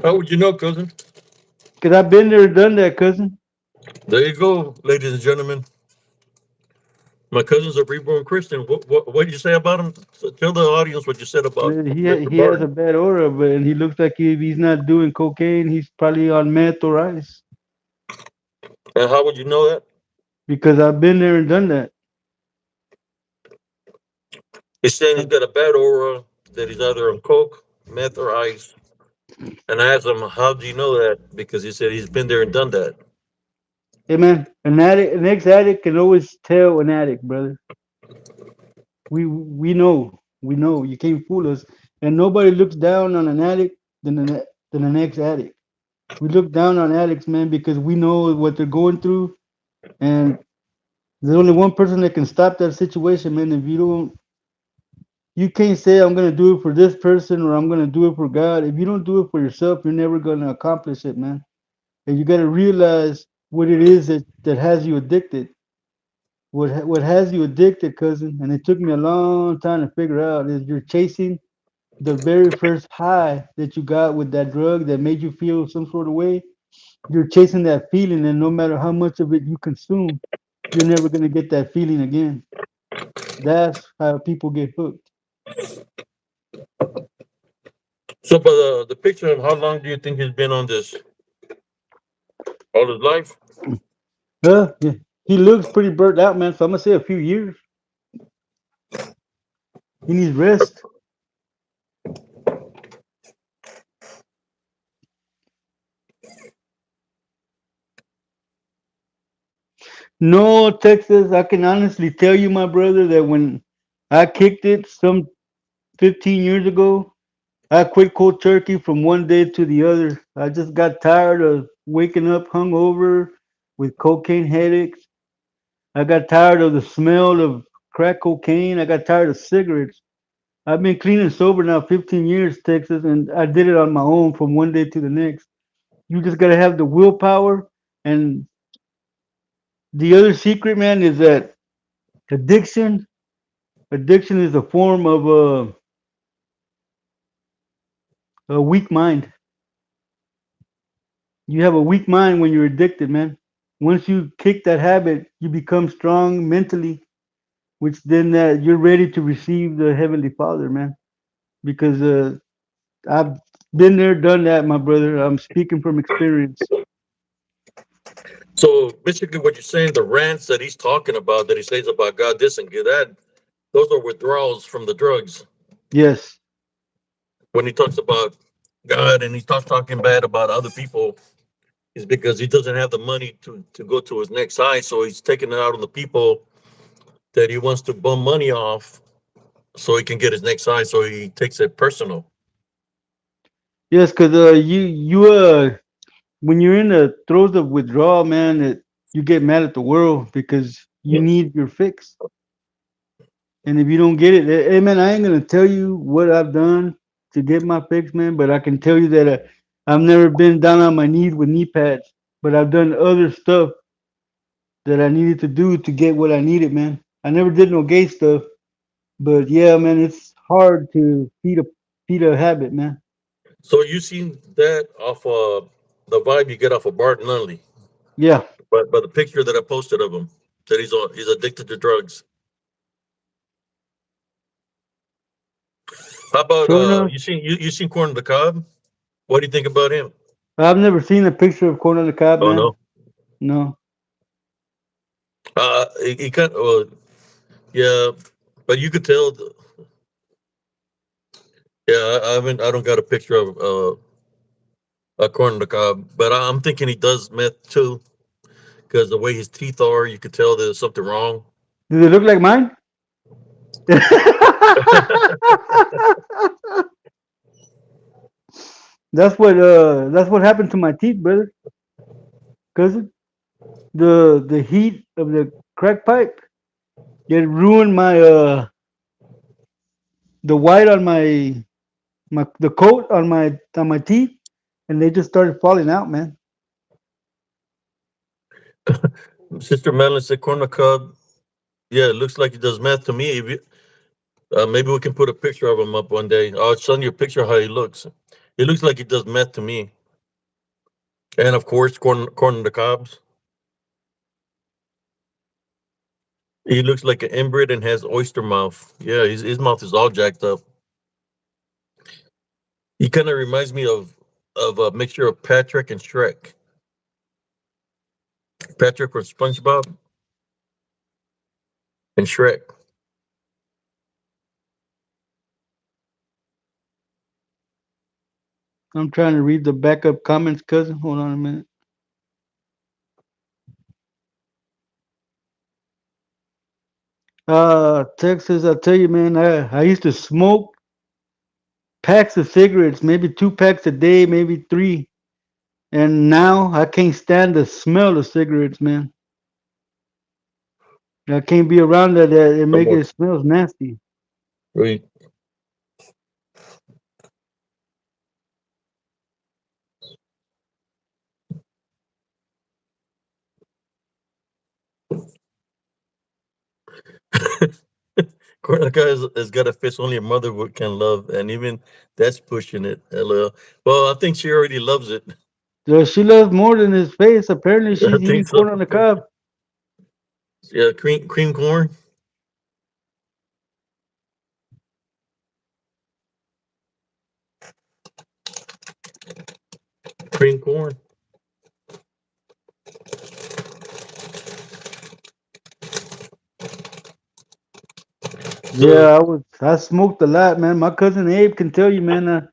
How would you know, cousin? Cause I've been there, done that, cousin. There you go, ladies and gentlemen. My cousin's a reborn Christian. What did you say about him? So tell the audience what you said about Mr. He has a Barton. bad aura, but and he looks like if he's not doing cocaine, he's probably on meth or ice. And how would you know that? because I've been there and done that. He's saying he's got a bad aura, that he's either on coke, meth, or ice. And I asked him, "How do you know that?" Because he said he's been there and done that. Hey man, an ex-addict can always tell an addict, brother. We know. You can't fool us. And nobody looks down on an addict than an ex-addict. We look down on addicts, man, because we know what they're going through, and there's only one person that can stop that situation, man. If you don't, you can't say I'm gonna do it for this person or I'm gonna do it for God. If you don't do it for yourself, you're never gonna accomplish it, man. And you gotta realize what it is that has you addicted. What has you addicted, cousin? And it took me a long time to figure out is you're chasing the very first high that you got with that drug that made you feel some sort of way. You're chasing that feeling, and no matter how much of it you consume, you're never gonna get that feeling again. That's how people get hooked. So, but the picture of how long do you think he's been on this all his life? Yeah. He looks pretty burnt out, man. So I'm gonna say a few years. He needs rest. No, Texas. I can honestly tell you, my brother, that when I kicked it some 15 years ago, I quit cold turkey from one day to the other. I just got tired of waking up hungover with cocaine headaches. I got tired of the smell of crack cocaine. I got tired of cigarettes. I've been clean and sober now 15 years, Texas, and I did it on my own from one day to the next. You just gotta have the willpower. And the other secret, man, is that addiction. Addiction is a form of a weak mind. You have a weak mind when you're addicted, man. Once you kick that habit, you become strong mentally, which then you're ready to receive the Heavenly Father, man. Because I've been there, done that, my brother. I'm speaking from experience. So basically, what you're saying, the rants that he's talking about, that he says about God, this and God that, those are withdrawals from the drugs. Yes. When he talks about God and he starts talking bad about other people, is because he doesn't have the money to go to his next high, so he's taking it out on the people that he wants to bum money off, so he can get his next high. So he takes it personal. Yes, because when you're in the throes of withdrawal, man, you get mad at the world because you need your fix. And if you don't get it, hey man, I ain't gonna tell you what I've done to get my fix, man. But I can tell you that I've never been down on my knees with knee pads, but I've done other stuff that I needed to do to get what I needed, man. I never did no gay stuff, but yeah, man, it's hard to feed a habit, man. So you seen that off the vibe you get off of Bart Nunley, Yeah, but by the picture that I posted of him, that he's addicted to drugs. How about sure enough. you seen Corn on the Cob? What do you think about him? I've never seen a picture of corn on the cob, Oh man. no, No. he kind of yeah, but you could tell. Yeah, I don't got a picture of Corn on the Cob, but I'm thinking he does meth too, because the way his teeth are, you could tell there's something wrong. Do they look like mine? That's what happened to my teeth, brother. Cousin. The heat of the crack pipe it ruined my the white on my the coat on my teeth, and they just started falling out, man. Sister Madeline said Corn on the Cob. Yeah, it looks like he does meth to me. Maybe we can put a picture of him up one day. I'll send you a picture of how he looks. He looks like he does meth to me. And of course, corn on the cobs. He looks like an inbred and has oyster mouth. Yeah, his mouth is all jacked up. He kind of reminds me of a mixture of Patrick and Shrek. Patrick from SpongeBob. and Shrek. I'm trying to read the backup comments, cousin. Hold on a minute. Texas, I tell you, man, I used to smoke packs of cigarettes, maybe 2 packs a day, maybe three. And now I can't stand the smell of cigarettes, man. I can't be around that. It No make more. it smells nasty. We Cornucopia has got a face only a mother can love, and even that's pushing it. LL. Well, I think she already loves it. So she loves more than his face. Apparently, I she's think eating so. corn on the cob. Yeah, cream corn, cream corn. So, Yeah, I smoked a lot, man. My cousin Abe can tell you, man.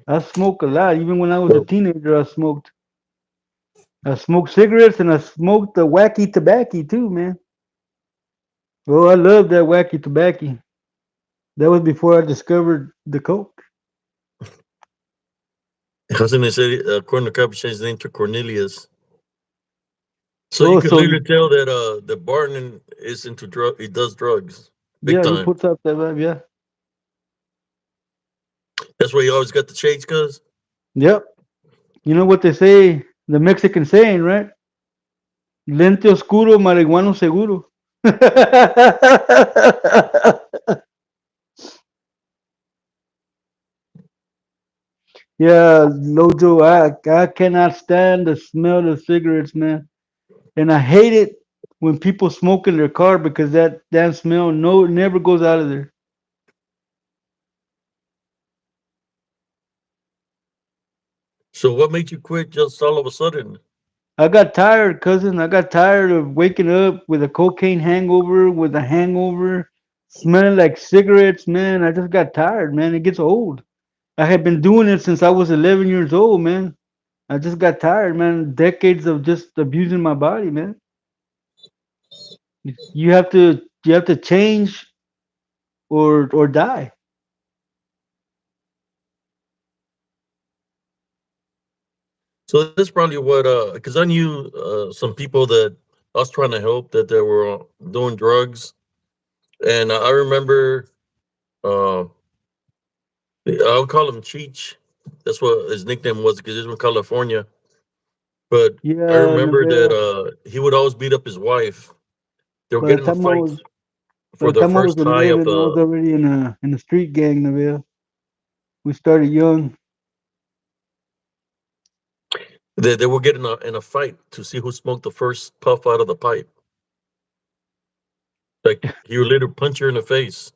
I smoked a lot. Even when I was a so teenager, I smoked. I smoked cigarettes and I smoked the wacky tobacco too, man. Oh, I love that wacky tobacco. That was before I discovered the coke. I was gonna say Cornucopia changed his name to Cornelius. So you Oh, could so literally tell that the Barton is into drug. He does drugs, big yeah, he time. puts up that vibe. Yeah, That's why he always got the shades, cuz. yep. You know what they say, the Mexican saying, right? Lente oscuro, marihuano seguro. Yeah, Lojo, I cannot stand the smell of cigarettes, man. And I hate it when people smoke in their car because that damn smell never goes out of there. So what made you quit just all of a sudden? I got tired, cousin. I got tired of waking up with a cocaine hangover, with a hangover, smelling like cigarettes, man. I just got tired, man. It gets old. I had been doing it since I was 11 years old, man. I just got tired, man. Decades of just abusing my body, man. You have to change or die. So that's probably what because I knew some people that I was trying to help that they were doing drugs, and I remember uh, I would call him Cheech. That's what his nickname was because he's from California. But I Yeah, remember that Neville. he would always beat up his wife. They were By the getting in time I was fights by for the the time I was first high of 11, I was the. already in a street gang, Neville. We started young. They were getting in a fight to see who smoked the first puff out of the pipe. Like he would literally punch her in the face.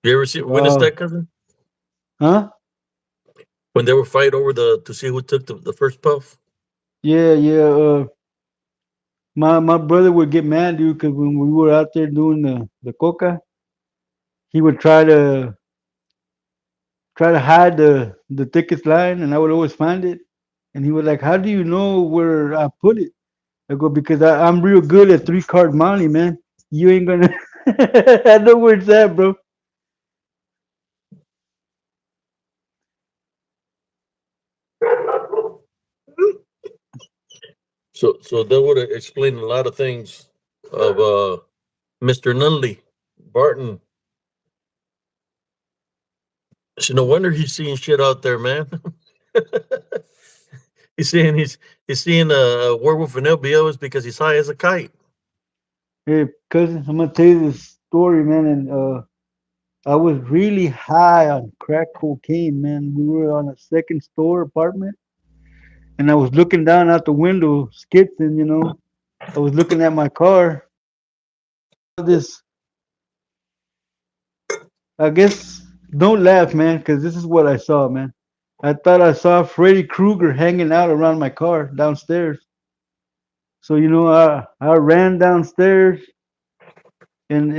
You ever see witness Wow. that, cousin? Huh? When they were fight over the to see who took the first puff. Yeah, yeah. My brother would get mad, dude, because when we were out there doing the coca, he would try to hide the thickest line, and I would always find it. And he was like, "How do you know where I put it?" I go, "Because I'm real good at 3 card money, man. You ain't gonna." I know where it's at, bro. So that would explain a lot of things of Mr. Nunley Barton. So no wonder he's seeing shit out there, man. He's seeing a werewolf in LBO is because he's high as a kite. Hey, cousin, I'm gonna tell you this story, man. And I was really high on crack cocaine, man. We were on a second store apartment, and I was looking down out the window, skitzing, you know. I was looking at my car. This, I guess, don't laugh, man, because this is what I saw, man. I thought I saw Freddy Krueger hanging out around my car downstairs. So, I ran downstairs and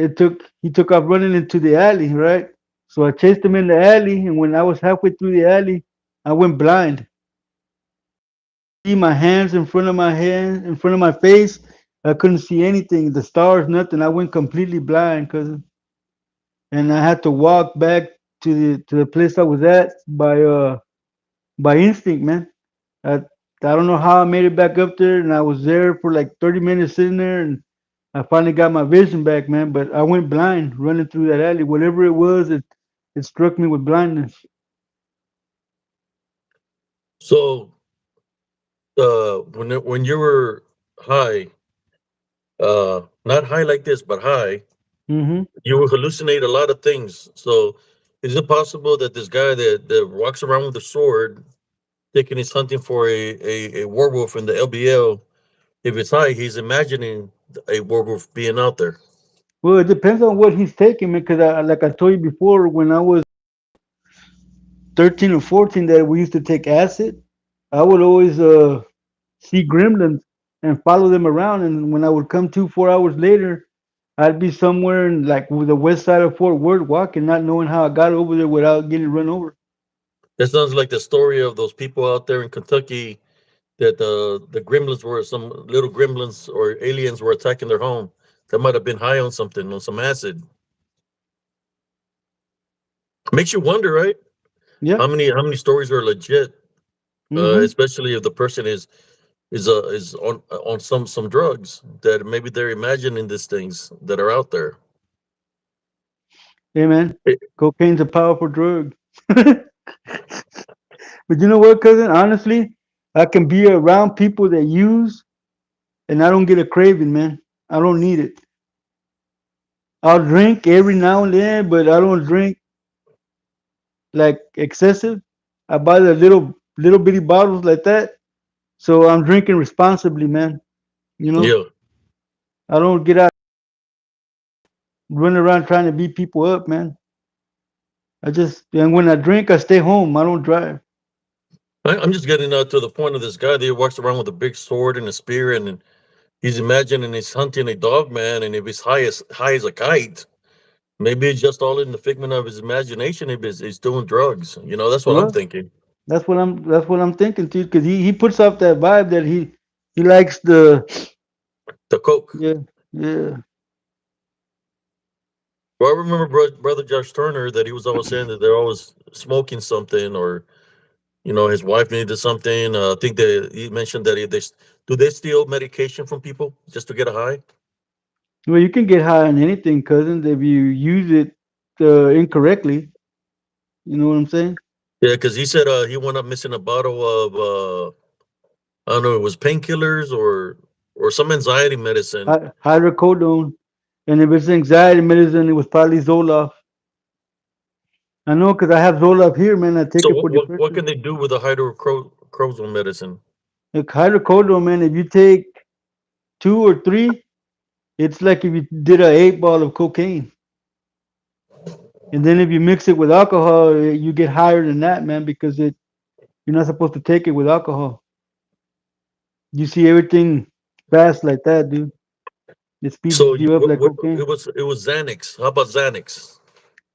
he took off running into the alley, right? So I chased him in the alley, and when I was halfway through the alley, I went blind. See my hands in front of my hand, in front of my face. I couldn't see anything, the stars, nothing. I went completely blind, cause and I had to walk back to the place I was at by instinct, man. I I don't know how I made it back up there, and I was there for like 30 minutes sitting there, and I finally got my vision back, man. But I went blind running through that alley. Whatever it was, it struck me with blindness. So, when you were high, not high like this, but high, Mm-hmm. you will hallucinate a lot of things. So, is it possible that this guy that walks around with a sword, thinking he's hunting for a werewolf in the LBL, if it's high, he's imagining a werewolf being out there? Well, it depends on what he's taking, man. Because like I told you before, when I was 13 or 14, that we used to take acid, I would always see gremlins and follow them around. And when I would come to 4 hours later, I'd be somewhere in like the west side of Fort Worth walking, not knowing how I got over there without getting run over. That sounds like the story of those people out there in Kentucky that the gremlins were some little gremlins or aliens were attacking their home. That might have been high on something, on some acid. Makes you wonder, right? Yeah. How many stories are legit, Mm-hmm. especially if the person is on some drugs that maybe they're imagining these things that are out there. Hey, man, Eh, cocaine's a powerful drug. But you know what, cousin? Honestly, I can be around people that use, and I don't get a craving, man. I don't need it. I'll drink every now and then, but I don't drink like excessive. I buy the little bitty bottles like that. So I'm drinking responsibly, man. You know, Yeah, I don't get out running around trying to beat people up, man. I just and when I drink, I stay home. I don't drive. I'm just getting to the point of this guy that walks around with a big sword and a spear, and he's imagining he's hunting a dog man, and if he's high as a kite, maybe it's just all in the figment of his imagination. If he's doing drugs, that's what I'm Well, thinking. that's what I'm thinking too, because he puts off that vibe that he likes the The coke. yeah yeah. Well, I remember brother Josh Turner that he was always saying that they're always smoking something, or his wife needed something. I think that he mentioned that do they steal medication from people just to get a high? Well, you can get high on anything, cousins, if you use it incorrectly. You know what I'm saying? Yeah, because he said he went up missing a bottle of I don't know, it was painkillers or some anxiety medicine. Hydrocodone, and if it's anxiety medicine, it was probably Zoloft. I know because I have Zoloft here, man. I take So it for what depression. can they do with the hydrochrosone medicine? Like hydrocodone, man, if you take two or three, it's like if you did a 8 ball of cocaine. And then if you mix it with alcohol, you get higher than that, man, because you're not supposed to take it with alcohol. You see everything fast like that, dude. It speeds So you up like cocaine. it was Xanax. How about Xanax?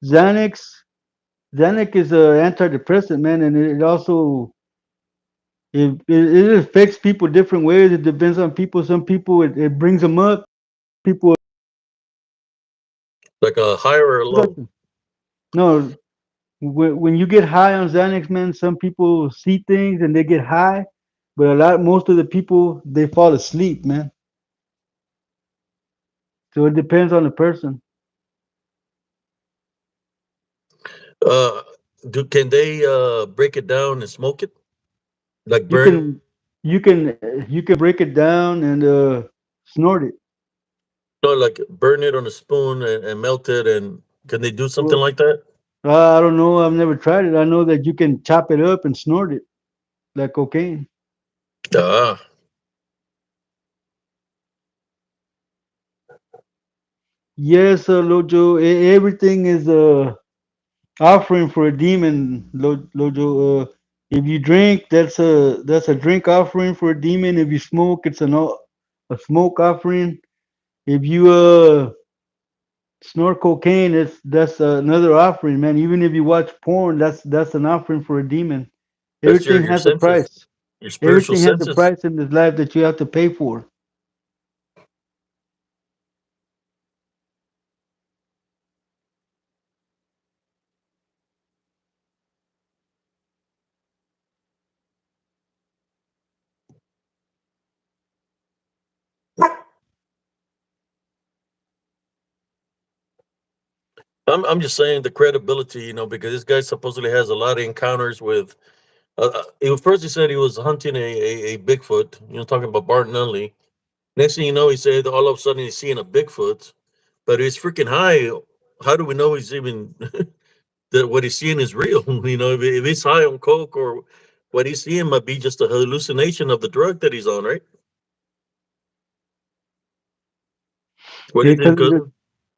Xanax, Xanax is a antidepressant, man, and it also it affects people different ways. It depends on people. Some people it brings them up. People Like a high or a low? no. When you get high on Xanax, man, some people see things and they get high, but most of the people they fall asleep, man. So it depends on the person. Uh, can they break it down and smoke it? Like You burn can you can break it down and snort it. No, like burn it on a spoon and melt it, and can they do something Well, like that? I don't know. I've never tried it. I know that you can chop it up and snort it like cocaine. Ah, Yes, Lojo. Everything is a offering for a demon, Lojo. If you drink, that's a drink offering for a demon. If you smoke, it's a smoke offering. If you snort cocaine. That's another offering, man. Even if you watch porn, that's an offering for a demon. That's Everything your has a senses, price. your spiritual Everything has a senses. price in this life that you have to pay for. I'm just saying the credibility, because this guy supposedly has a lot of encounters with. First he said he was hunting a Bigfoot, talking about Barton Nunley. Next thing you know, he said all of a sudden he's seeing a Bigfoot, but he's freaking high. How do we know he's even that what he's seeing is real? If he's high on coke or what he's seeing might be just a hallucination of the drug that he's on, right? What do Yeah, you think, because cousin?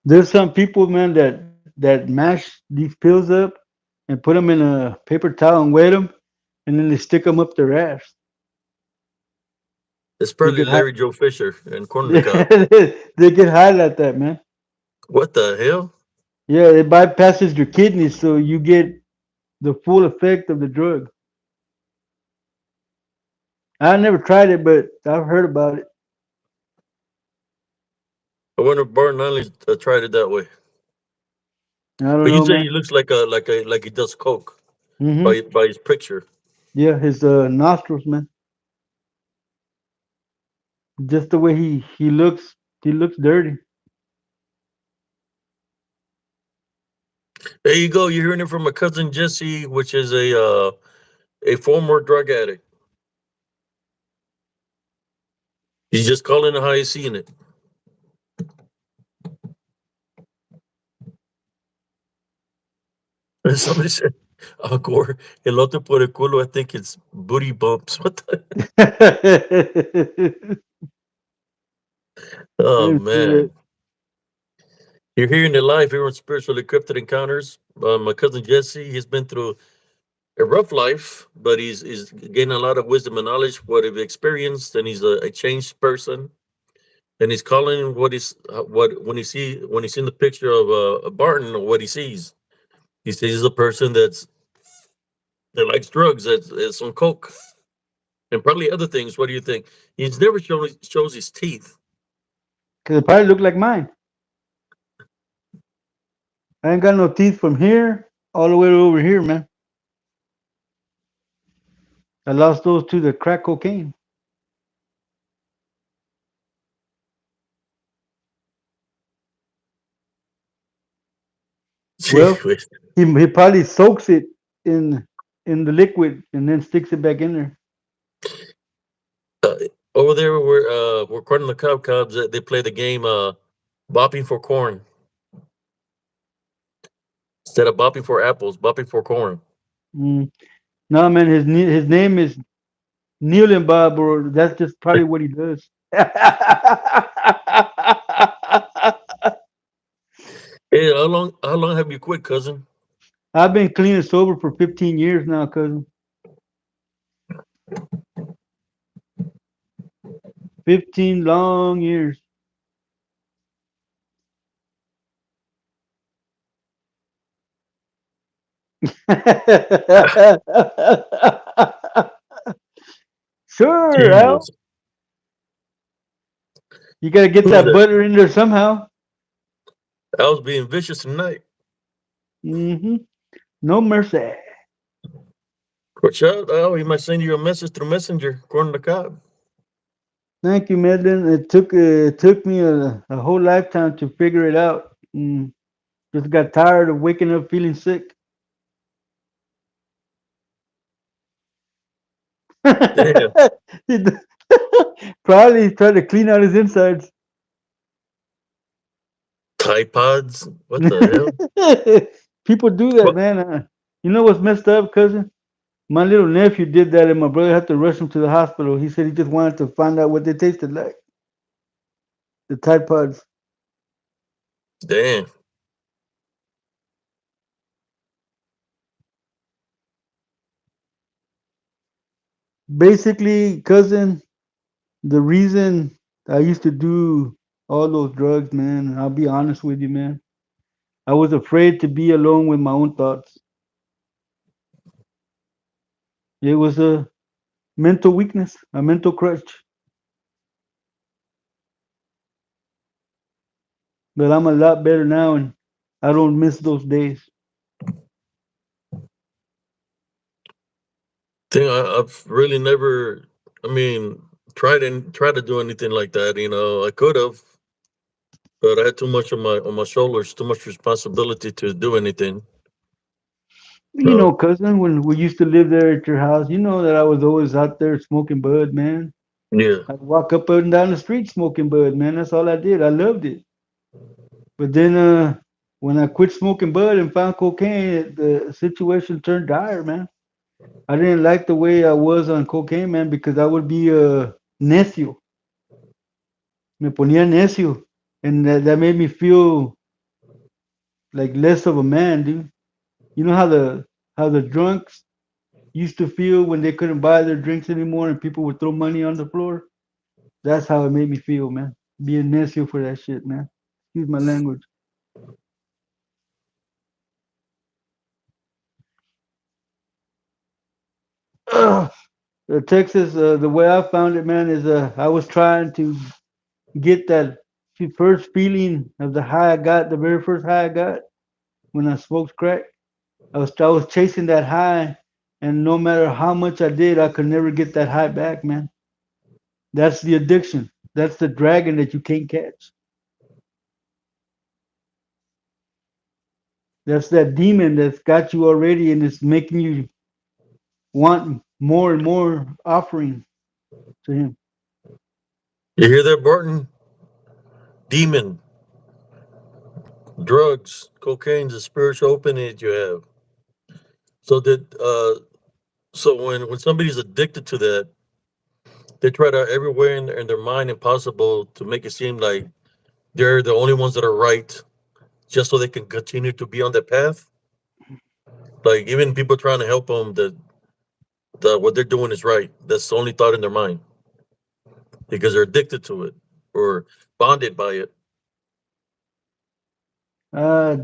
there's some people, man, that mash these pills up and put them in a paper towel and wet them, and then they stick them up their ass. It's They probably get high. Larry Joe Fisher and corn on the cob. They get high like that, man. What the hell? Yeah, it bypasses your kidneys, so you get the full effect of the drug. I never tried it, but I've heard about it. I wonder if Barton Nunley tried it that way. I don't But you know, say man. he looks like he does coke Hmm. by his picture. Yeah, his nostrils, man. Just the way he looks dirty. There you go. You're hearing it from my cousin Jesse, which is a former drug addict. He's just calling it how he's seeing it. And somebody said, "Oh, Gore, elote por el culo." I think it's booty bumps. What the? Oh Let's see that. man, you're hearing it live here on Spiritually Cryptid Encounters. My cousin Jesse, he's been through a rough life, but he's gaining a lot of wisdom and knowledge, what he's experienced, and he's a changed person. And he's calling what when he seen the picture of Barton, or what he sees. He sees a person that likes drugs, that's on coke, and probably other things. What do you think? He's never shows his teeth. Cause it probably look like mine. I ain't got no teeth from here all the way over here, man. I lost those to the crack cocaine. Gee Well, whiz. he probably soaks it in in the liquid and then sticks it back in there. Uh, Over there, we're corn the cob cubs. They play the game bopping for corn instead of bopping for apples. Bopping for corn. Mm. No, man, his name is Neil and Bob, or that's just probably what he does. Hey, how long have you quit, cousin? I've been clean and sober for 15 years now, cousin. 15 long years. Sure, Al. Jesus, You gotta get who's that that? butter in there somehow. I was being vicious tonight. Hmm. No mercy. Watch out! Oh, he might send you a message through Messenger. Corn the cob. Thank you, Madeline. It took me a whole lifetime to figure it out. Just got tired of waking up feeling sick. Damn, He probably tried to clean out his insides. Tide Pods. What the hell? People do that, What? man. You know what's messed up, cousin? My little nephew did that, and my brother had to rush him to the hospital. He said he just wanted to find out what they tasted like. The Tide Pods. Damn. Basically, cousin, the reason I used to do all those drugs, man, I'll be honest with you, man. I was afraid to be alone with my own thoughts. It was a mental weakness, a mental crutch. But I'm a lot better now, and I don't miss those days. Thing I've really never, I mean, tried to do anything like that. I could have, but I had too much on my shoulders, too much responsibility to do anything. You So know, cousin, when we used to live there at your house, you know that I was always out there smoking bud, man. yeah, I'd walk up and down the street smoking bud, man. That's all I did. I loved it. But then, when I quit smoking bud and found cocaine, the situation turned dire, man. I didn't like the way I was on cocaine, man, because I would be necio. Me ponía necio. And that made me feel like less of a man, dude. You know how the drunks used to feel when they couldn't buy their drinks anymore and people would throw money on the floor? That's how it made me feel, man. Being necio for that shit, man. Excuse my language. Ugh. Texas, the way I found it, man, is I was trying to get that first feeling of the high I got, the very first high I got when I smoked crack. I was chasing that high, and no matter how much I did, I could never get that high back, man. That's the addiction. That's the dragon that you can't catch. That's that demon that's got you already and it's making you want more and more offering to him. you hear that, Barton? Demon, drugs, cocaine's a spiritual opening that you have. So that so when somebody's addicted to that, they try to everywhere in their mind impossible to make it seem like they're the only ones that are right, just so they can continue to be on that path. Like even people trying to help them, the what they're doing is right. That's the only thought in their mind because they're addicted to it or bonded by it.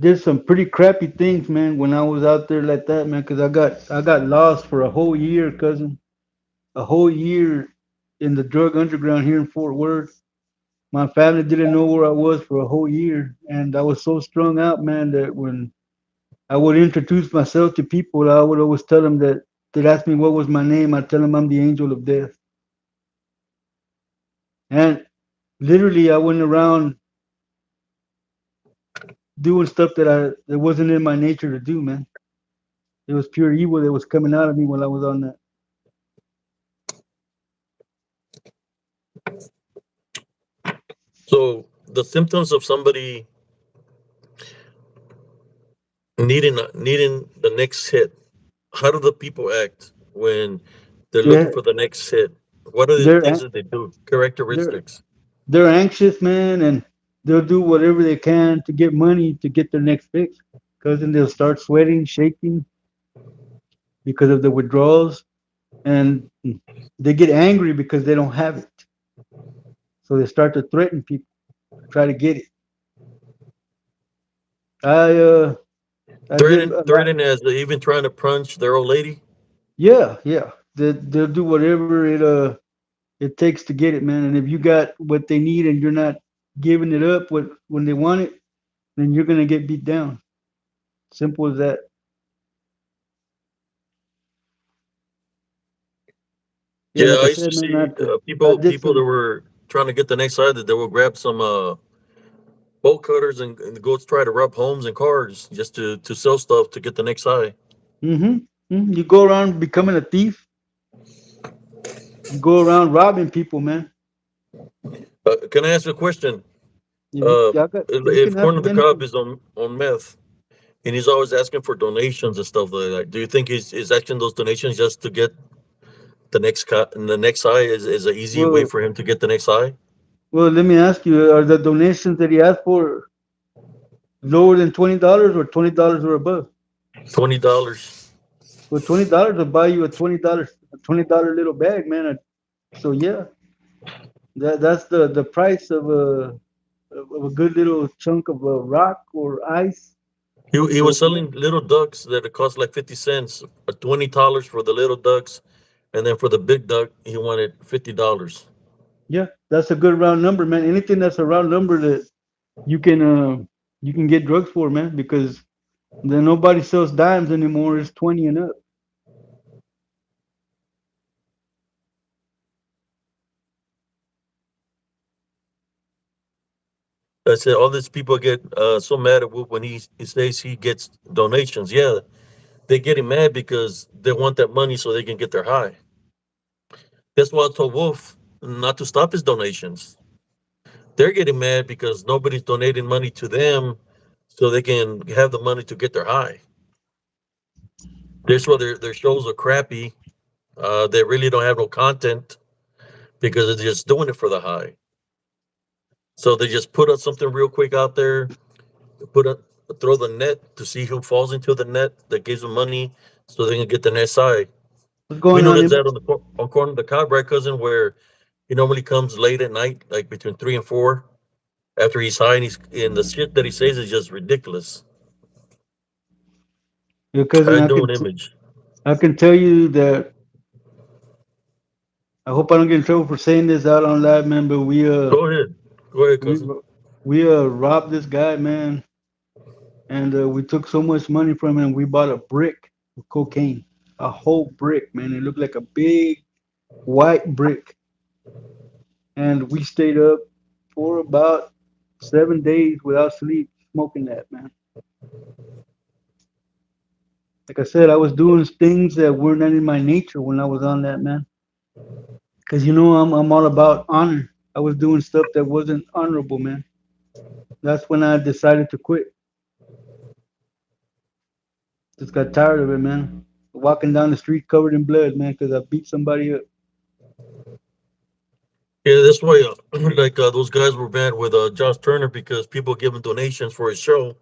Did some pretty crappy things, man, when I was out there like that, man, because I got lost for a whole year, cousin. A whole year in the drug underground here in Fort Worth. My family didn't know where I was for a whole year, and I was so strung out, man, that when I would introduce myself to people, I would always tell them that they'd ask me what was my name. I'd tell them I'm the angel of death. And literally, I went around doing stuff that wasn't in my nature to do, man. It was pure evil that was coming out of me when I was on that. So the symptoms of somebody needing the next hit. How do the people act when they're looking They're for the next hit? What are the they're things an- that they do? they're Characteristics. they're anxious, man, and they'll do whatever they can to get money to get their next fix. Because then they'll start sweating, shaking because of the withdrawals, and they get angry because they don't have it. So they start to threaten people, try to get it. I uh I did Threatening, a lot. threatening as they even trying to punch their old lady. Yeah, yeah. They'll do whatever it takes to get it, man. And if you got what they need and you're not giving it up when they want it, then you're gonna get beat down. Simple as that. Yeah, Yeah, like I I used to said, man, see I people did people that some. were trying to get the next side that they will grab some bolt cutters and go try to rob homes and cars just to sell stuff to get the next high. You go around becoming a thief. You go around robbing people, man. Can I ask you a question? You can If ask Corner me the Cobb anything. is on meth and he's always asking for donations and stuff like that, do you think he's asking those donations just to get the next high is an easy way Well, for him to get the next high? let me ask you: are the donations that he asked for lower than $20 or $20 or above? $20. Well, $20 will buy you a $20 little bag, man. So yeah, that's the price of a good little chunk of rock or ice. He was So selling little ducks that cost like 50 cents, $20 for the little ducks, and then for the big duck he wanted $50. yeah, that's a good round number, man. Anything that's a round number that you can get drugs for, man, because then nobody sells dimes anymore. It's 20 and up. I said all these people get so mad at Wolf when he says he gets donations. Yeah, they getting mad because they want that money so they can get their high. That's why I told Wolf not to stop his donations. They're getting mad because nobody's donating money to them so they can have the money to get their high. That's why their shows are crappy. They really don't have no content because they're just doing it for the high. So they just put up something real quick out there, put up, throw the net to see who falls into the net that gives them money so they can get the next side. What's We going know on, that's that Amos? on on corner of the cob, right, cousin, where he normally comes late at night, like between 3 and 4, after he's high and he's and the shit that he says is just ridiculous. Your cousin, I do an image. I can tell you that I hope I don't get in trouble for saying this out on live, man. But Go ahead. Go ahead, we cousin. robbed this guy, man, and we took so much money from him. We bought a brick of cocaine, a whole brick, man. It looked like a big white brick, and we stayed up for about 7 days without sleep smoking that, man. Like I said, I was doing things that were not in my nature when I was on that, man. Cause I'm all about honor. I was doing stuff that wasn't honorable, man. That's when I decided to quit. Just got tired of it, man. Walking down the street covered in blood, man, because I beat somebody up. Yeah, that's why like those guys were bad with Josh Turner because people giving donations for his show,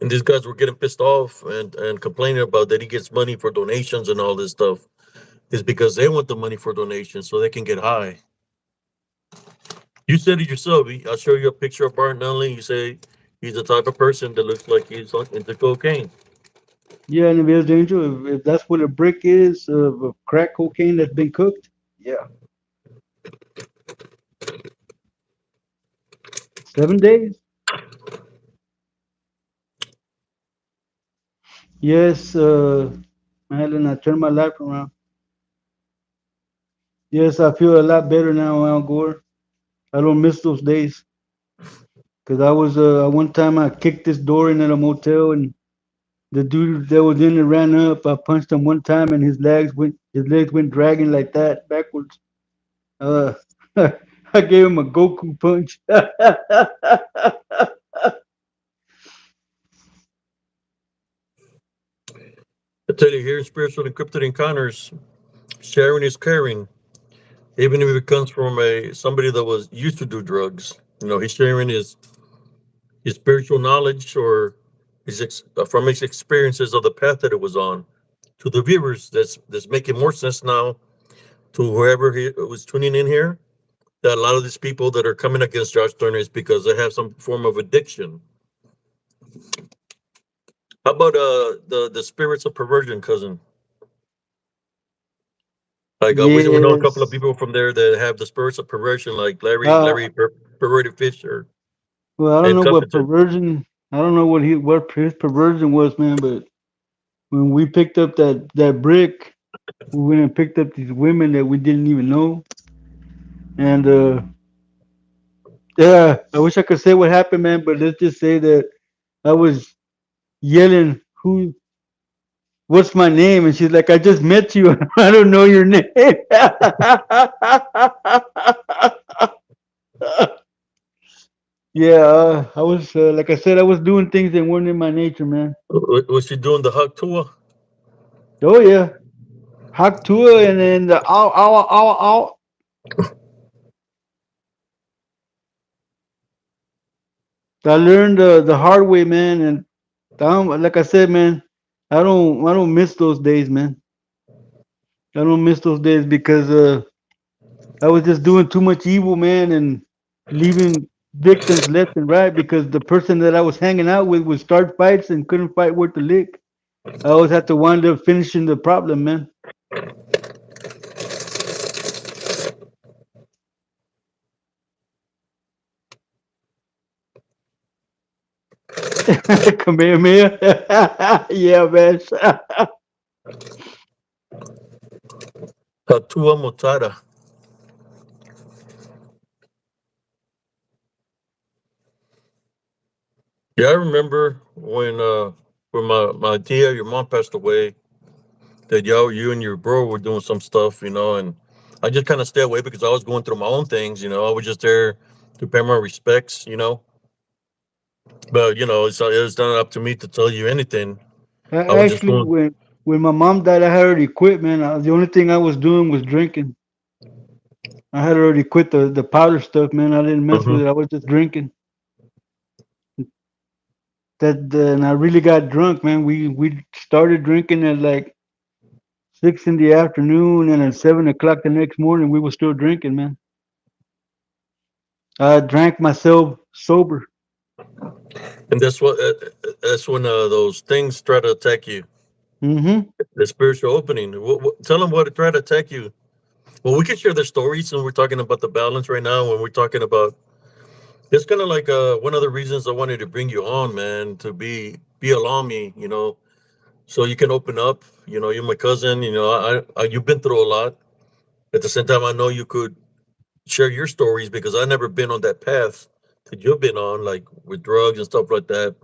and these guys were getting pissed off and complaining about that he gets money for donations and all this stuff. Is because they want the money for donations so they can get high. You said it yourself. I'll show you a picture of Barton Nunley. You say he's the type of person that looks like he's into cocaine. Yeah, and if it's dangerous, if that's what a brick is of crack cocaine that's been cooked, yeah, 7 days. Yes, Madeline, I turned my life around. Yes, I feel a lot better now, Al Gore. I don't miss those days. Cause I was one time I kicked this door in at a motel and the dude that was in it ran up. I punched him one time and his legs went dragging like that backwards. Uh, I gave him a Goku punch. I tell you, here in spiritual encrypted encounters, sharing is caring, even if it comes from a somebody that was used to do drugs. He's sharing his spiritual knowledge or from his experiences of the path that it was on to the viewers. That's making more sense now to whoever he was tuning in here. That a lot of these people that are coming against Josh Turner is because they have some form of addiction. How about the spirits of perversion, cousin? Like we know a couple of Yes. people from there that have the spirits of perversion, like Uh, Perverted Fisher well, I don't and know what Cuffington. perversion. I don't know what his perversion was, man. But when we picked up that brick, we went and picked up these women that we didn't even know, and yeah, I wish I could say what happened, man. But let's just say that I was yelling, what's my name? And she's like, I just met you. I don't know your name. Yeah, I was, like I said, I was doing things that weren't in my nature, man. Was she doing the hug tour? Oh, yeah. Hack to it and then the ow, ow, ow, ow. I learned the hard way, man. And like I said, man, I don't miss those days, man. I don't miss those days because I was just doing too much evil, man, and leaving. victims left and right because the person that I was hanging out with would start fights and couldn't fight worth a lick. I always had to wind up finishing the problem, man. Kamehameha. Yeah, man. Hatua Motada. Yeah, I remember when my tia, your mom passed away, that you and your bro were doing some stuff, and I just kind of stayed away because I was going through my own things. I was just there to pay my respects. But it was not up to me to tell you anything. I was just Actually, going. when my mom died, I had already quit, man. The only thing I was doing was drinking. I had already quit the powder stuff, man. I didn't mess with Mhm. it. I was just drinking. And I really got drunk, man. We started drinking at like 6 in the afternoon, and at 7 o'clock the next morning, we were still drinking, man. I drank myself sober. And that's when those things try to attack you. Hmm. The spiritual opening. Tell them what tried to attack you. Well, we can share their stories, and we're talking about the balance right now. When we're talking about it's kind of like one of the reasons I wanted to bring you on, man, to be along me, so you can open up. You're my cousin. You've been through a lot. At the same time, I know you could share your stories because I never been on that path that you've been on, like with drugs and stuff like that.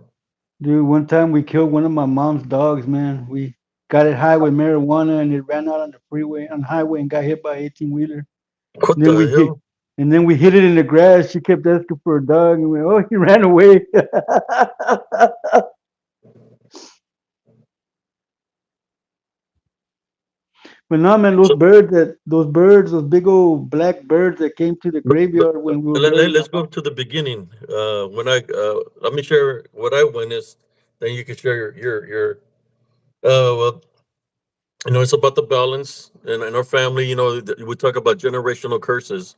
Dude, one time we killed one of my mom's dogs, man. We got it high with marijuana, and it ran out on the freeway, on the highway, and got hit by an 18-wheeler. What And then the we hit, hell? and then we hit it in the grass. She kept asking for a dog, and we, oh, he ran away. But no, man, So those big old black birds that came to the but graveyard when we were burying my let's go mom. to the beginning. When I let me share what I witnessed, then you can share your. Well, it's about the balance and in our family. We talk about generational curses.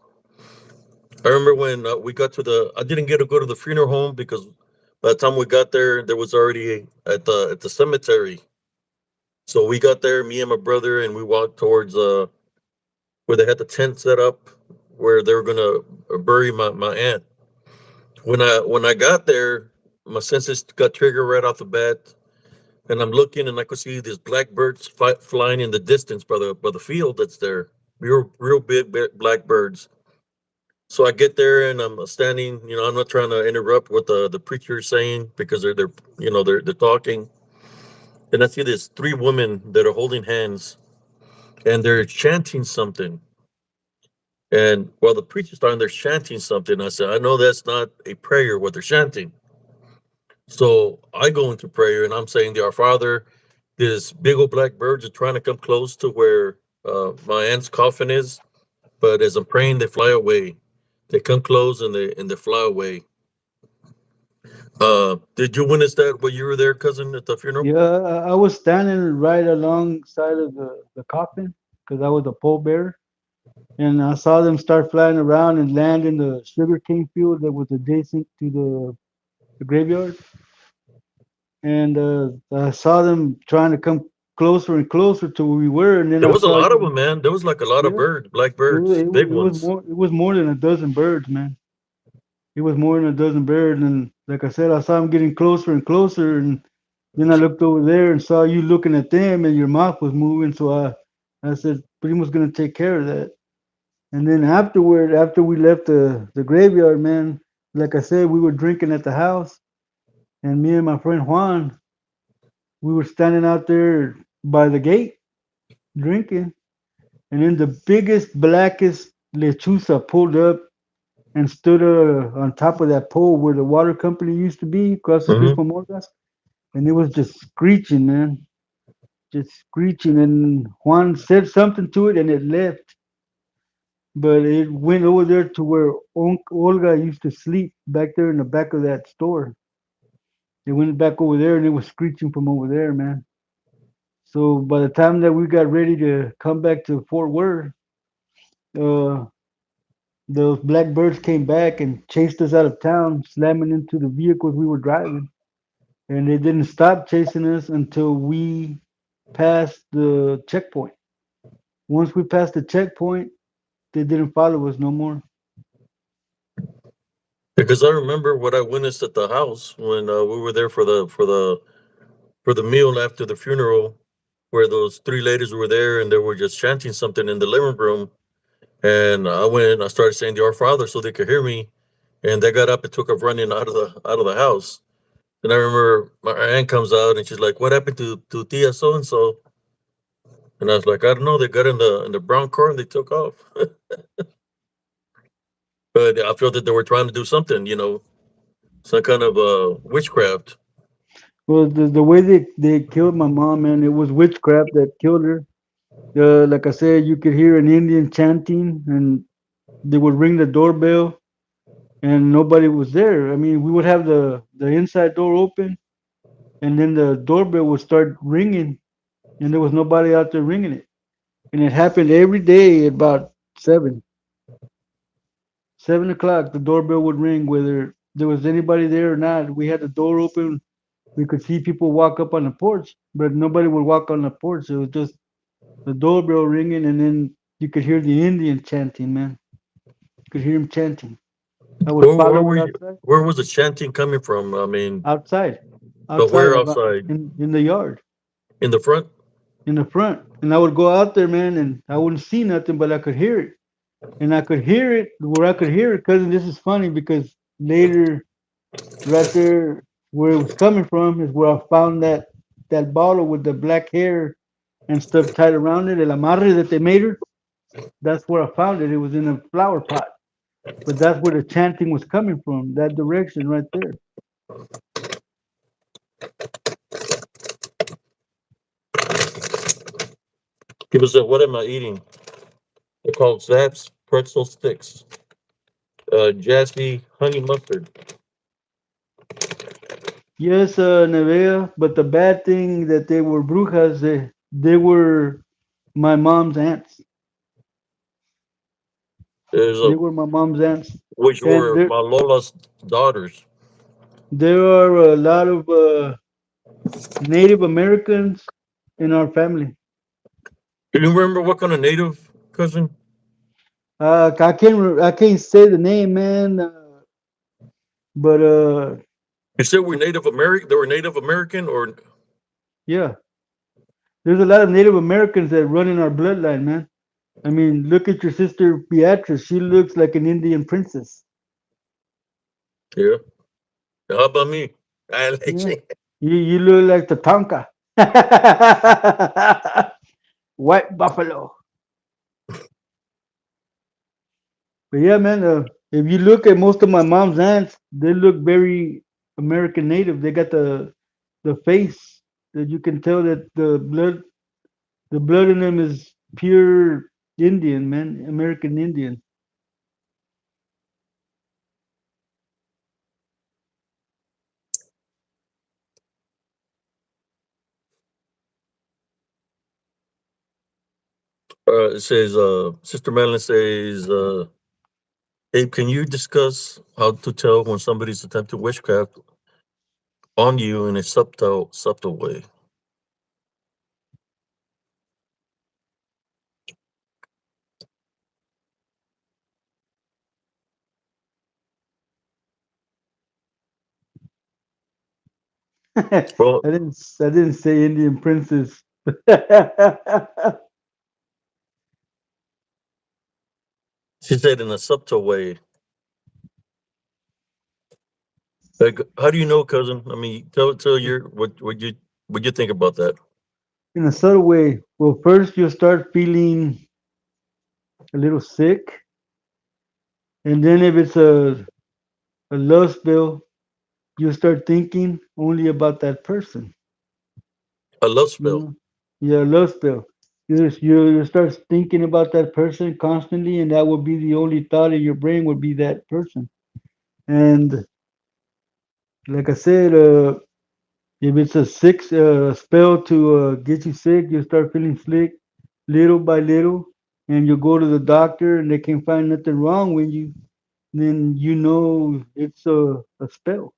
I remember when we got to I didn't get to go to the funeral home because by the time we got there, there was already at the cemetery. So we got there, me and my brother, and we walked towards where they had the tent set up, where they were gonna bury my aunt. When I got there, my senses got triggered right off the bat, and I'm looking, and I could see these black birds flying in the distance by the field that's there. Real big black birds. So I get there and I'm standing. I'm not trying to interrupt what the preacher is saying because they're talking. And I see these three women that are holding hands and they're chanting something. And while the preacher's starting, they're chanting something. I said, I know that's not a prayer what they're chanting. So I go into prayer and I'm saying, "Our Father, this big old black birds are trying to come close to where my aunt's coffin is, but as I'm praying, they fly away. They come close and they fly away." Did you witness that when you were there, cousin, at the funeral? Yeah, I was standing right alongside of the coffin because I was a pallbearer, and I saw them start flying around and land in the sugarcane field that was adjacent to the graveyard. And I saw them trying to come closer and closer to where we were, and then There I was a saw lot of them, you. man. There was like a lot of Yeah, birds, black it was birds, it was big it was ones. more than a dozen birds, man. It was more than a dozen birds, and like I said, I saw them getting closer and closer, and then I looked over there and saw you looking at them, and your mouth was moving. So I said, "Primo's gonna take care of that." And then afterward, after we left the graveyard, man, like I said, we were drinking at the house, and me and my friend Juan, we were standing out there by the gate drinking, and then the biggest, blackest lechuza pulled up and stood on top of that pole where the water company used to be across the street Hmm. from Morgas, and it was just screeching, man, just screeching. And Juan said something to it, and it left, but it went over there to where Olga used to sleep back there in the back of that store. It went back over there, and it was screeching from over there, man. So by the time that we got ready to come back to Fort Worth, uh, those black birds came back and chased us out of town, slamming into the vehicles we were driving. And they didn't stop chasing us until we passed the checkpoint. Once we passed the checkpoint, they didn't follow us no more. Because I remember what I witnessed at the house when we were there for the meal after the funeral, where those three ladies were there and they were just chanting something in the living room. And I went and I started saying the Our Father so they could hear me. And they got up and took off running out of the house. And I remember my aunt comes out and she's like, "What happened to Tia so and so?" And I was like, "I don't know. They got in the brown car and they took off." But I feel that they were trying to do something, some kind of witchcraft. Well, the way they killed my mom, man, it was witchcraft that killed her. Like I said, you could hear an Indian chanting, and they would ring the doorbell, and nobody was there. I mean, we would have the inside door open, and then the doorbell would start ringing, and there was nobody out there ringing it. And it happened every day at about 7 o'clock. The doorbell would ring, whether there was anybody there or not. We had the door open. We could see people walk up on the porch, but nobody would walk on the porch. It was just the doorbell ringing, and then you could hear the Indian chanting, man. You could hear him chanting. I would Where follow were it you? outside, Where was the chanting coming from? I mean, outside, but outside, where about outside? in the yard, In the front? in the front. And I would go out there, man, and I wouldn't see nothing, but I could hear it. And I could hear it where I could hear it, cousin. This is funny because later, right there where it was coming from, is where I found that bottle with the black hair and stuff tied around it, el amarre that they made her. That's where I found it. It was in a flower pot. But that's where the chanting was coming from, that direction right there. People said, "What am I eating?" They're called Zaps pretzel sticks. Jessie honey mustard. Yes, Nevea, but the bad thing that they were brujas, they were my mom's aunts. There's a They were my mom's aunts. which And were my Lola's daughters. there are a lot of Native Americans in our family. Do you remember what kind of native cousin? I can't say the name, man, but You said we're Native American. They were Native American, or yeah, there's a lot of Native Americans that run in our bloodline, man. I mean, look at your sister Beatrice. She looks like an Indian princess. yeah. How about me? I like Yeah. it. You look like the Tonka. White buffalo. But yeah, man, if you look at most of my mom's aunts, they look very American native. They got the face that you can tell that the blood in them is pure Indian, man, American Indian. It says, Sister Madeline says, "Hey, can you discuss how to tell when somebody's attempting witchcraft on you in a subtle way?" I Well, didn't say Indian princess. Yeah, she said in a subtle way. Like, how do you know, cousin? I mean, tell your what you think about that. in a subtle way. Well, first you'll start feeling a little sick, and then if it's a love spell, you start thinking only about that person. A love You spell. know, yeah, love spell. You start thinking about that person constantly, and that would be the only thought in your brain would be that person. And like I said, if it's a sick spell to get you sick, you start feeling sick little by little. and you go to the doctor and they can't find nothing wrong with you, then you know it's a spell.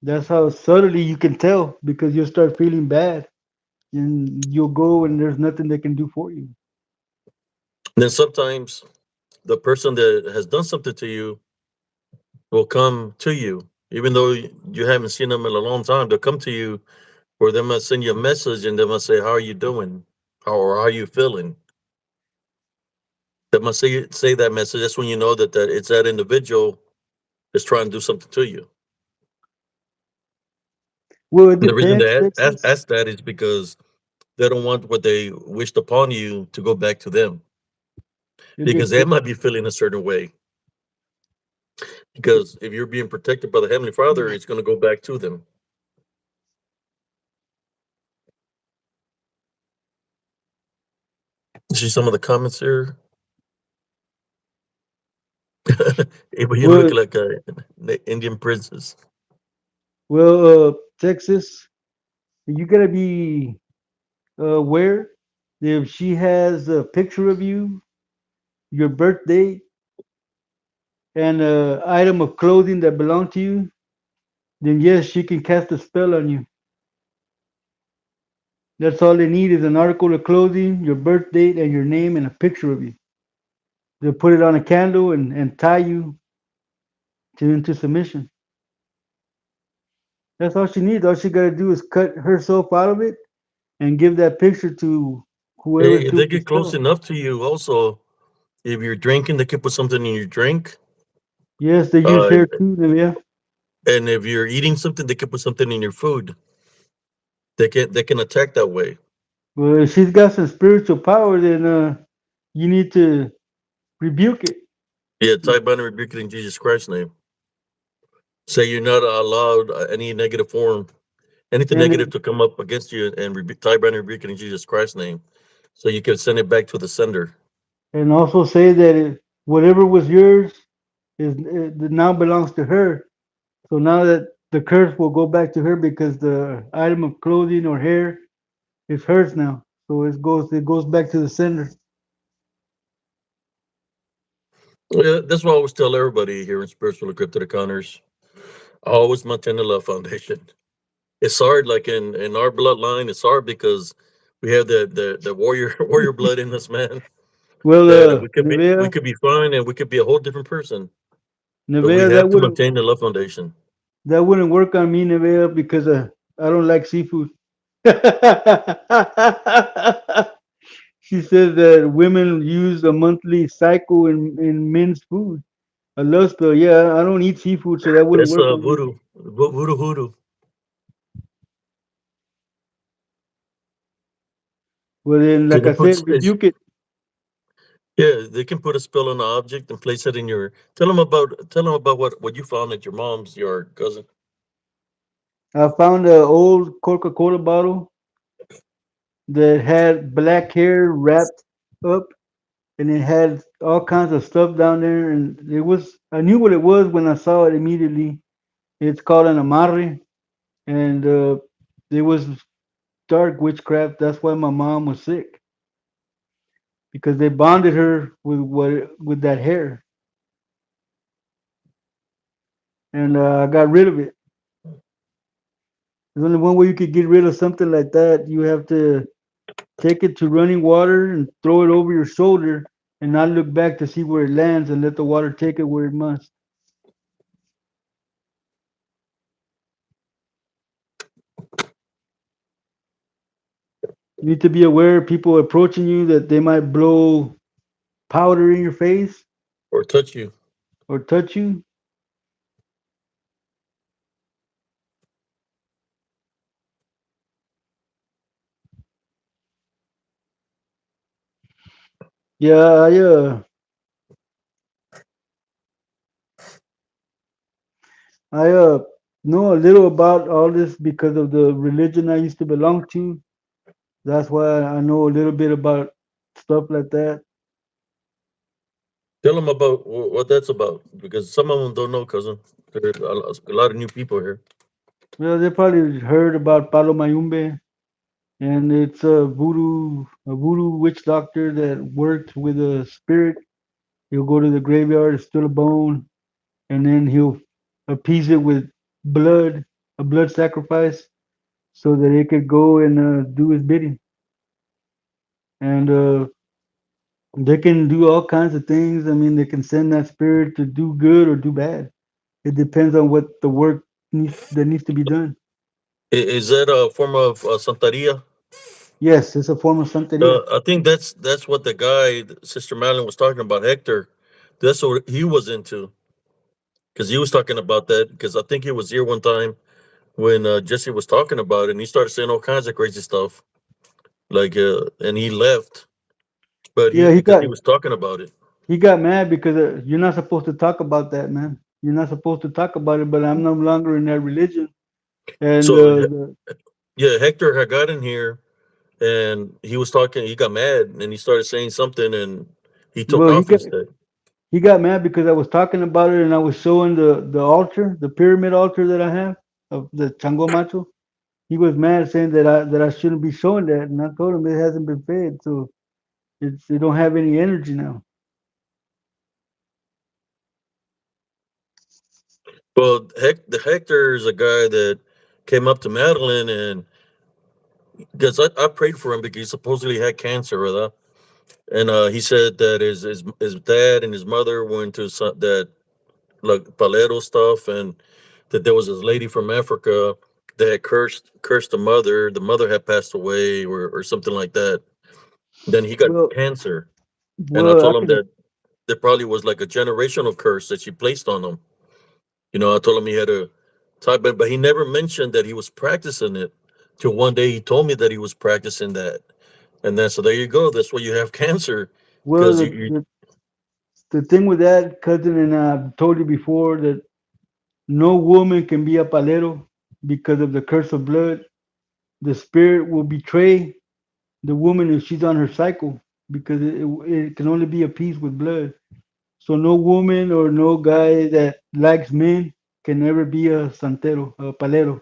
That's how subtly you can tell because you'll start feeling bad and you'll go and there's nothing they can do for you. Then sometimes the person that has done something to you will come to you, even though you haven't seen them in a long time. They'll come to you, or they must send you a message, and they must say, "How are you doing? How are you feeling?" They must say that message. That's when you know that it's that individual that's trying to do something to you. Well, it And the reason depends, they Texas. ask that is because they don't want what they wished upon you to go back to them, It because they depends. might be feeling a certain way. Because if you're being protected by the Heavenly Father, it's going to go back to them. See some of the comments here. Hey, but you look Well, like a Indian princess. Texas, you gotta be aware that if she has a picture of you, your birth date, and a item of clothing that belong to you, then yes, she can cast a spell on you. That's all they need is an article of clothing, your birth date, and your name and a picture of you. They'll put it on a candle and tie you into submission. That's all she needs. All she gotta do is cut herself out of it and give that picture to whoever's If doing they the get close spell. enough to you, also, if you're drinking, they can put something in your drink. Yes, they use Uh, hair too, yeah. and if you're eating something, they can put something in your food. They can attack that way. Well, if she's got some spiritual power, then you need to rebuke it. Yeah, tie bind and rebuke it in Jesus Christ's name. Say you're not allowed any negative form, anything negative And to come up against you, and tie bind and rebuke it in Jesus Christ's name. So you can send it back to the sender. and also say that whatever was yours is it now belongs to her. So now that the curse will go back to her because the item of clothing or hair is hers now. So it goes back to the sender. Yeah, that's what I always tell everybody here in Spiritual Encrypted Encounters. I always maintain the Love Foundation. It's hard, like in our bloodline, it's hard because we have the warrior warrior blood in us, man. Well, That we Nevea, could be fine and we could be a whole different person, but we Nevea, have to maintain the Love Foundation. that wouldn't work on me, Nevea, because I don't like seafood. She says that women use a monthly cycle in men's food. A love spell. Yeah, I don't eat seafood, so that wouldn't That's work on me. voodoo, voodoo, voodoo. Well, then, Can like I it put? said, rebuke it. Yeah, they can put a spell on an object and place it in your. Tell them about what you found at your mom's yard, cousin. I found an old Coca-Cola bottle that had black hair wrapped up, and it had all kinds of stuff down there. And it was, I knew what it was when I saw it immediately. It's called an amarre, and it was dark witchcraft. That's why my mom was sick because they bonded her with that hair, and I got rid of it. There's only one way you could get rid of something like that. You have to take it to running water and throw it over your shoulder and not look back to see where it lands and let the water take it where it must. You need to be aware of people approaching you that they might blow powder in your face Or touch you. or touch you. Yeah, I know a little about all this because of the religion I used to belong to. That's why I know a little bit about stuff like that. Tell them about what that's about because some of them don't know, cousin. There are a lot of new people here. Well, they probably heard about Palo Mayumbe. and it's a voodoo witch doctor that worked with a spirit. He'll go to the graveyard, steal a bone, and then he'll appease it with blood, a blood sacrifice, so that it could go and do his bidding. And they can do all kinds of things. I mean, they can send that spirit to do good or do bad. It depends on what the work needs to be done. Is that a form of Santeria? Yes, it's a form of santeria. I think that's what the guy Sister Madeline was talking about. Hector, that's what he was into because he was talking about that because I think he was here one time when Jesse was talking about it, and he started saying all kinds of crazy stuff. Like, and he left, but he Yeah, because he was talking about it. he got mad because you're not supposed to talk about that, man. You're not supposed to talk about it. But I'm no longer in that religion, and So yeah, Hector had got in here and he was talking. He got mad and he started saying something, and he took well, off instead. he got mad because I was talking about it and I was showing the altar, the pyramid altar that I have of the Chango Macho. He was mad saying that I shouldn't be showing that, and I told him it hasn't been fed, so it don't have any energy now. Well, the Hector is a guy that came up to Madeline, and because I prayed for him because he supposedly had cancer, rather. And he said that his dad and his mother went to that like palero stuff, and that there was this lady from Africa that had cursed the mother. The mother had passed away, or something like that. Then he got Well, cancer, and I well, told him actually, that there probably was like a generational curse that she placed on him. I told him he had to type it, but he never mentioned that he was practicing it. Till one day he told me that he was practicing that, and then so there you go. That's why you have cancer, well, because you the thing with that, cousin, and I've told you before that no woman can be a palero because of the curse of blood. The spirit will betray the woman if she's on her cycle because it can only be appeased with blood. So no woman or no guy that likes men can ever be a santero, a palero.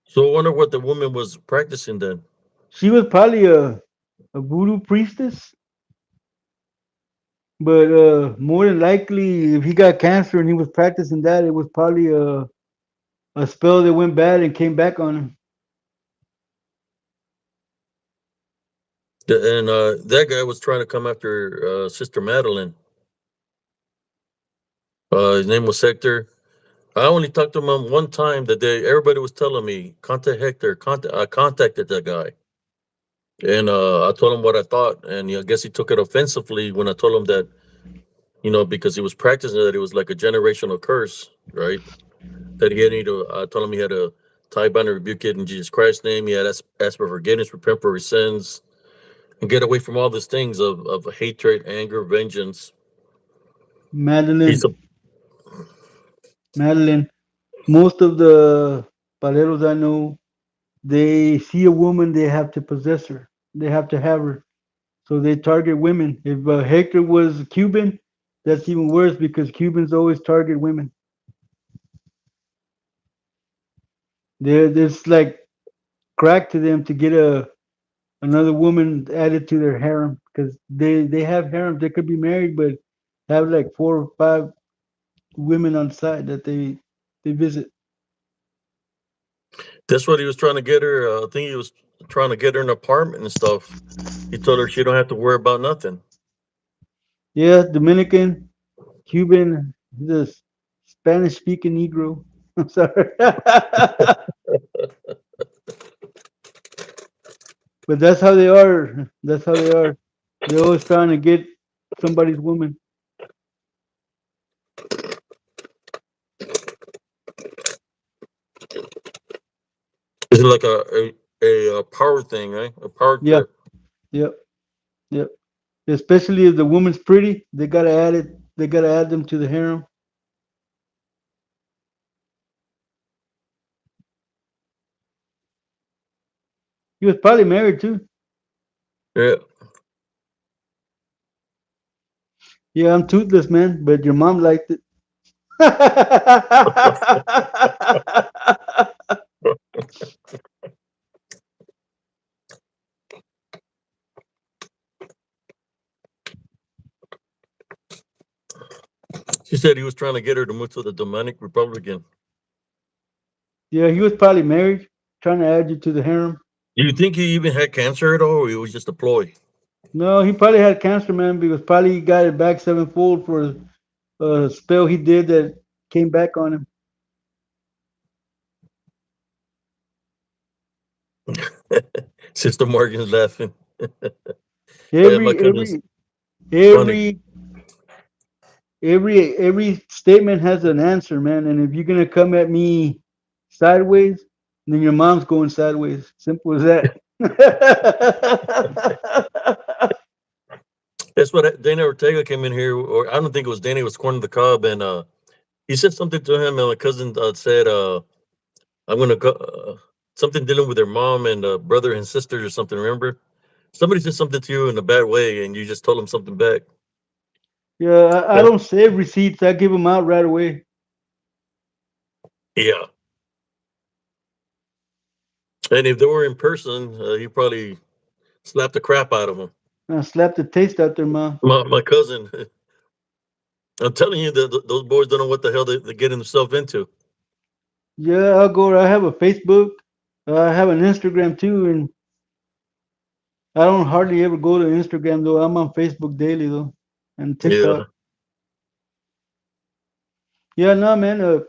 So I wonder what the woman was practicing then. She was probably a voodoo priestess, but more than likely, if he got cancer and he was practicing that, it was probably a spell that went bad and came back on him. And that guy was trying to come after Sister Madeline. His name was Hector. I only talked to him one time that day. Everybody was telling me contact Hector. I contacted that guy, and I told him what I thought, and I guess he took it offensively when I told him that because he was practicing that it was like a generational curse, right? That he had to. I told him he had to tie bind and rebuke it in Jesus Christ's name. He had ask for forgiveness, repent for his sins, and get away from all these things of hatred, anger, vengeance. He's Madeline, a Madeline. Most of the paleros I know, they see a woman, they have to possess her. They have to have her. So they target women. If Hector was Cuban, that's even worse because Cubans always target women. There's like crack to them to get another woman added to their harem because they have harems. They could be married, but have like 4 or 5 women on side that they visit. That's what he was trying to get her. I think he was trying to get her an apartment and stuff. He told her she don't have to worry about nothing. Yeah, Dominican, Cuban, the Spanish speaking Negro. I'm sorry. But that's how they are. That's how they are. They're always trying to get somebody's woman. It's like a power thing, right? A power Yeah, trip. yep, yep. Especially if the woman's pretty, they gotta add it. They gotta add them to the harem. He was probably married too. Yeah. Yeah, I'm toothless, man, but your mom liked it. She said he was trying to get her to move to the Dominican Republic again. Yeah, he was probably married, trying to add you to the harem. Do you think he even had cancer at all, or it was just a ploy? No, he probably had cancer, man, because probably he got it back sevenfold for a spell he did that came back on him. Sister Morgan's laughing. Oh, yeah, my Every cousin's every funny. every every statement has an answer, man. And if you're gonna come at me sideways, then your mom's going sideways. Simple as that. That's what Dana Ortega came in here, or I don't think it was Dana. It was Corner the Cobb, and he said something to him, and my cousin said, "I'm gonna go." Something dealing with their mom and brother and sisters or something. Remember, somebody said something to you in a bad way, and you just told them something back. Yeah, I Yeah, don't save receipts. I give them out right away. yeah. And if they were in person, he probably slapped the crap out of them. I slap the taste out their mouth. My cousin, I'm telling you, those boys don't know what the hell they're getting themselves into. Yeah, I'll go. I have a Facebook. I have an Instagram too, and I don't hardly ever go to Instagram though. I'm on Facebook daily though, and TikTok. Yeah, Yeah, no, man.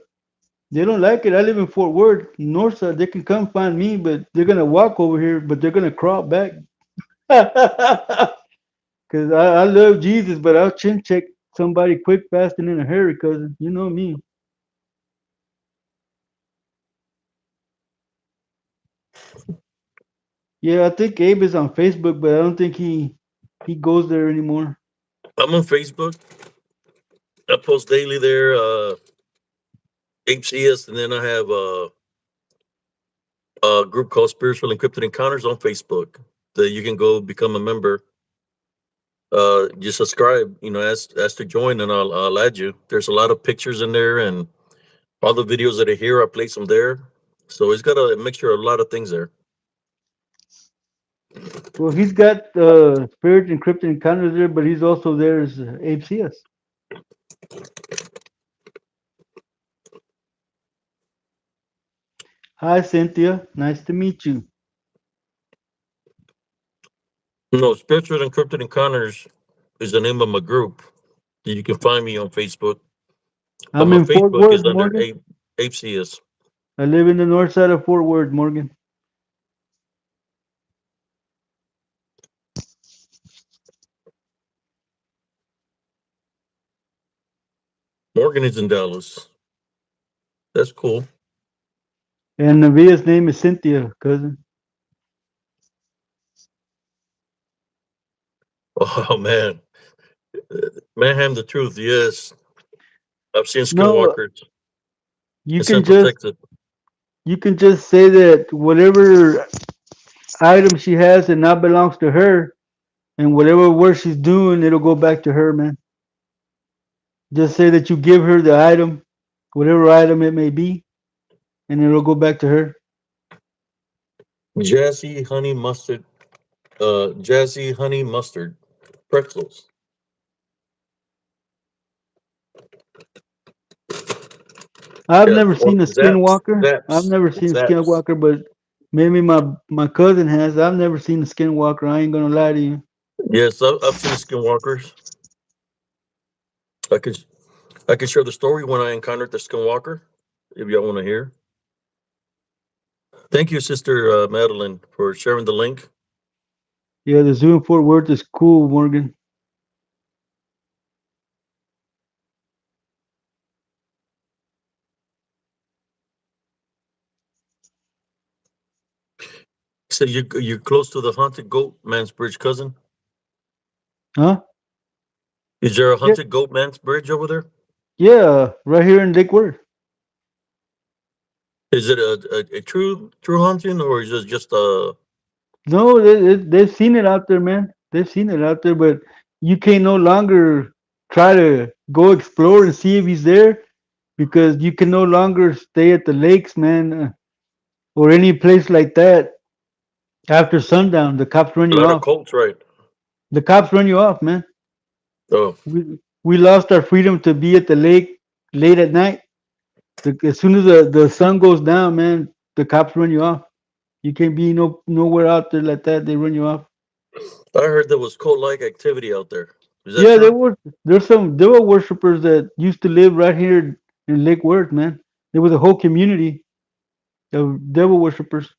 They don't like it. I live in Fort Worth, Northside. They can come find me, but they're gonna walk over here, but they're gonna crawl back. Cause I love Jesus, but I'll chin check somebody quick, fast, and in a hurry. Cause you know me. Yeah, I think Abe is on Facebook, but I don't think he goes there anymore. I'm on Facebook. I post daily there. HCS, and then I have a group called Spiritual Encrypted Encounters on Facebook that you can go become a member. Just subscribe, ask to join, and I'll add you. There's a lot of pictures in there, and all the videos that are here, I place them there. So it's got a mixture of a lot of things there. Well, he's got Spirit Encrypted Encounters there, but he's also there as Abe CS. Hi, Cynthia. Nice to meet you. No, Spiritual Encrypted Encounters is the name of my group. You can find me on Facebook, but I'm my in Fort Facebook Worth, is under Morgan. HCS. I live in the north side of Fort Worth, Morgan. Morgan is in Dallas. That's cool. And Navia's name is Cynthia, cousin. Oh man, Manham, the truth. Yes, I've seen No, skinwalkers you in can Central just Texas. you can just say that whatever item she has it now belongs to her, and whatever work she's doing, it'll go back to her, man. Just say that you give her the item, whatever item it may be, and it'll go back to her. Jassy honey mustard, Jassy honey mustard pretzels. I've Yeah, never or seen a skinwalker. I've never seen a zaps. skinwalker, but maybe my cousin has. I've never seen a skinwalker. I ain't gonna lie to you. Yes, I've seen skinwalkers. I could I could share the story when I encountered the skinwalker, if y'all want to hear. Thank you, Sister Madeline, for sharing the link. Yeah, the zoo in Fort Worth is cool, Morgan. So you're close to the haunted goat man's bridge, cousin. Huh? Is there a Yeah, haunted goat man's bridge over there? yeah, right here in Lake Worth. Is it a true haunting, or is it just No, they've seen it out there, man. They've seen it out there, but you can no longer try to go explore and see if he's there because you can no longer stay at the lakes, man, or any place like that after sundown. The cops run a you lot of off. cults, right? The cops run you off, man. Oh, we lost our freedom to be at the lake late at night. As soon as the sun goes down, man, the cops run you off. You can't be nowhere out there like that. They run you off. I heard there was cult-like activity out there. Is that Yeah, true? there's some devil worshippers that used to live right here in Lake Worth, man. There was a whole community of devil worshippers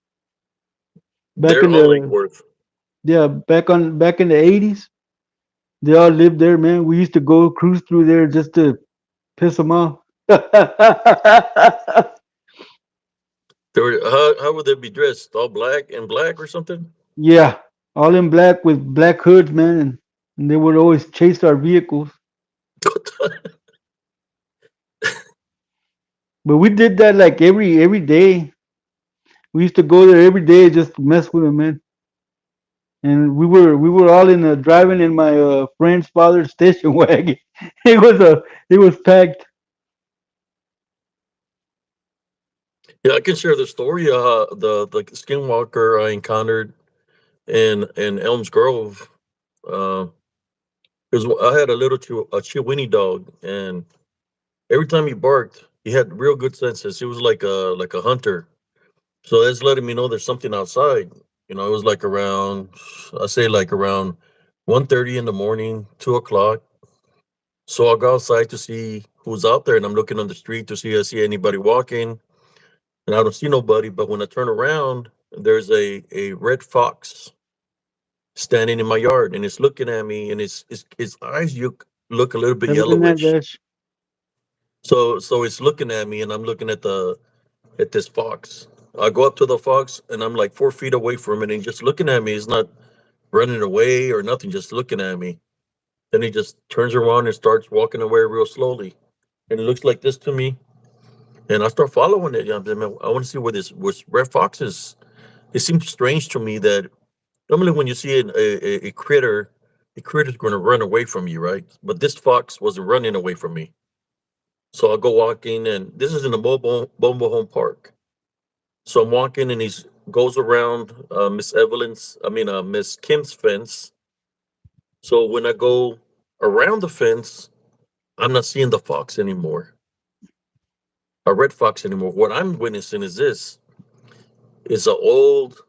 back They're in on Lake the Worth. yeah back in the 80s. They all lived there, man. We used to go cruise through there just to piss them off. They were, how would they be dressed? All black and black or something? Yeah, all in black with black hoods, man, and they would always chase our vehicles. But we did that like every day. We used to go there every day just to mess with them, man. And we were all in driving in my friend's father's station wagon. It was packed. Yeah, I can share the story. The skinwalker I encountered in Elms Grove. Uh, because I had a little a Chiweenie dog, and every time he barked, he had real good senses. He was like a hunter. So that's letting me know there's something outside. It was like around, I say like around 1:30 in the morning, 2 o'clock. So I'll go outside to see who's out there, and I'm looking on the street to see if I see anybody walking, and I don't see nobody. But when I turn around, there's a red fox standing in my yard, and it's looking at me, and its eyes look a little bit Other than that, yellowish. Dash, So it's looking at me, and I'm looking at this fox. I go up to the fox, and I'm like 4 feet away from it, and just looking at me. He's not running away or nothing, just looking at me. Then he just turns around and starts walking away real slowly, and it looks like this to me. And I start following it. I want to see where this red fox is. It seems strange to me that normally when you see a critter, the critter's going to run away from you, right? But this fox wasn't running away from me. So I'll go walking, and this is in the mobile home park. So I'm walking, and he goes around Miss Kim's fence. So when I go around the fence, I'm not seeing the fox anymore, a red fox anymore. What I'm witnessing is an old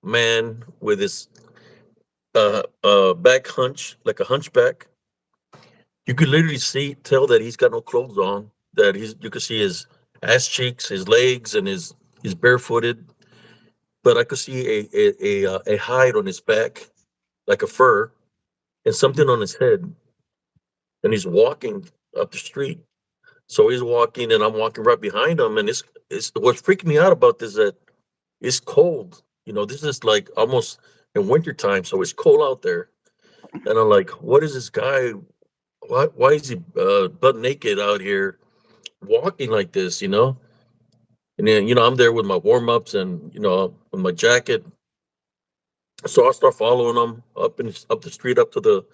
man with his back hunch, like a hunchback. You could literally tell that he's got no clothes on. That you could see his ass cheeks, his legs, and he's barefooted. But I could see a hide on his back, like a fur, and something on his head. And he's walking up the street. So he's walking, and I'm walking right behind him. And it's what's freaking me out about this is that it's cold. This is like almost in wintertime, so it's cold out there. And I'm like, what is this guy? Why is he butt naked out here walking like this? And then I'm there with my warm ups and with my jacket. So I start following him up the street up to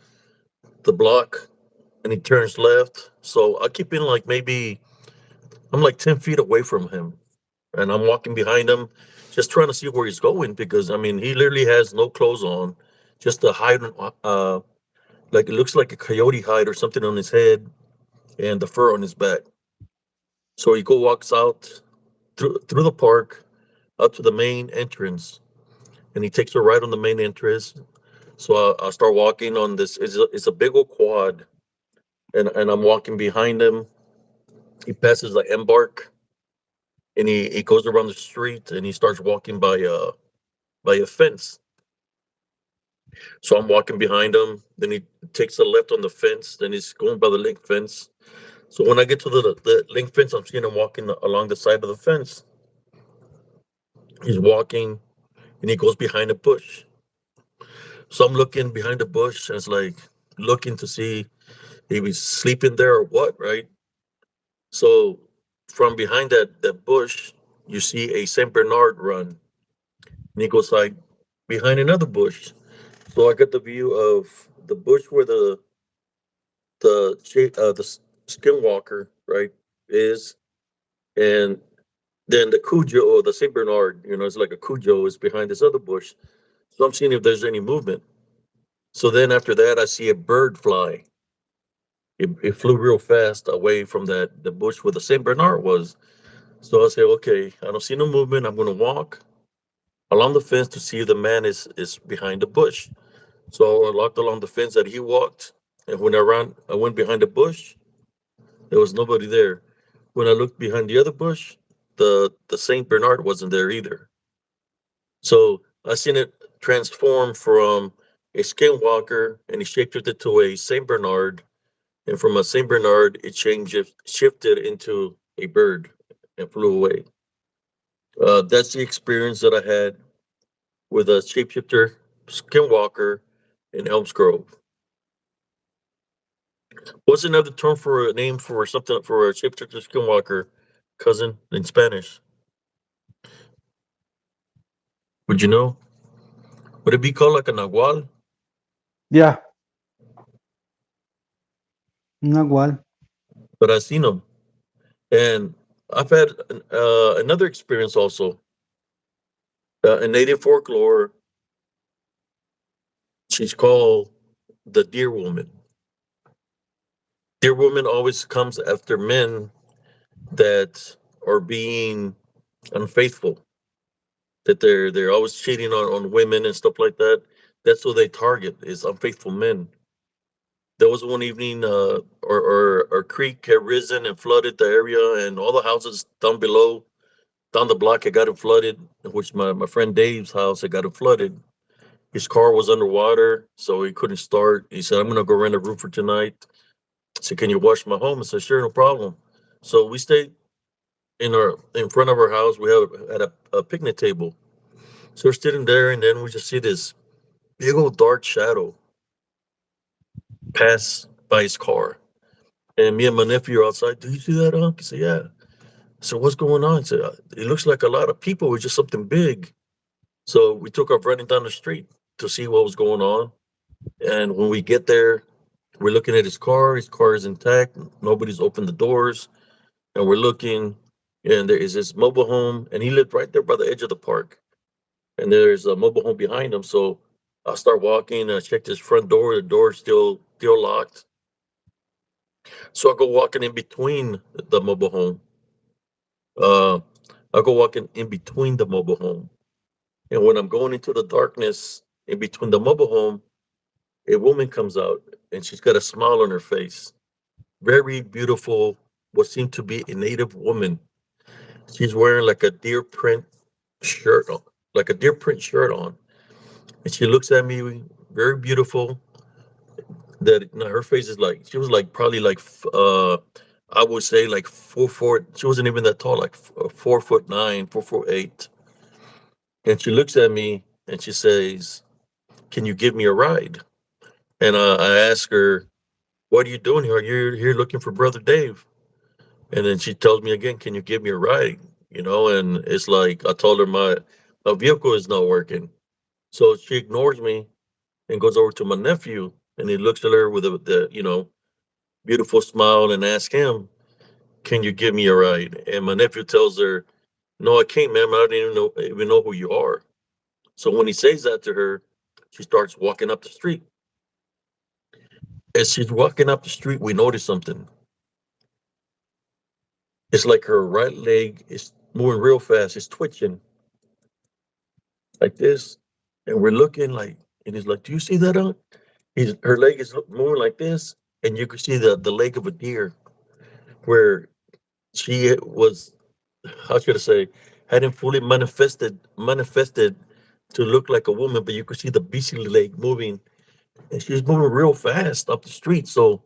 the block, and he turns left. So I keep in like maybe I'm like 10 feet away from him, and I'm walking behind him, just trying to see where he's going because I mean he literally has no clothes on, just a hide, like it looks like a coyote hide or something on his head, and the fur on his back. So he walks out through the park up to the main entrance, and he takes a right on the main entrance. So I start walking on this. It's a big old quad, and I'm walking behind him. He passes the embark, and he goes around the street, and he starts walking by a fence. So I'm walking behind him. Then he takes a left on the fence. Then he's going by the link fence. So when I get to the link fence, I'm seeing him walking along the side of the fence. He's walking, and he goes behind a bush. So I'm looking behind the bush, and it's like looking to see if he's sleeping there or what, right? So from behind that bush, you see a Saint Bernard run, and he goes like behind another bush. So I got the view of the bush where the skinwalker, right, is, and then the Cujo or the Saint Bernard, it's like a Cujo is behind this other bush. So I'm seeing if there's any movement. So then after that, I see a bird fly. it flew real fast away from the bush where the Saint Bernard was. So I said, okay, I don't see no movement. I'm gonna walk along the fence to see if the man is behind the bush. So I walked along the fence that he walked, and when I went behind the bush. There was nobody there. When I looked behind the other bush, the Saint Bernard wasn't there either. So I seen it transform from a skinwalker and he shapeshifted to a Saint Bernard, and from a Saint Bernard it changed shifted into a bird and flew away. That's the experience that I had with a shapeshifter skinwalker in Elms Grove. What's another term for a name for something for a shapeshifter skinwalker, cousin, in Spanish? Would you know? Would it be called like a nahual? Yeah, Nagual. But I've seen them, and I've had another experience also. In native folklore, she's called the deer woman. Deer woman always comes after men that are being unfaithful, that they're always cheating on women and stuff like that. That's who they target is unfaithful men. There was one evening, our creek had risen and flooded the area, and all the houses down the block had gotten flooded, which my friend Dave's house had gotten flooded. His car was underwater, so he couldn't start. He said, I'm gonna go rent a room for tonight. I said, can you wash my home? I said, sure, no problem. So we stayed in front of our house. We had a picnic table. So we're sitting there, and then we just see this big old dark shadow pass by his car. And me and my nephew are outside. Do you see that, Unc? He said, yeah. So what's going on? He said, it looks like a lot of people. It's just something big. So we took off running down the street to see what was going on. And when we get there, we're looking at his car. His car is intact. Nobody's opened the doors. And we're looking, and there is this mobile home. And he lived right there by the edge of the park. And there's a mobile home behind him. So I start walking and I checked his front door. The door's still locked. So I go walking in between the mobile home. Uh, I go walking in between the mobile home. And when I'm going into the darkness in between the mobile home, a woman comes out and she's got a smile on her face. Very beautiful, what seemed to be a native woman. She's wearing like a deer print shirt on, like a deer print shirt on. And she looks at me, very beautiful. That her face is like she was like probably like I would say like 4 foot. She wasn't even that tall, like 4'9", 4'8". And she looks at me and she says, "Can you give me a ride?" And I ask her, "What are you doing here? You're here looking for Brother Dave." And then she tells me again, "Can you give me a ride?" And it's like I told her my vehicle is not working. So she ignores me and goes over to my nephew, and he looks at her with the beautiful smile and asks him, "Can you give me a ride?" And my nephew tells her, "No, I can't, ma'am. I don't even know who you are." So when he says that to her, she starts walking up the street. As she's walking up the street, we notice something. It's like her right leg is moving real fast. It's twitching like this. And we're looking like, and he's like, "Do you see that, Aunt?" Her leg is moving like this. And you can see the leg of a deer where she was, how should I say, hadn't fully manifested to look like a woman, but you could see the beastly leg moving. And she's moving real fast up the street. So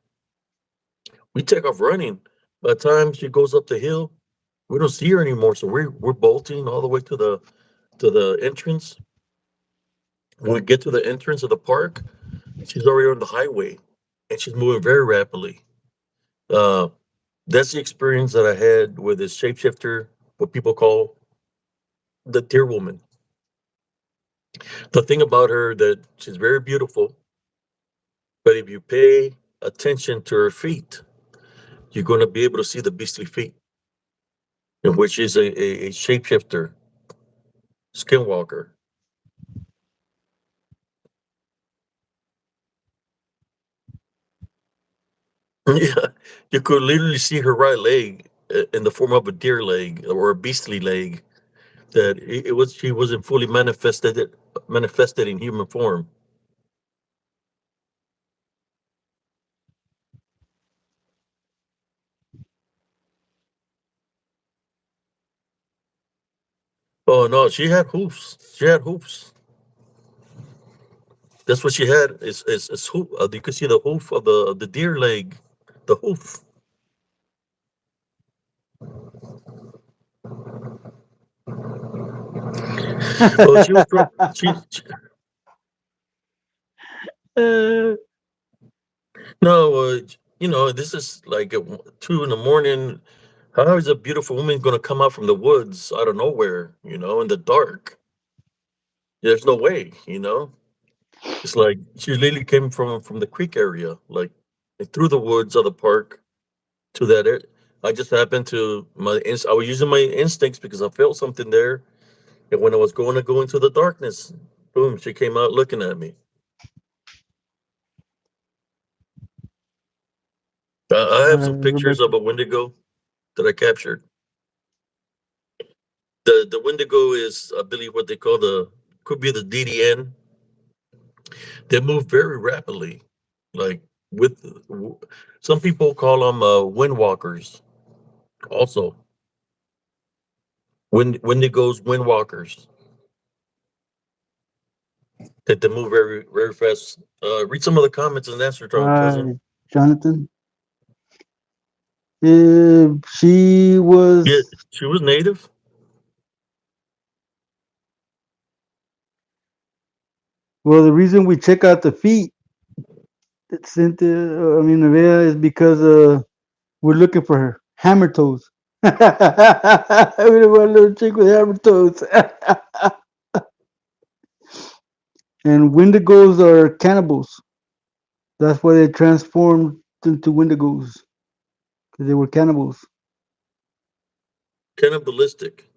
we take off running. By the time she goes up the hill, we don't see her anymore. So we're bolting all the way to the entrance. When we get to the entrance of the park, she's already on the highway and she's moving very rapidly. Uh, that's the experience that I had with this shapeshifter, what people call the deer woman. The thing about her that she's very beautiful, but if you pay attention to her feet, you're going to be able to see the beastly feet, which is a shapeshifter, skinwalker. Yeah, you could literally see her right leg in the form of a deer leg or a beastly leg. That it was she wasn't fully manifested in human form. Oh no, she had hoofs. She had hoofs. That's what she had. Is hoof. You could see the hoof of the deer leg, the hoof. Well, she was from Uh, no. This is like at 2 in the morning. How is a beautiful woman going to come out from the woods out of nowhere? In the dark. There's no way. It's like she literally came from the creek area, like through the woods of the park to that area. I just happened to I was using my instincts because I felt something there, and when I was going to go into the darkness, boom, she came out looking at me. I have some pictures Rebecca. of a Wendigo that I captured. The Wendigo is, I believe, what they call could be the DDN. They move very rapidly, like with some people call them windwalkers. Also, Wendigos, windwalkers, that they move very very fast. Read some of the comments and answer, cousin. Jonathan. She Yeah, was she was native. well. The reason we check out the feet, Cynthia, I mean Nevaeh, is because we're looking for her hammer toes. We don't want a little chick with hammer toes. And Wendigos are cannibals. That's why they transformed into Wendigos because they were cannibals. Cannibalistic.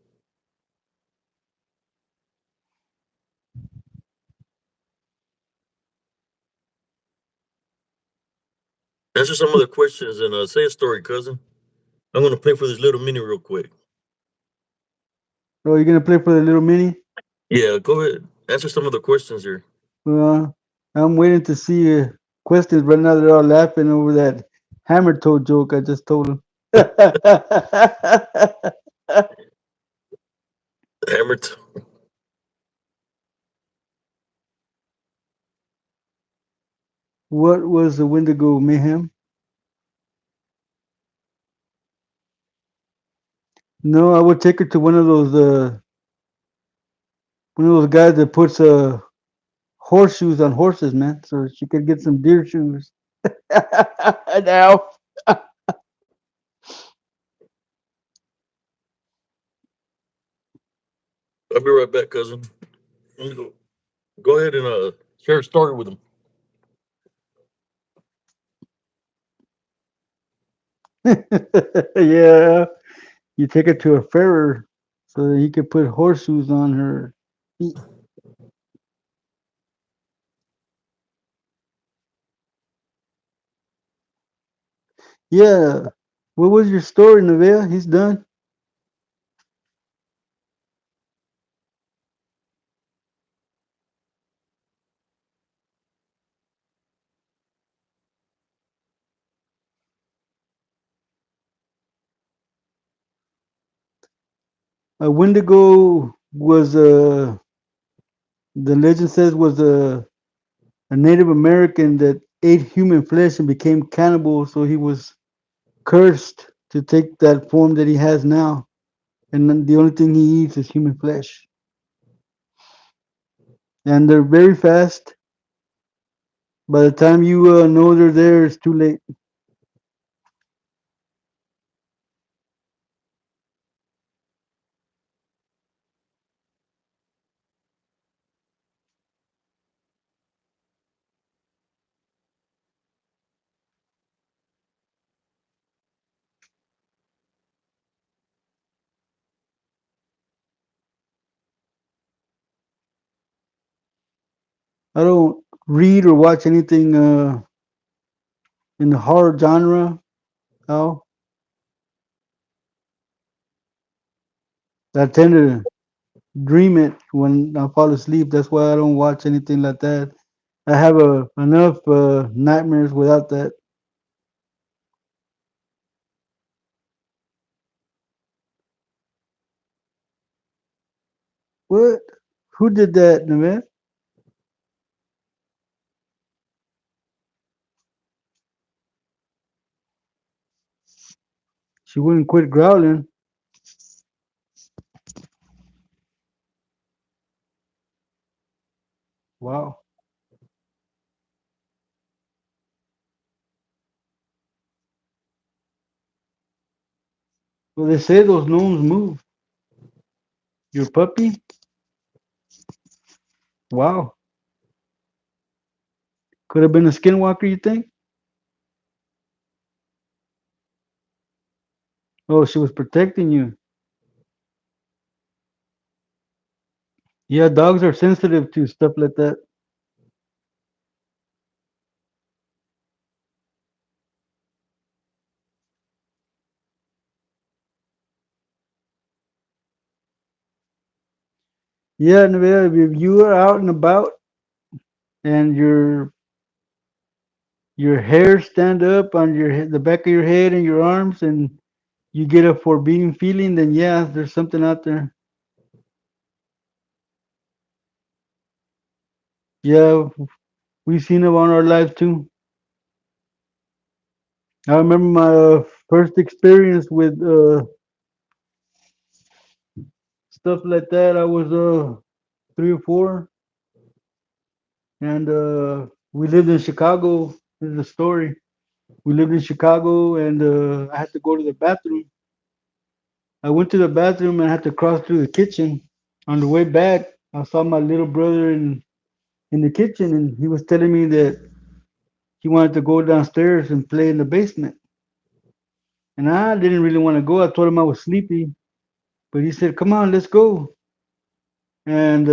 Answer some of the questions and say a story, cousin. I'm gonna play for this little mini real quick. So you're gonna play for the little mini? Yeah, go ahead. Answer some of the questions here. I'm waiting to see questions. Right now, they're all laughing over that hammer toe joke I just told them. Hammer. What was the Wendigo mayhem? No, I would take her to one of those guys that puts horseshoes on horses, man, so she could get some deer shoes. Now, I'll be right back, cousin. Let me go ahead and share a story with him. yeah, you take her to a farrier so that he could put horseshoes on her feet. Yeah. What was your story, Nevaeh? He's done. A Wendigo was the legend says was a Native American that ate human flesh and became cannibal, so he was cursed to take that form that he has now. And then the only thing he eats is human flesh. And they're very fast. By the time you know they're there, it's too late. I don't read or watch anything in the horror genre. Oh, I tend to dream it when I fall asleep. That's why I don't watch anything like that. I have enough nightmares without that. What? Who did that, man? She wouldn't quit growling. Wow. Well, they say those gnomes move. Your puppy? Wow. Could have been a skinwalker, you think? Oh, she was protecting you. Yeah, dogs are sensitive to stuff like that. Yeah, Nevaeh, if you are out and about and your hairs stand up on the back of your head and your arms, and you get a foreboding feeling, then yeah, there's something out there. Yeah, we've seen it on our lives too. I remember my first experience with stuff like that. I was 3 or 4, and we lived in Chicago. This is a story. We lived in Chicago, and I had to go to the bathroom. I went to the bathroom and I had to cross through the kitchen. On the way back, I saw my little brother in the kitchen, and he was telling me that he wanted to go downstairs and play in the basement. And I didn't really want to go. I told him I was sleepy, but he said, "Come on, let's go." And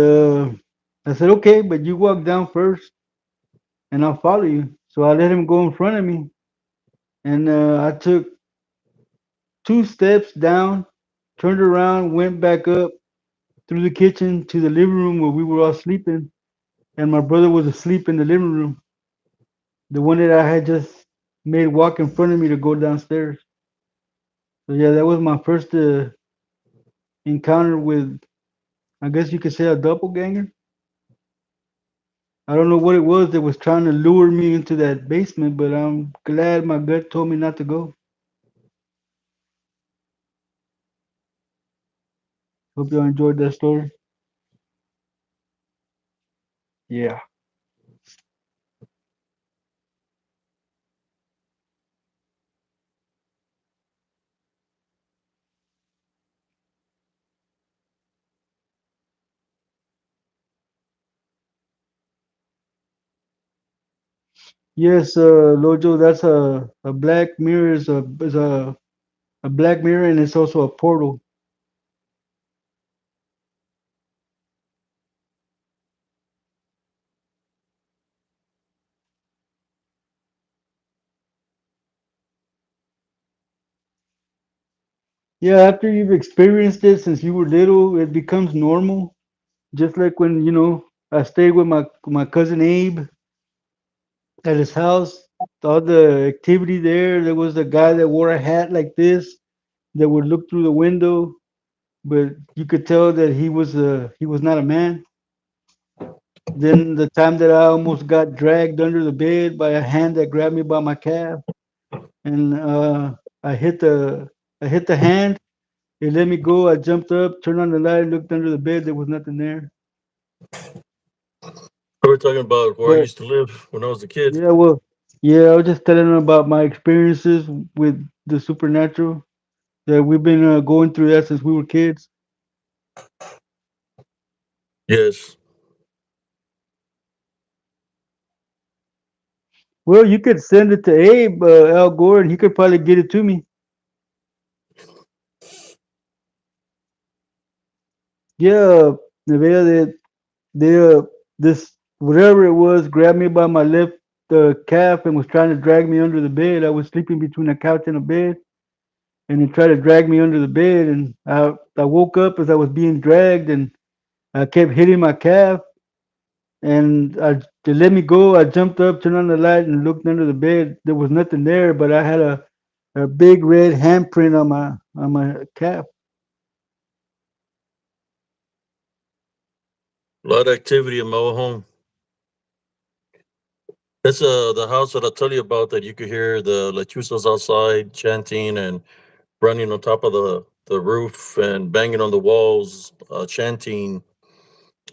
I said, "Okay, but you walk down first, and I'll follow you." So I let him go in front of me, and I took 2 steps down, turned around, went back up through the kitchen to the living room where we were all sleeping, and my brother was asleep in the living room, the one that I had just made walk in front of me to go downstairs. So yeah, that was my first encounter with, I guess you could say, a doppelganger. I don't know what it was that was trying to lure me into that basement, but I'm glad my gut told me not to go. Hope y'all enjoyed that story. Yeah. Yes, Lojo, that's a black mirror is a black mirror, and it's also a portal. Yeah, after you've experienced it since you were little, it becomes normal. Just like when, I stayed with my cousin Abe at his house, all the activity there. There was a guy that wore a hat like this that would look through the window, but you could tell that he was not a man. Then the time that I almost got dragged under the bed by a hand that grabbed me by my calf, and I hit the I hit the hand. It let me go. I jumped up, turned on the light, looked under the bed. There was nothing there. We were talking about where I But used to live when I was a kid. yeah, well, yeah, I was just telling them about my experiences with the supernatural. That we've been going through that since we were kids. Yes. Well, you could send it to Abe, Al Gore, and he could probably get it to me. Yeah, Nevada, they this whatever it was grabbed me by my left. the calf and was trying to drag me under the bed. I was sleeping between a couch and a bed, and he tried to drag me under the bed. And I woke up as I was being dragged, and I kept hitting my calf. And to let me go, I jumped up, turned on the light, and looked under the bed. There was nothing there, but I had a big red handprint on my calf. A lot of activity in my old home. That's the house that I tell you about that you could hear the lechuzas outside chanting and running on top of the roof and banging on the walls, chanting.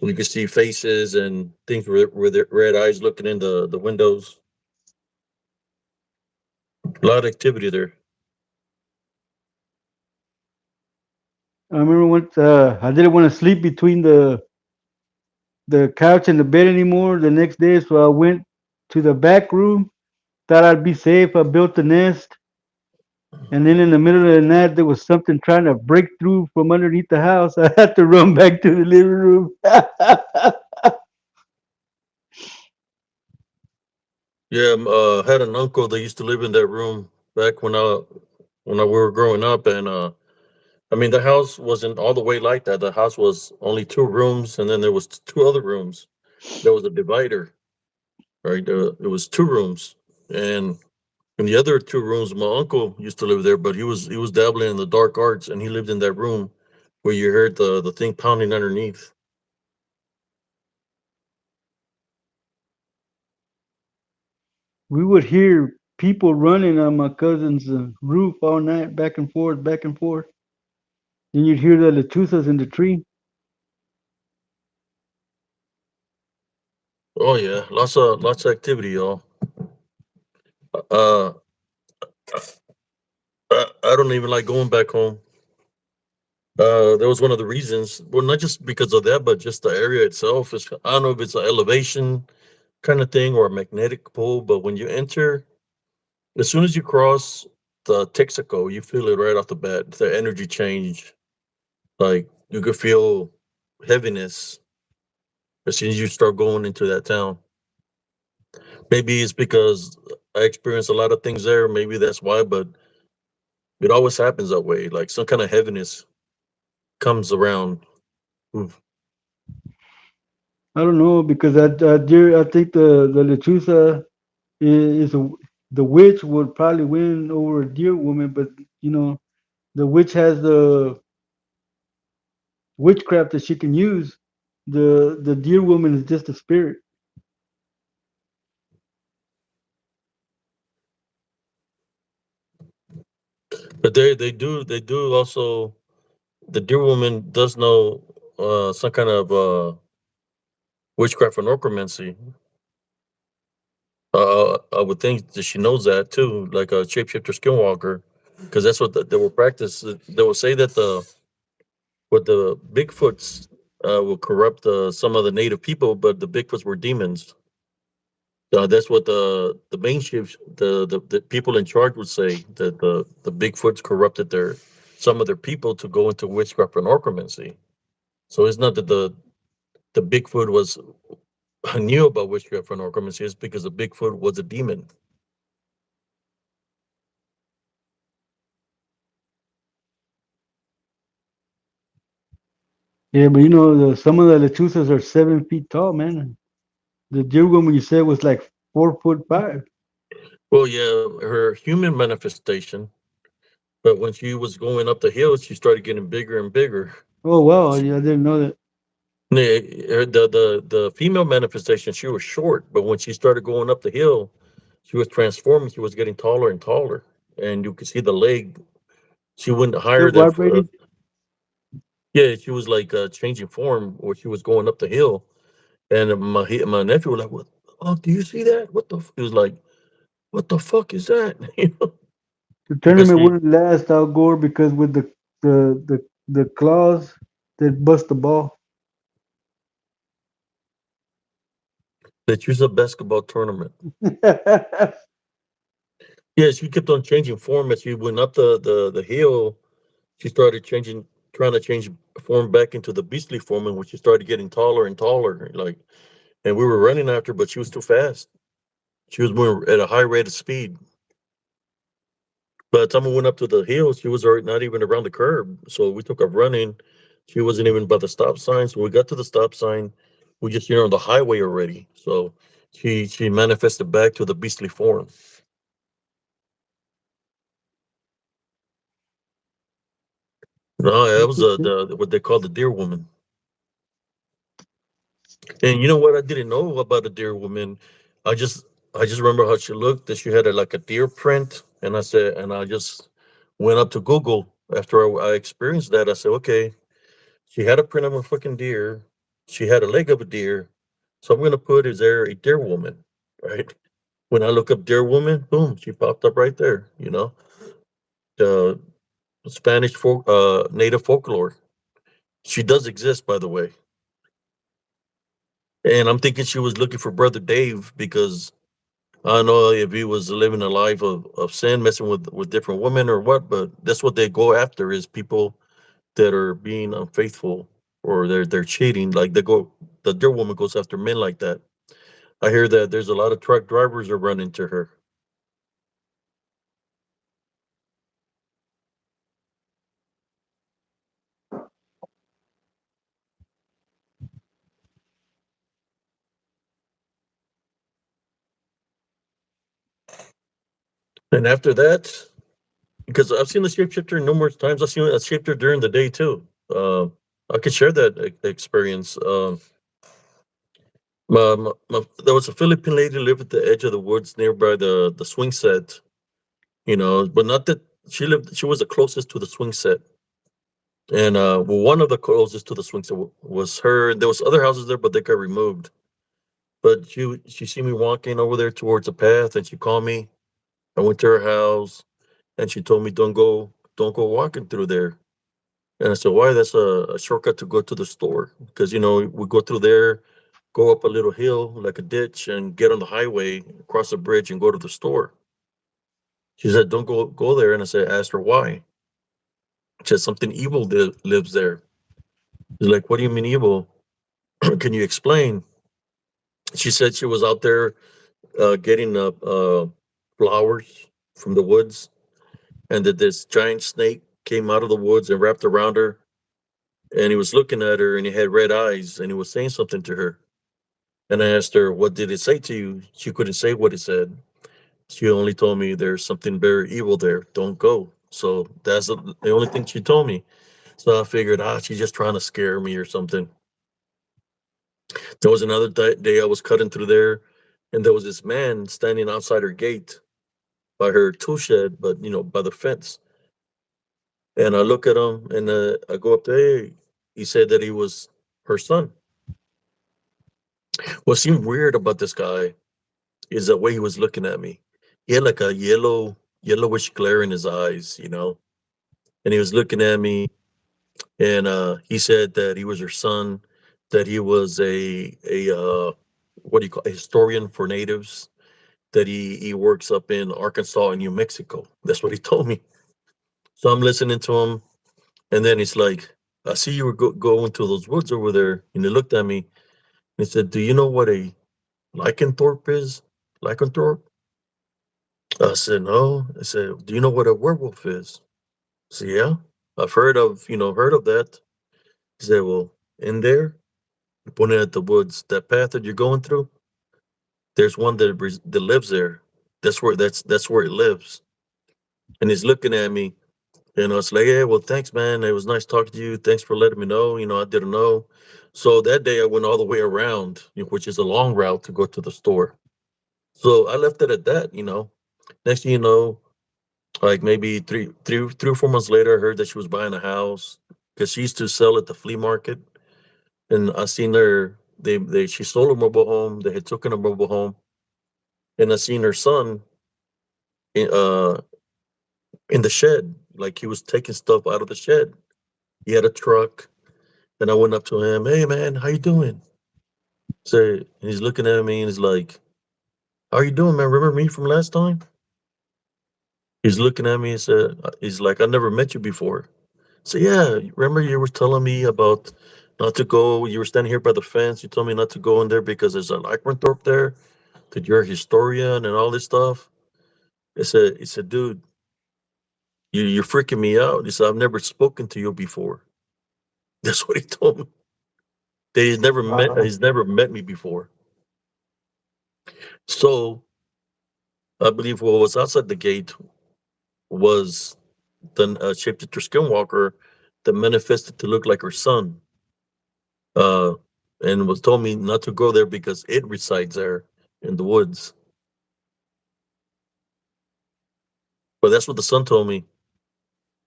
You could see faces and things with their red eyes looking in the windows. A lot of activity there. I remember once I didn't want to sleep between the couch and the bed anymore the next day, so I went to the back room. Thought I'd be safe. I built a nest, and then in the middle of the night, there was something trying to break through from underneath the house. I had to run back to the living room. Yeah, had an uncle that used to live in that room back when I we were growing up, and I mean the house wasn't all the way like that. The house was only two rooms, and then there was two other rooms. There was a divider, right? It was two rooms, and in the other two rooms, my uncle used to live there, but he was dabbling in the dark arts, and he lived in that room where you heard the thing pounding underneath. We would hear people running on my cousin's roof all night, back and forth, back and forth. Then you'd hear the lechuzas in the tree. Oh yeah, lots of activity, y'all. Uh, I don't even like going back home. That was one of the reasons. Well, not just because of that, but just the area itself. Is I don't know if it's an elevation kind of thing or a magnetic pull, but when you enter, as soon as you cross the Texaco, you feel it right off the bat. The energy change, like you could feel heaviness as soon as you start going into that town. Maybe it's because I experienced a lot of things there. Maybe that's why, but it always happens that way. Like some kind of heaviness comes around. Oof. I don't know because I think the lechuza is the witch would probably win over a deer woman, but you know the witch has the witchcraft that she can use. The deer woman is just a spirit. But they do also. The deer woman does know some kind of witchcraft or necromancy. I would think that she knows that too, like a shapeshifter skinwalker, because that's what they will practice. They will say that the Bigfoots will corrupt some of the native people, but the Bigfoots were demons. That's what the main chiefs, the people in charge would say that the Bigfoots corrupted their some of their people to go into witchcraft and necromancy. So it's not that the Bigfoot was knew about witchcraft and necromancy, it's because the Bigfoot was a demon. Yeah, but you know some of the lechuzas are 7 feet tall, man. The deer woman you said was like 4 foot 5. Well, yeah, her human manifestation, but when she was going up the hill, she started getting bigger and bigger. Oh wow, She, yeah, I didn't know that. the female manifestation, she was short, but when she started going up the hill, she was transforming. She was getting taller and taller, and you could see the leg. She went Still higher than vibrating. yeah. She was like changing form, or she was going up the hill. And my nephew was like, "What? Oh, do you see that? What the?" He was like, "What the fuck is that?" You know, The because tournament wouldn't last Al Gore because with the claws that bust the ball. they choose a basketball tournament. Yeah, she kept on changing form as she went up the hill. She started trying to change form back into the beastly form, and when she started getting taller and taller, like, and we were running after, her, but she was too fast. She was moving at a high rate of speed. By the time we went up to the hill, she was already not even around the curb. So we took off running. She wasn't even by the stop sign. So we got to the stop sign. We just on the highway already. So she manifested back to the beastly form. No, that was the what they call the deer woman. And you know what I didn't know about the deer woman? I just I just remember how she looked. That she had like a deer print, and I just went up to Google after I experienced that. I said, okay, she had a print of a fucking deer. She had a leg of a deer. So I'm gonna put, is there a deer woman? Right. When I look up deer woman, boom, she popped up right there. The Spanish native folklore. She does exist, by the way. And I'm thinking she was looking for brother Dave because I don't know if he was living a life of sin, messing with different women or what, but that's what they go after is people that are being unfaithful or they're cheating. Like the dear woman goes after men like that. I hear that there's a lot of truck drivers that run into her. And after that, because I've seen the shapeshifter numerous times, I've seen a shapeshifter during the day too. I could share that experience. There was a Philippine lady lived at the edge of the woods nearby the swing set. But not that she was the closest to the swing set. And well, one of the closest to the swing set was her. There was other houses there, but they got removed. But she see me walking over there towards the path, and she called me. I went to her house, and she told me, don't go walking through there." And I said, "Why? That's a shortcut to go to the store, because we go through there, go up a little hill like a ditch, and get on the highway, cross the bridge, and go to the store." She said, "Don't go there." And I said, "Ask her why." She said, "Something evil lives there." He's like, "What do you mean evil? Can you explain?" She said she was out there getting flowers from the woods, and that this giant snake came out of the woods and wrapped around her, and he was looking at her, and he had red eyes, and he was saying something to her. And I asked her, "What did it say to you?" She couldn't say what it said. She only told me, "There's something very evil there. Don't go." So that's the only thing she told me. So I figured, she's just trying to scare me or something. There was another day I was cutting through there, and there was this man standing outside her gate by her tool shed, but by the fence. And I look at him, and I go up there. Hey, he said that he was her son. What seemed weird about this guy is the way he was looking at me. He had like a yellowish glare in his eyes, and he was looking at me. And he said that he was her son, that he was a what do you call a historian for natives, that he works up in Arkansas and New Mexico. That's what he told me. So I'm listening to him, and then he's like, "I see you were going to those woods over there." And he looked at me and he said, "Do you know what a lycanthrope is? Lycanthrope?" I said, "No." I said, "Do you know what a werewolf is?" I said, "Yeah, I've heard of that." He said, "Well, in there, pointing at the woods, that path that you're going through, there's one that lives there. That's where it lives." And he's looking at me, and I was like, "Yeah, well, thanks, man. It was nice talking to you. Thanks for letting me know. I didn't know." So that day, I went all the way around, which is a long route to go to the store. So I left it at that. Next thing you know, like maybe 3 or 4 months later, I heard that she was buying a house because she used to sell at the flea market, and I seen her. She sold a mobile home. They had taken a mobile home, and I seen her son in, uh in the shed, like he was taking stuff out of the shed. He had a truck, and I went up to him. "Hey, man, how you doing?" So and he's looking at me and he's like, "How you doing, man? Remember me from last time?" He's looking at me and said, he's like, "I never met you before." So yeah, remember you were telling me about not to go. You were standing here by the fence. You told me not to go in there because there's a lycanthrope there that you're a historian and all this stuff. He said, dude, you're freaking me out. He said, I've never spoken to you before. That's what he told me. That Wow. he's never met me before. So I believe what was outside the gate was the shapeshifter skinwalker that manifested to look like her son. Uh, and was told me not to go there because it resides there in the woods. But that's what the son told me.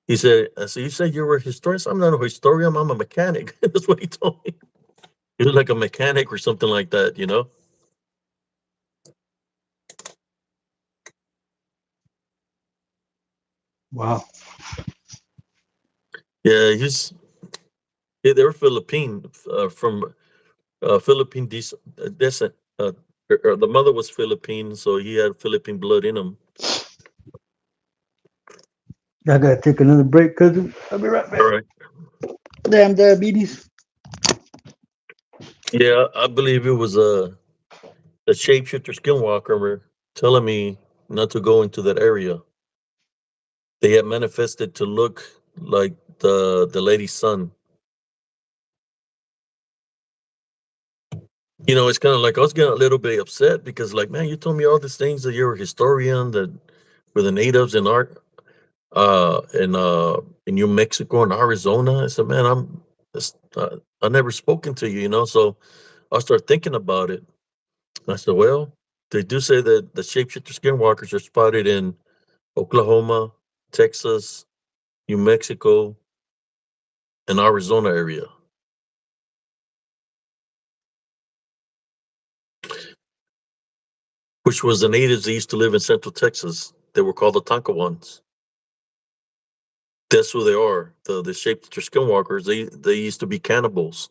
He said, "So you said you were a historian? So I'm not a historian. I'm a mechanic." That's what he told me. He was like a mechanic or something like that, you know? Wow. Yeah, they were Philippine, from Philippine descent. The mother was Philippine, so he had Philippine blood in him. I gotta take another break, cousin. I'll be right All back. right. Damn diabetes. Yeah, I believe it was a shapeshifter skinwalker telling me not to go into that area. They had manifested to look like the lady's son. It's kind of like I was getting a little bit upset because, like, man, you told me all these things that you're a historian that with the natives in art, in New Mexico and Arizona. I said, man, I never spoken to you, So I started thinking about it. And I said, well, they do say that the shapeshifter skinwalkers are spotted in Oklahoma, Texas, New Mexico, and Arizona area, which was the natives that used to live in Central Texas. They were called the Tonkawan's. That's who they are. The shapeshifter skinwalkers. They used to be cannibals.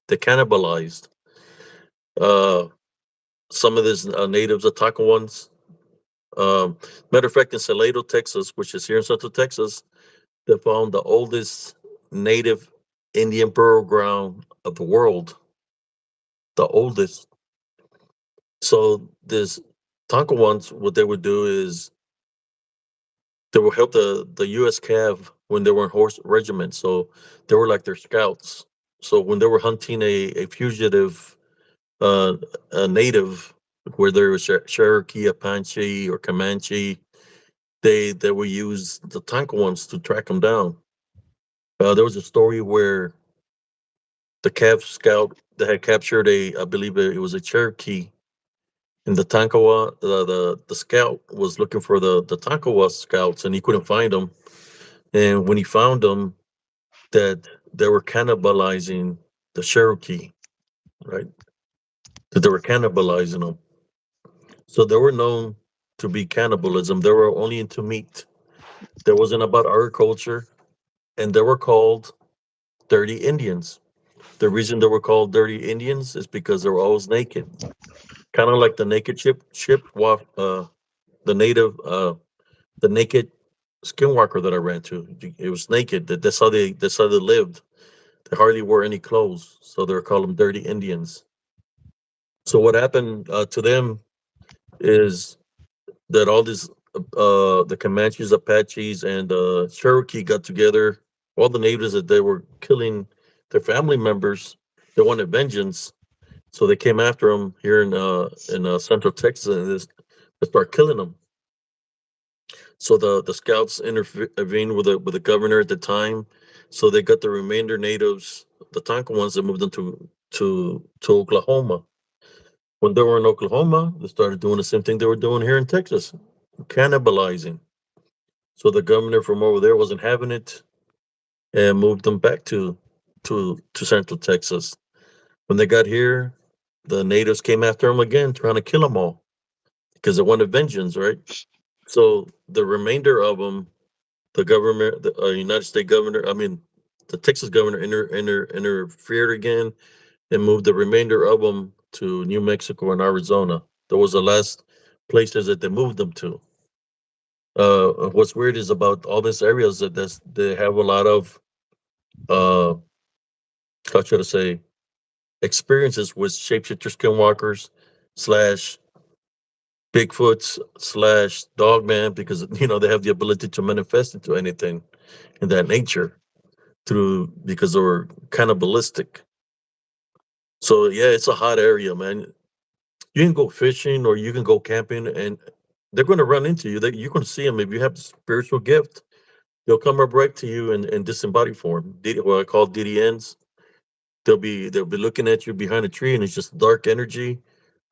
They cannibalized. Uh, some of these natives, the Tonkawan's. Matter of fact, in Salado, Texas, which is here in Central Texas, they found the oldest native Indian burial ground of the world. The oldest. So this Tonkawan's, what they would do is they would help the U.S. Cav when they were in horse regiments. So they were like their scouts. So when they were hunting a fugitive, uh, a native, whether it was Cherokee, Apache, or Comanche, they would use the Tonkawan's to track them down. There was a story where the Cav scout that had captured I believe it was a Cherokee, and the Tonkawa, the scout was looking for the Tonkawa scouts, and he couldn't find them. And when he found them, that they were cannibalizing the Cherokee, right? That they were cannibalizing them. So they were known to be cannibalism. They were only into meat. That wasn't about agriculture, and they were called dirty Indians. The reason they were called dirty Indians is because they were always naked, kind of like the naked ship, the native, the naked skinwalker that I ran to. It was naked. That's how they lived. They hardly wore any clothes, so they're called them dirty Indians. So what happened to them is that all these the Comanches, Apaches, and Cherokee got together. All the natives that they were killing their family members, they wanted vengeance, so they came after them here in Central Texas and they start killing them. So the scouts intervened with the governor at the time, so they got the remainder natives, the Tonka ones, that moved them to Oklahoma. When they were in Oklahoma, they started doing the same thing they were doing here in Texas, cannibalizing. So the governor from over there wasn't having it and moved them back to Central Texas. When they got here, the natives came after them again, trying to kill them all because they wanted vengeance, right? So the remainder of them, the government, the United States governor, I mean, the Texas governor interfered again and moved the remainder of them to New Mexico and Arizona. That was the last places that they moved them to. What's weird is about all these areas they have a lot of uh, how should I say, experiences with shapeshifter skinwalkers slash Bigfoots slash dogman because they have the ability to manifest into anything in that nature through because they're cannibalistic. So yeah, it's a hot area, man. You can go fishing or you can go camping, and they're going to run into you. You're going to see them if you have the spiritual gift. They'll come up right to you in disembodied form. What I call DDNs. They'll be looking at you behind a tree, and it's just dark energy.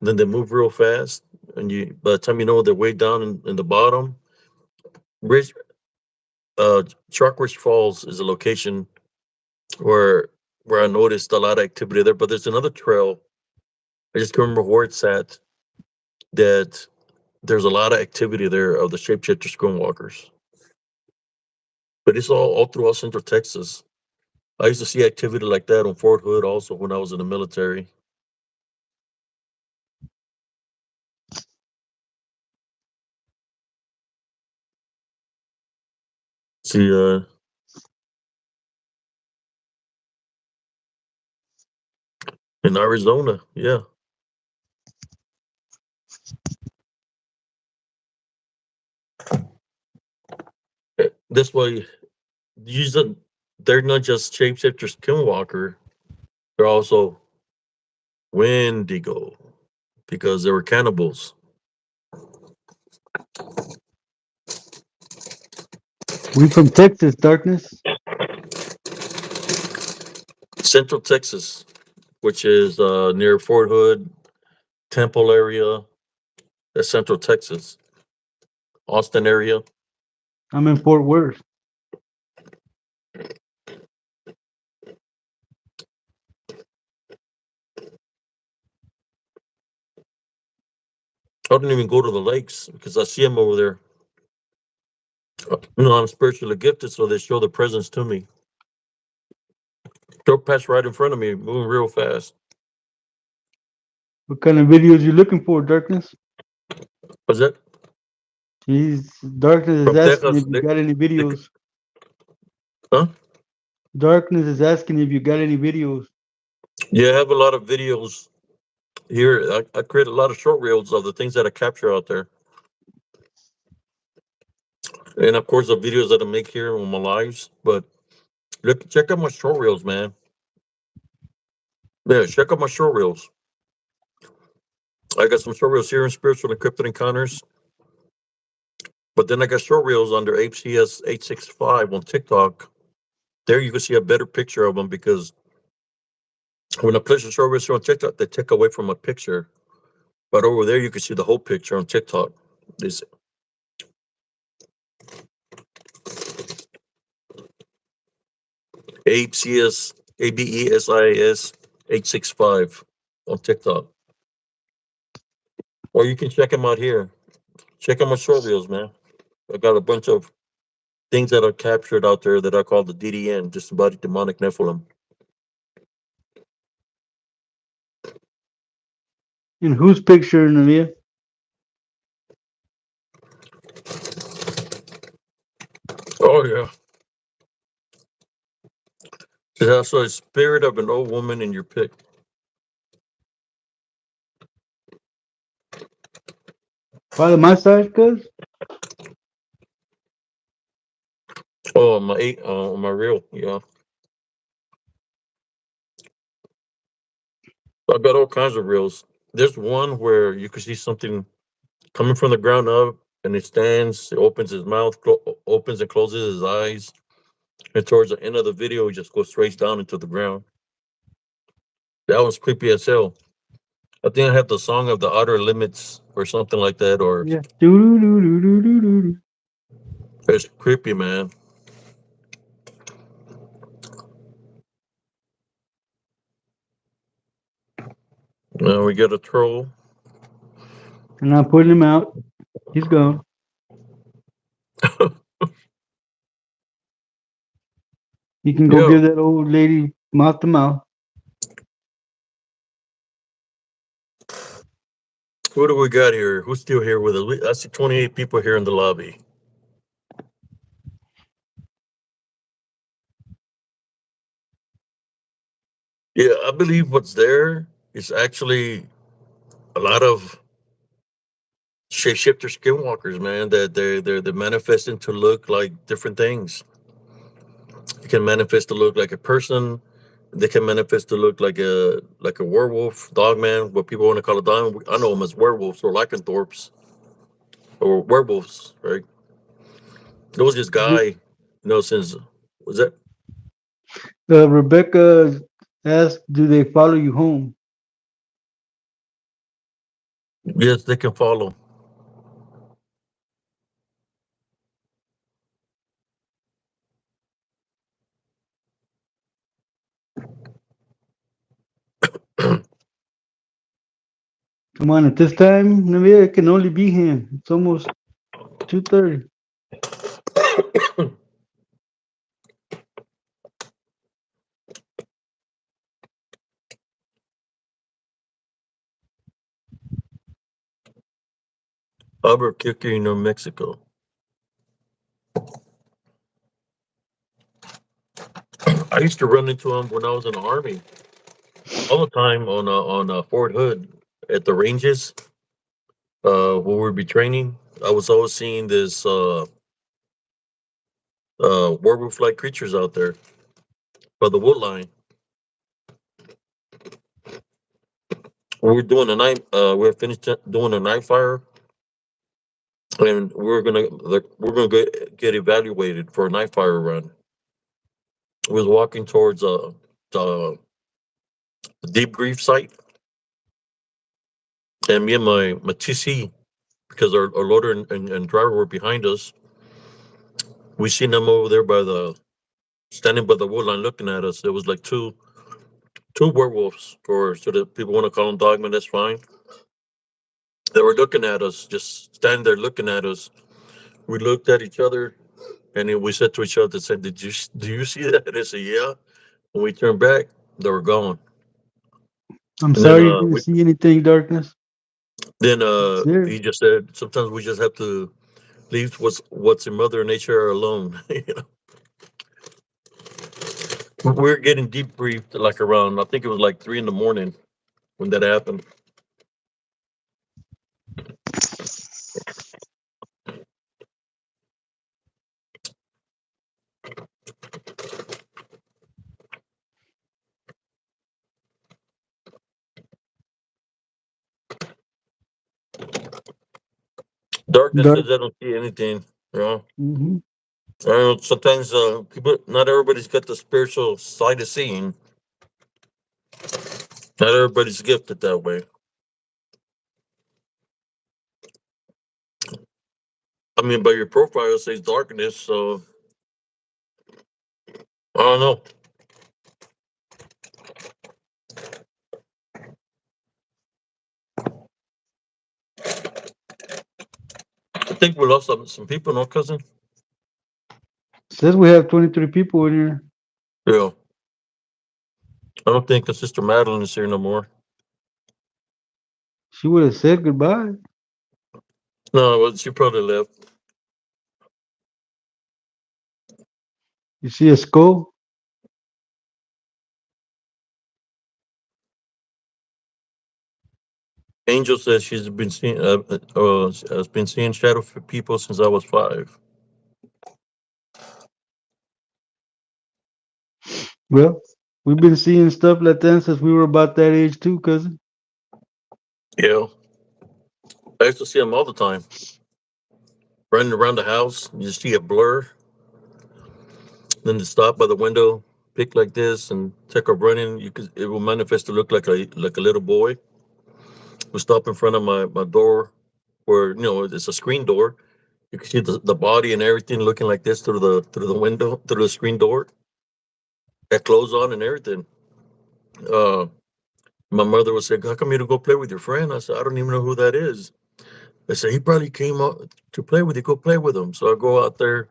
And then they move real fast, and you by the time you know they're way down in the bottom. Rich, Chalkridge Falls is a location where I noticed a lot of activity there. But there's another trail. I just can't remember where it's at. That there's a lot of activity there of the shapeshifter skinwalkers. But it's all throughout Central Texas. I used to see activity like that on Fort Hood also when I was in the military. See, in Arizona, yeah. This way, usually they're not just shapeshifters, skinwalker. They're also Wendigo because they were cannibals. We from Texas, darkness. Central Texas, which is near Fort Hood, Temple area. That's Central Texas, Austin area. I'm in Fort Worth. I don't even go to the lakes because I see them over there. I'm spiritually gifted, so they show the presence to me. They'll pass right in front of me, moving real fast. What kind of videos you looking for, darkness? Was that He's darkness is from asking Texas? if you got any They, videos. huh? Darkness is asking if you got any videos. Yeah, I have a lot of videos here. I create a lot of short reels of the things that I capture out there, and of course the videos that I make here on my lives. But look, check out my short reels, man. Yeah, check out my short reels. I got some short reels here in spiritual encrypted encounters. But then I got short reels under HCS 865 on TikTok. There you can see a better picture of them because when I place a short reels on TikTok, they take away from a picture. But over there, you can see the whole picture on TikTok. This ABCS ABESIS 865 on TikTok. Or you can check them out here. Check out my short reels, man. I got a bunch of things that are captured out there that I call the DDN, just about demonic Nephilim. And whose picture, Nalia? Oh yeah. There's also a spirit of an old woman in your pic. Probably my side, cuz. Oh, on my reel, yeah. I've got all kinds of reels. There's one where you can see something coming from the ground up, and it stands, it opens his mouth, opens and closes his eyes, and towards the end of the video, he just goes straight down into the ground. That was creepy as hell. I think I have the song of the outer limits or something like that, or Yeah. Doo doo doo doo doo doo doo. it's creepy, man. Now we got a troll. And I'm putting him out. He's gone. You can go Yeah, give that old lady mouth to mouth. who do we got here? Who's still here with us? I see 28 people here in the lobby. Yeah, I believe what's there is actually a lot of shapeshifter skinwalkers, man. That they're manifesting to look like different things. It can manifest to look like a person. They can manifest to look like a werewolf, dogman, what people want to call a dog. I know them as werewolves or lycanthropes or werewolves, right? There was this guy, since was that? Rebecca asked, "Do they follow you home?" Yes, they can follow. Come on, at this time, maybe it can only be him. It's almost 2:30. Albuquerque, New Mexico. I used to run into him when I was in the army all the time on Fort Hood at the ranges. When we'd be training, I was always seeing this werewolf-like creatures out there by the wood line. We were doing a night. We were finished doing a night fire, and we're gonna get evaluated for a night fire run. We was walking towards the deep grief site, and me and my TC, because our loader and driver were behind us. We seen them over there by the standing by the wood line looking at us. There was like two werewolves, or so that people want to call them dogmen. That's fine. They were looking at us, just standing there looking at us. We looked at each other, and then we said to each other, "said Do you see that?" And they said, "Yeah." When we turned back, they were gone. I'm And then sorry you didn't see anything, darkness. It's there. he just said, "Sometimes we just have to leave what's in Mother Nature alone." We're getting deep briefed like around, I think it was like 3 in the morning when that happened. Darkness Dark. says I don't see anything. You know, Hmm. I don't know, sometimes people, not everybody's got the spiritual side of seeing. Not everybody's gifted that way. I mean, by your profile it says darkness, so I don't know. I think we lost some people, no, cousin? Says we have 23 people in here. Yeah. I don't think Sister Madeline is here no more. She would have said goodbye. No, well, she probably left. You see a skull? Angel says she's been seeing has been seeing shadow people since I was 5. Well, we've been seeing stuff like that since we were about that age too, cousin. Yeah, I used to see them all the time, running around the house. You see a blur, then to stop by the window, pick like this, and take off running. It will manifest to look like a little boy who stop in front of my door, where it's a screen door. You can see the body and everything looking like this through the window, through the screen door. Got clothes on and everything. Uh, my mother would say, "How come you don't go play with your friend?" I said, "I don't even know who that is." They said, "He probably came out to play with you. Go play with him." So I go out there.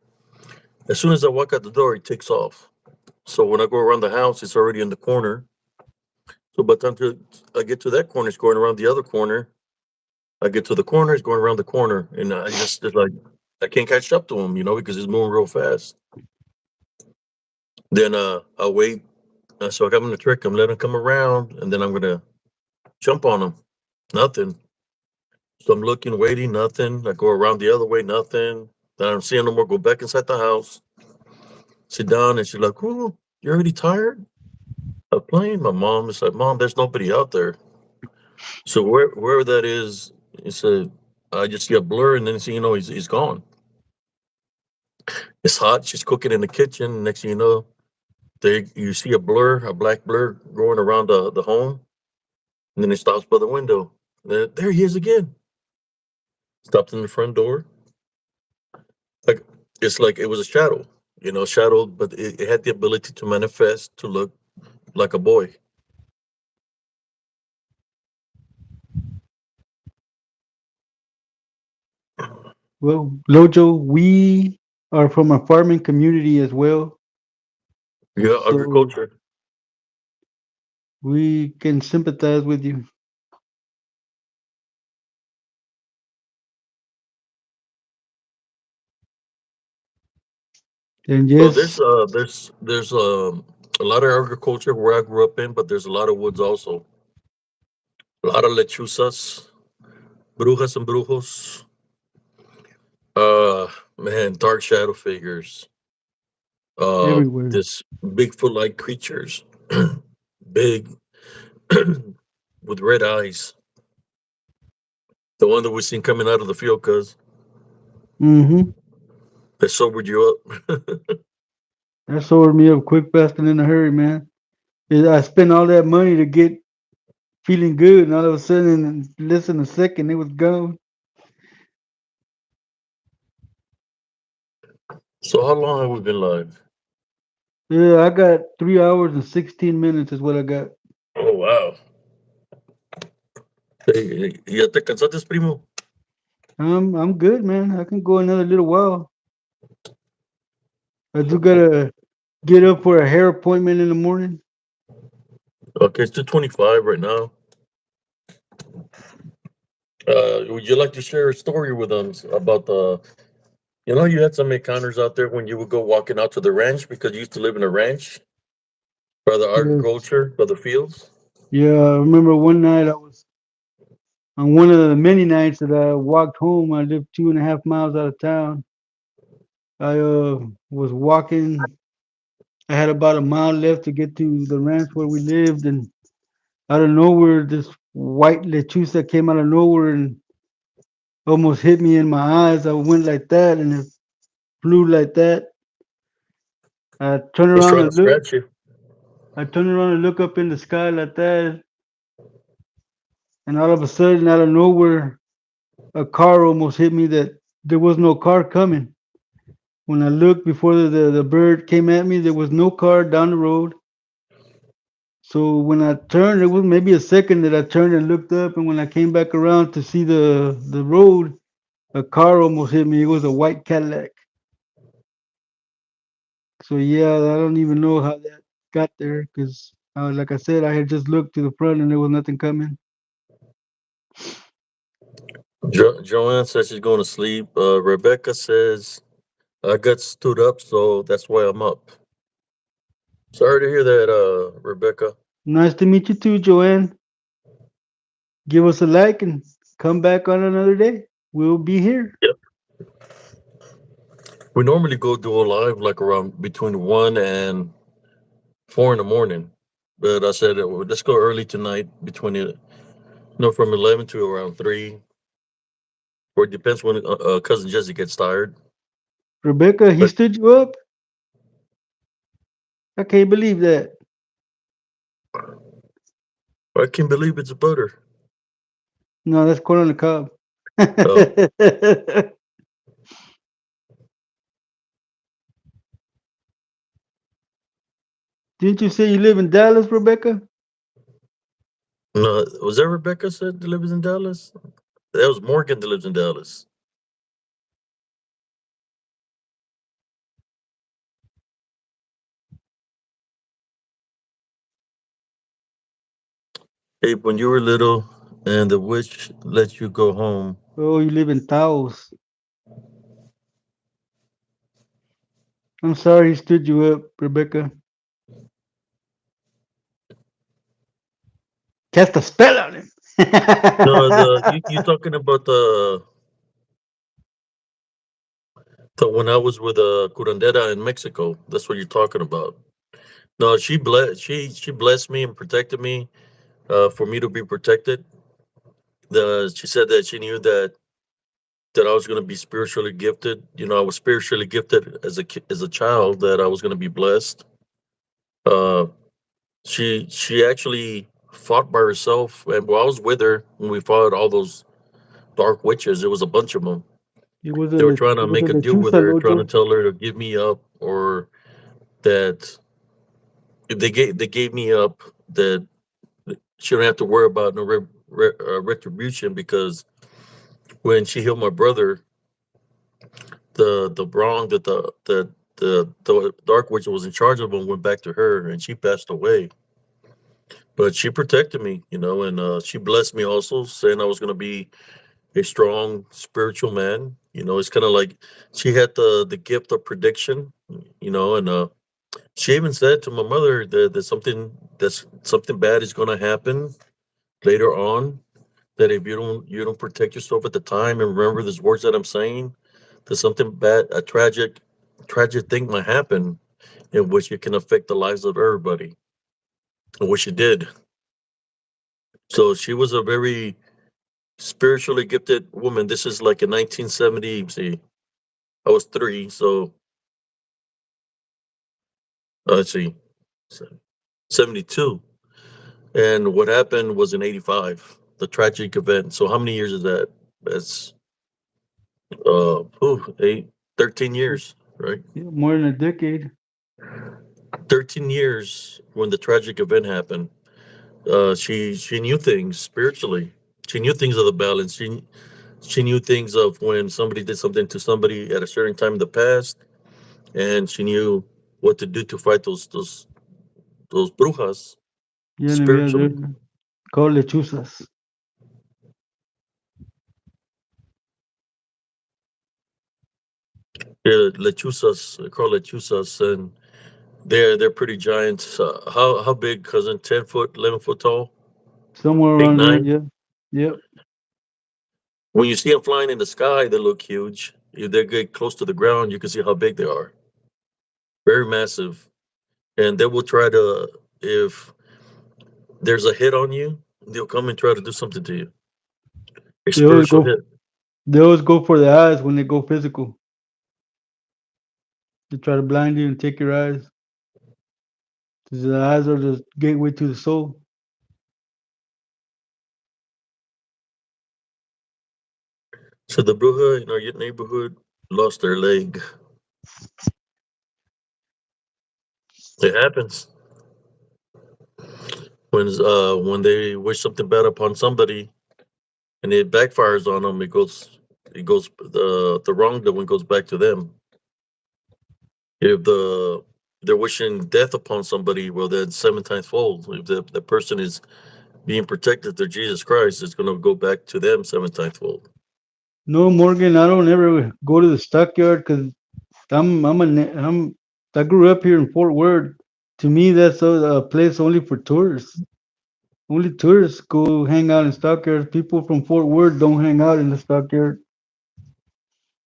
As soon as I walk out the door, he takes off. So when I go around the house, it's already in the corner. So by the time I get to that corner, it's going around the other corner. I get to the corner, it's going around the corner, and I just it's like I can't catch up to him, because he's moving real fast. Then I wait. So I got him the trick. I'm letting him come around, and then I'm gonna jump on him. Nothing. So I'm looking, waiting, nothing. I go around the other way, nothing. Then I don't see her no more. Go back inside the house, sit down, and she's like, "Oh, you're already tired of playing?" My mom is like, "Mom, there's nobody out there." So wherever that is, he said, I just see a blur, and then so you know he's gone. It's hot. She's cooking in the kitchen. Next thing you know, there you see a blur, a black blur going around the home, and then it stops by the window. There he is again. Stopped in the front door. Like it's like it was a shadow, shadow, but it had the ability to manifest to look like a boy. Well, Lojo, we are from a farming community as well, Yeah, so agriculture. we can sympathize with you. And Well, there's yes, uh there's there's a lot of agriculture where I grew up in, but there's a lot of woods also. A lot of lechuzas, brujas and brujos. Uh, man, dark shadow figures. everywhere. This Bigfoot-like creatures, big, with red eyes. The one that we seen coming out of the field, cause Mm-hmm. they sobered you up. That sobered me up quick, fast, and in a hurry, man. I spent all that money to get feeling good, and all of a sudden, in less than a second, it was gone. So how long have we been live? Yeah, I got 3 hours and 16 minutes is what I got. Oh wow. Hey, ¿ya te cansaste, primo? I'm good, man. I can go another little while. I do gotta get up for a hair appointment in the morning. Okay, it's 2:25 right now. Would you like to share a story with us about you had some encounters out there when you would go walking out to the ranch because you used to live in a ranch by the Yes. agriculture, by the fields? Yeah, I remember one night I was on one of the many nights that I walked home. I lived 2.5 miles out of town. I was walking. I had about a mile left to get to the ranch where we lived, and out of nowhere, this white lechuza came out of nowhere and almost hit me in my eyes. I went like that, and it flew like that. I turned Was around trying and to look. scratch you. I turned around and look up in the sky like that, and all of a sudden, out of nowhere, a car almost hit me. That there was no car coming. When I looked before the bird came at me, there was no car down the road. So when I turned, it was maybe a second that I turned and looked up, and when I came back around to see the road, a car almost hit me. It was a white Cadillac. So yeah, I don't even know how that got there because, like I said, I had just looked to the front and there was nothing coming. Joanne says she's going to sleep. Rebecca says I got stood up, so that's why I'm up. Sorry to hear that, Rebecca. Nice to meet you too, Joanne. Give us a like and come back on another day. We'll be here. Yep. We normally go do a live like around between 1 and 4 in the morning. But I said, let's go early tonight between from 11 to around 3, or it depends when cousin Jessie gets tired. Rebecca, he But stood you up. I can't believe that. I can't believe it's butter. No, that's corn on the cob. Oh, Didn't you say you live in Dallas, Rebecca? no, was that Rebecca said that lives in Dallas? That was Morgan that lives in Dallas. Hey, when you were little and the witch let you go home, Oh, you live in Taos. I'm sorry he stood you up, Rebecca. Cast a spell on him. No, you talking about the when I was with Curandera in Mexico. That's what you're talking about. No, she blessed me and protected me. For me to be protected, she said that she knew that I was going to be spiritually gifted. You know, I was spiritually gifted as a child. That I was going to be blessed. Uh, she actually fought by herself, and while I was with her when we fought all those dark witches, it was a bunch of them. They were trying to it was a make a deal with lechuza, her, trying to Lojo. tell her to give me up, or that if they gave me up, that she don't have to worry about no retribution, because when she healed my brother, the wrong that the dark witch was in charge of him went back to her, and she passed away. But she protected me, you know, and she blessed me also, saying I was going to be a strong spiritual man. You know, it's kind of like she had the gift of prediction, you know, and she even said to my mother that something bad is going to happen later on. That if you don't protect yourself at the time and remember these words that I'm saying, that something bad, a tragic thing might happen in which it can affect the lives of everybody, which it did. So she was a very spiritually gifted woman. This is like in 1970. See, I was 3, so let's see, 72. And what happened was in 85, the tragic event. So how many years is that? That's 13 years, right? Yeah, more than a decade. 13 years when the tragic event happened. She knew things spiritually. She knew things of the balance. She knew things of when somebody did something to somebody at a certain time in the past, and she knew what to do to fight those brujas Yeah, no, yeah, they're spiritually. called lechuzas. Yeah, lechusas, called lechusas, and they're pretty giant. How big, cousin? 10 foot, 11 foot tall, Somewhere eight, around there, nine. yeah. Yep. When you see them flying in the sky, they look huge. If they get close to the ground, you can see how big they are. Very massive, and they will try to, if there's a hit on you, they'll come and try to do something to you. A They always spiritual go hit. they always go for the eyes when they go physical. They try to blind you and take your eyes. 'Cause the eyes are the gateway to the soul. So the bruja in our neighborhood lost their leg. It happens when they wish something bad upon somebody and it backfires on them. It goes the wrong that one goes back to them. If they're wishing death upon somebody, well, then 7 times fold. If the person is being protected through Jesus Christ, it's going to go back to them 7 times fold. No, Morgan, I don't ever go to the stockyard because I'm I grew up here in Fort Worth. To me, that's a place only for tourists. Only tourists go hang out in stockyards. People from Fort Worth don't hang out in the stockyard.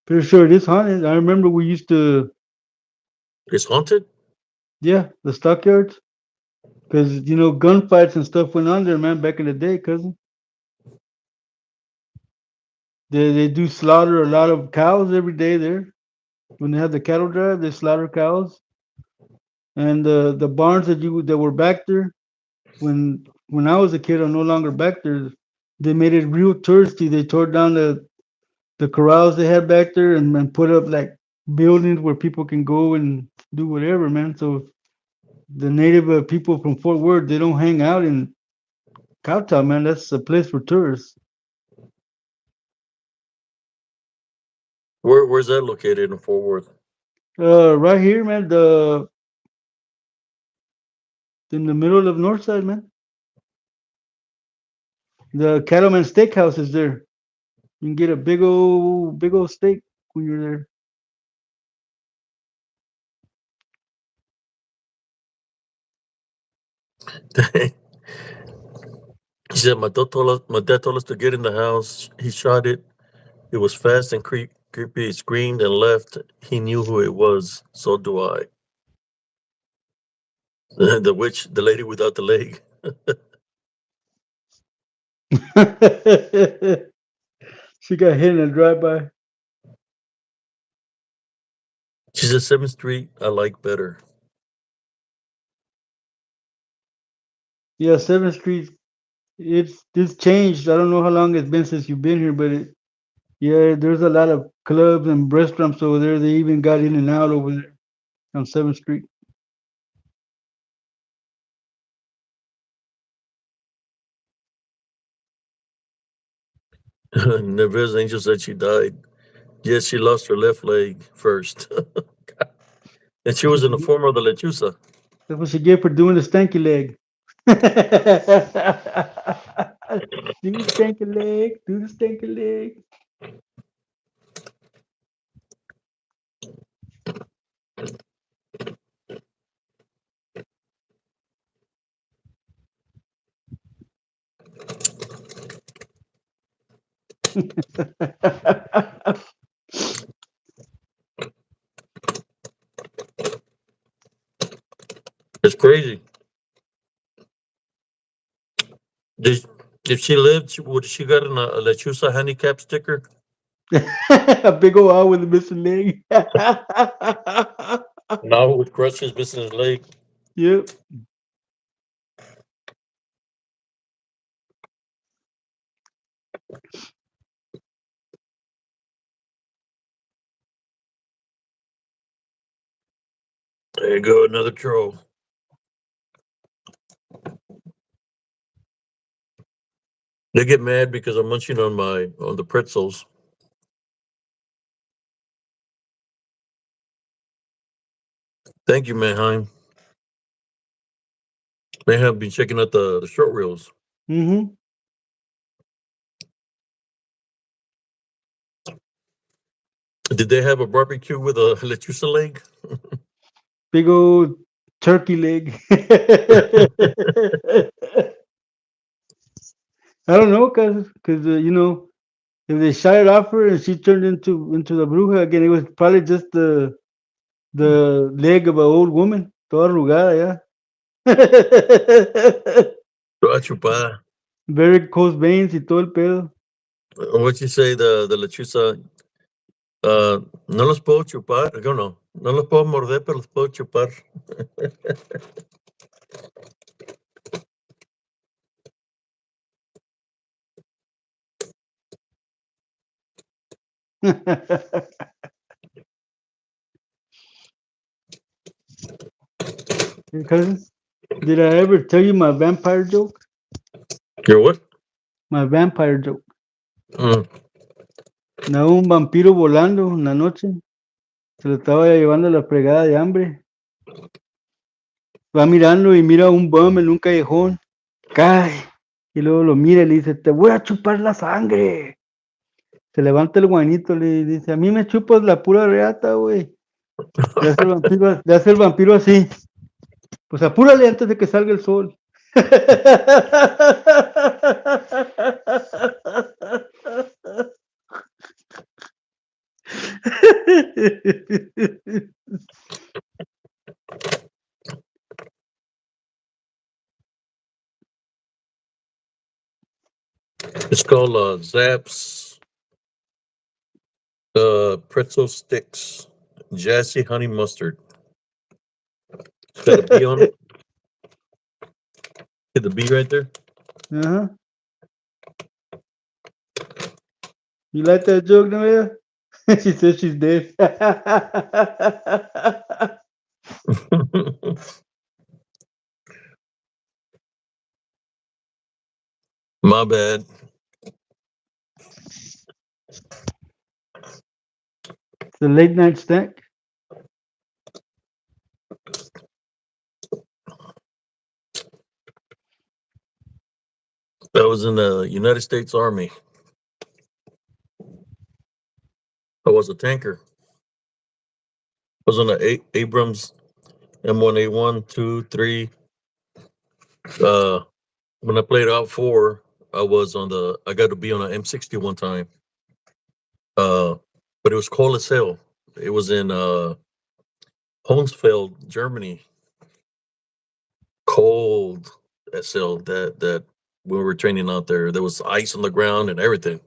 Pretty sure it is haunted. I remember we used to, It's haunted. yeah, the stockyards, because gunfights and stuff went on there, man, back in the day. Cousin, they do slaughter a lot of cows every day there. When they have the cattle drive, they slaughter cows, and the barns that were back there when I was a kid are no longer back there. They made it real touristy. They tore down the corrals they had back there and put up like buildings where people can go and do whatever, man. So the native people from Fort Worth, they don't hang out in Cowtown, man. That's a place for tourists. Where's that located in Fort Worth? Right here, man. The In the middle of Northside, man. The Cattleman Steakhouse is there. You can get a big old steak when you're there. He said, my dad told us to get in the house. He shot it. It was fast and creepy. He screamed and left. He knew who it was. So do I. The witch, the lady without the leg. She got hit in a drive-by. She said, 7th Street, I like better. Yeah, 7th Street. It's changed. I don't know how long it's been since you've been here, but yeah, there's a lot of clubs and restaurants over there. They even got in and out over there on 7th Street. Neve's angel said she died. Yes, she lost her left leg first. And she That's was what in she the get. form of the lechuza. That's what she get for doing the stanky leg. Do the stanky leg. Do the stanky leg. It's crazy. Did, if she lived, would she got a lechuza handicap sticker? A big old owl with a missing leg. Now with crutches, missing his leg. Yep. There you go, another troll. They get mad because I'm munching on the pretzels. Thank you, Manheim. Manheim been checking out the short reels. Mm-hmm. Did they have a barbecue with a lechuza leg? Big old turkey leg. I don't know, cause if they shot it off her and she turned into the bruja again, it was probably just the leg of an old woman, toda arrugada, yeah. Toda chupada. Varicose veins y todo el pedo. What you say, the lechuza? No los puedo chupar. No los puedo morder, pero los puedo chupar. Hey, cousin, did I ever tell you my vampire joke? Your what? My vampire joke. Mm. No, un vampiro volando una noche. Se lo estaba llevando la fregada de hambre. Va mirando y mira un bum en un callejón. Cae. Y luego lo mira y le dice, te voy a chupar la sangre. Se levanta el guanito y le dice, a mí me chupas la pura reata, güey. Le hace el vampiro así. Pues apúrale antes de que salga el sol. It's called Zaps pretzel sticks, Jassy honey mustard. It's got a bee on it. See the bee right there? Uh-huh. You like that joke, Noah? She says she's dead. My bad. The late night snack. I was in the United States Army. I was a tanker. I was on the Abrams M1A1, 2, 3. when I played out four, I got to be on an M60 one time. Uh, but it was cold as hell. It was in Honsfeld, Germany. Cold as hell. That when we were training out there, there was ice on the ground and everything.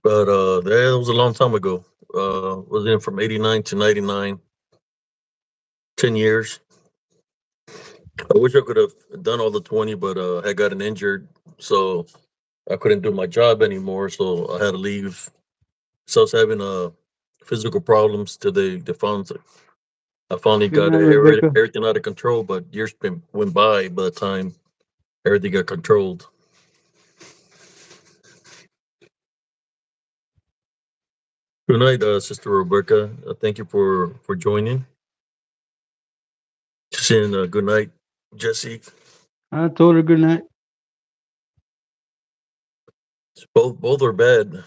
But that was a long time ago. Was in from '89 to '99, 10 years. I wish I could have done all the 20, but I had gotten injured, so I couldn't do my job anymore. So I had to leave. So I was having physical problems till they found I finally Good got night, Rebecca. everything out of control. But went by the time everything got controlled. Good night, Sister Rebecca. Thank you for joining. Saying good night, Jesse. I told her good night. Both are bad.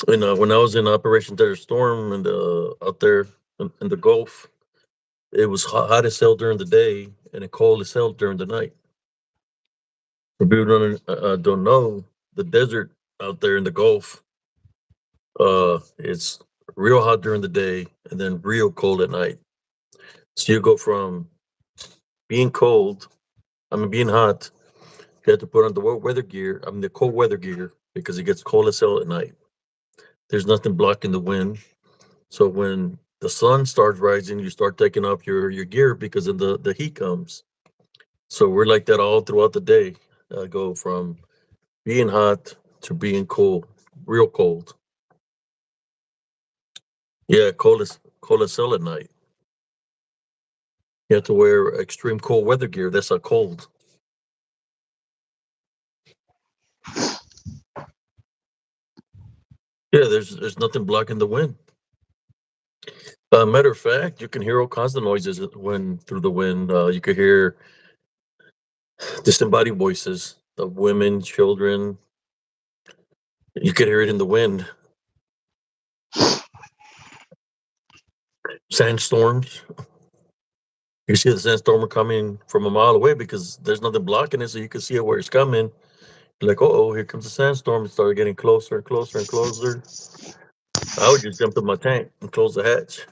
When I was in Operation Desert Storm and out there in the Gulf, it was hot as hell during the day and it cold as hell during the night. For people don't know, the desert out there in the Gulf, it's real hot during the day and then real cold at night. So you go from being cold, being hot, you have to put on the weather gear, the cold weather gear because it gets cold as hell at night. There's nothing blocking the wind. So when the sun starts rising, you start taking off your gear because of the heat comes. So we're like that all throughout the day. Go from being hot to being cold, real cold. Yeah, cold as hell at night. You have to wear extreme cold weather gear. That's a cold. Yeah, there's nothing blocking the wind. Matter of fact, you can hear all kinds of noises when through the wind. You can hear disembodied voices of women, children. You can hear it in the wind. Sandstorms. You see the sandstorm coming from a mile away because there's nothing blocking it, so you can see it where it's coming. You're like, oh, here comes the sandstorm. It started getting closer and closer and closer. I would just jump in my tank and close the hatch.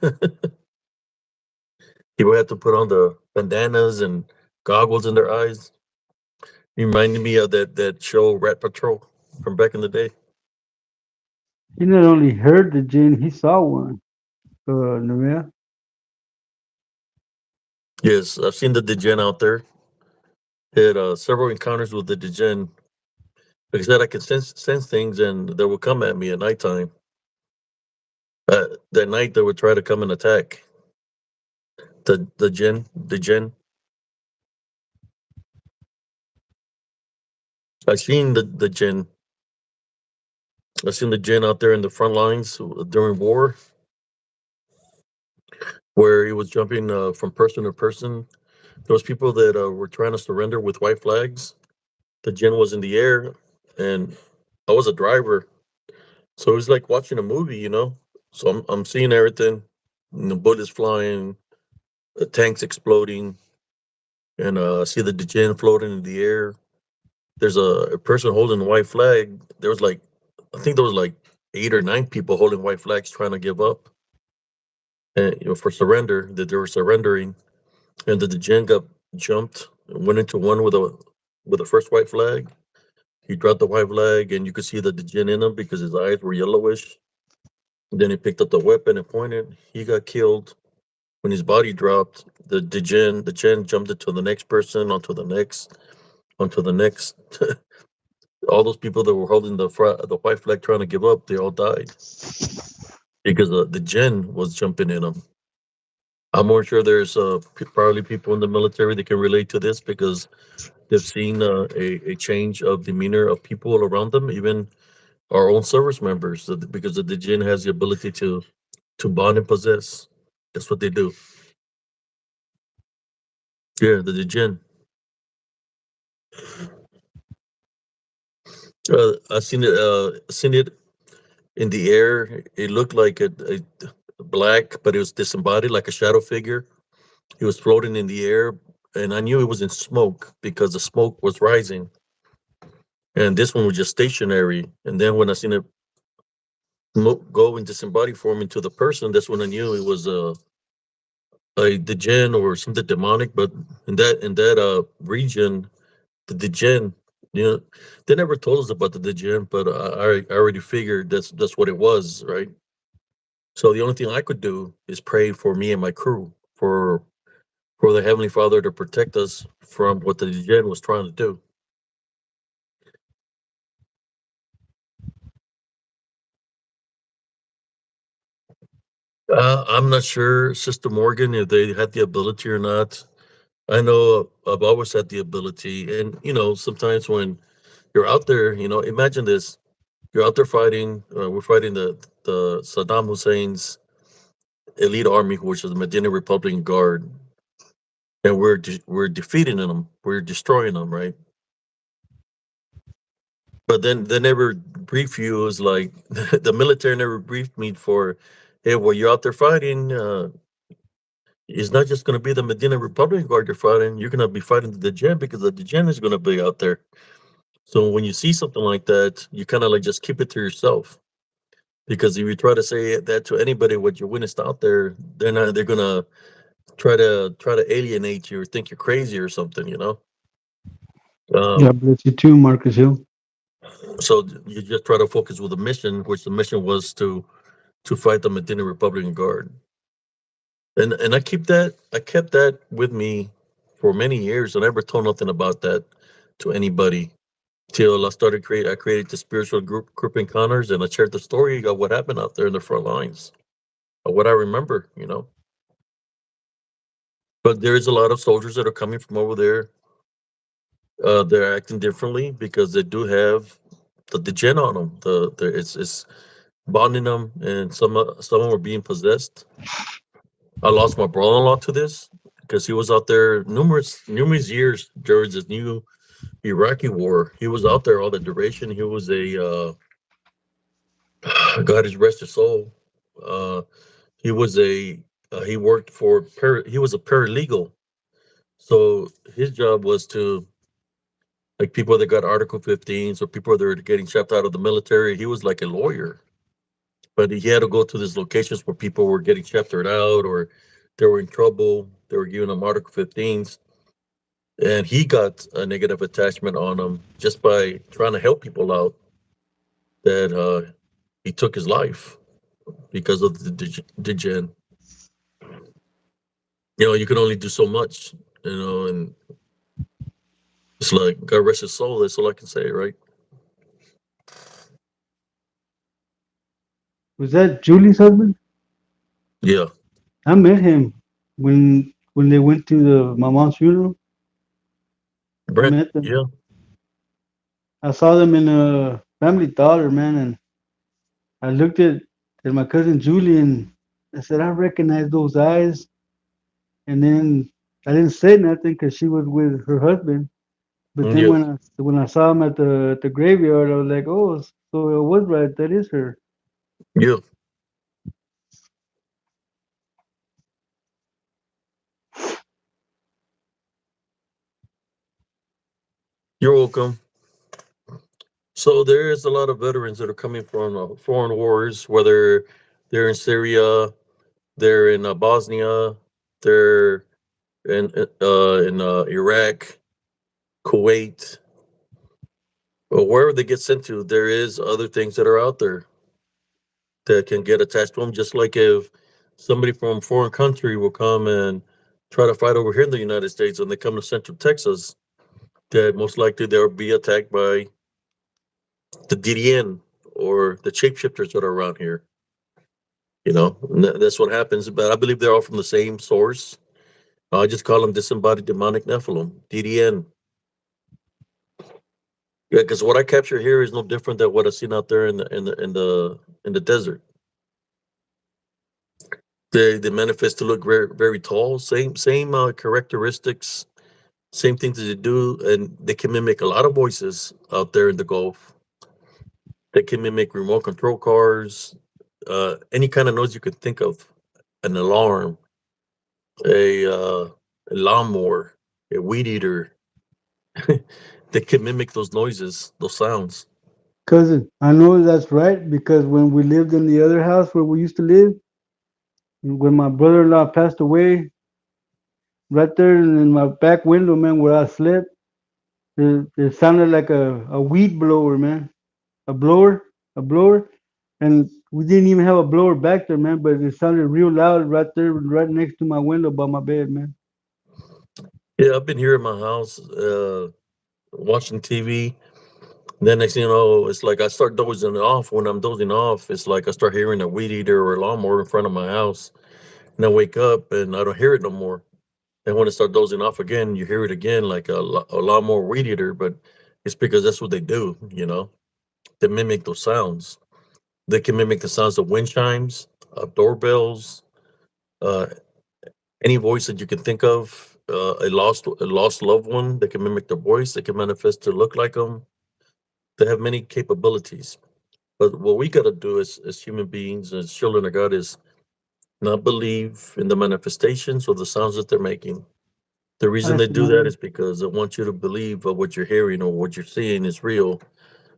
People had to put on the bandanas and goggles in their eyes. You reminded me of that show Rat Patrol from back in the day. He not only heard the gin, he saw one. Nerea. Yes, I've seen the Degen out there. Had several encounters with the Degen. Like I said, I could sense things, and they would come at me at nighttime. That night, they would try to come and attack the Gen. I seen the Gen. I seen the Gen out there in the front lines during war, where he was jumping from person to person. There was people that were trying to surrender with white flags. The Gen was in the air, and I was a driver, so it was like watching a movie, you know. So I'm seeing everything, and the bullets flying, the tanks exploding, and I see the Gen floating in the air. There's a person holding a white flag. There was like, I think there was like 8 or 9 people holding white flags trying to give up, and for surrender that they were surrendering, and the Degen got jumped and went into one with a first white flag. He dropped the white flag, and you could see the Degen in him because his eyes were yellowish. And then he picked up the weapon and pointed. He got killed. When his body dropped, the Gen jumped into the next person, onto the next. All those people that were holding the white flag trying to give up, they all died because the Gen was jumping in them. I'm more sure there's probably people in the military that can relate to this because they've seen a change of demeanor of people around them, even our own service members, because the Jinn has the ability to bond and possess. That's what they do. Yeah, the djinn. I seen it. Seen it in the air. It looked like a black, but it was disembodied, like a shadow figure. He was floating in the air, and I knew it was in smoke because the smoke was rising. And this one was just stationary. And then when I seen it go in disembodied form into the person, that's when I knew it was the djinn or something demonic. But in that region, the djinn, you know, they never told us about the djinn, but I already figured that's what it was, right? So the only thing I could do is pray for me and my crew for the Heavenly Father to protect us from what the djinn was trying to do. I'm not sure, Sister Morgan, if they had the ability or not. I know I've always had the ability, and sometimes when you're out there, imagine this: you're out there fighting. We're fighting the Saddam Hussein's elite army, which is the Medina Republican Guard, and we're defeating them. We're destroying them, right? But then they never brief you as like the military never briefed me for, hey, well, you're out there fighting. It's not just going to be the Medina Republican Guard you're fighting. You're going to be fighting the Djinn because the Djinn is going to be out there. So when you see something like that, you kind of like just keep it to yourself. Because if you try to say that to anybody, what you witnessed out there, they're gonna try to alienate you or think you're crazy or something. Um, God bless you too, Marcus Hill. so you just try to focus with the mission, which the mission was to fight the Medina Republican Guard. And I kept that with me for many years. I never told nothing about that to anybody till I created the spiritual group encounters, and I shared the story of what happened out there in the front lines, of what I remember. But there is a lot of soldiers that are coming from over there. They're acting differently because they do have the gen on them. It's bonding them, and some of them are being possessed. I lost my brother-in-law to this because he was out there numerous years during this new Iraqi war. He was out there all the duration. He was God his rest his soul. Uh, he was he worked for he was a paralegal. So his job was to, like, people that got Article 15s or people that are getting shipped out of the military. He was like a lawyer, but he had to go to these locations where people were getting shipped out or they were in trouble. They were giving them Article 15s, and he got a negative attachment on him just by trying to help people out. That he took his life because of the gen. You can only do so much. And it's like God rest his soul. That's all I can say, right? Was that Julie's husband? Yeah, I met him when they went to my mom's funeral. I Brent. met them. Yeah, I saw them in a Family Dollar, man, and I looked at my cousin Julie and I said I recognize those eyes. And then I didn't say nothing because she was with her husband. But then yeah, when I saw him at the graveyard, I was like, oh, so it was right. That is her. yeah. You're welcome. So there is a lot of veterans that are coming from foreign wars, whether they're in Syria, they're in Bosnia, they're in Iraq, Kuwait, or wherever they get sent to. There is other things that are out there that can get attached to them. Just like if somebody from a foreign country will come and try to fight over here in the United States, and they come to Central Texas, that most likely they'll be attacked by the DDN or the shapeshifters that are around here. And that's what happens. But I believe they're all from the same source. I just call them disembodied demonic Nephilim, DDN. Yeah, because what I capture here is no different than what I've seen out there in the desert. They manifest to look very very tall, same characteristics, Same things that they do, and they can mimic a lot of voices out there in the Gulf. They can mimic remote control cars, any kind of noise you could think of, an alarm, a lawnmower, a weed eater. They can mimic those noises, those sounds. Cousin, I know that's right because when we lived in the other house where we used to live, when my brother-in-law passed away, right there in my back window, man, where I slept, it sounded like a weed blower, man, a blower, a blower, and we didn't even have a blower back there, man, but it sounded real loud right there, right next to my window by my bed, man. Yeah, I've been here in my house, watching TV. Then next thing you know, it's like I start dozing off. When I'm dozing off, it's like I start hearing a weed eater or a lawnmower in front of my house. And I wake up and I don't hear it no more. And when I start dozing off again, you hear it again like a lawnmower weed eater. But it's because that's what they do, you know? They mimic those sounds. They can mimic the sounds of wind chimes, of doorbells, uh, any voice that you can think of. A lost loved one. They can mimic their voice. They can manifest to look like them. They have many capabilities. But what we got to do as human beings, as children of God, is not believe in the manifestations or the sounds that they're making. The reason they That's do that another. is because they want you to believe that what you're hearing or what you're seeing is real.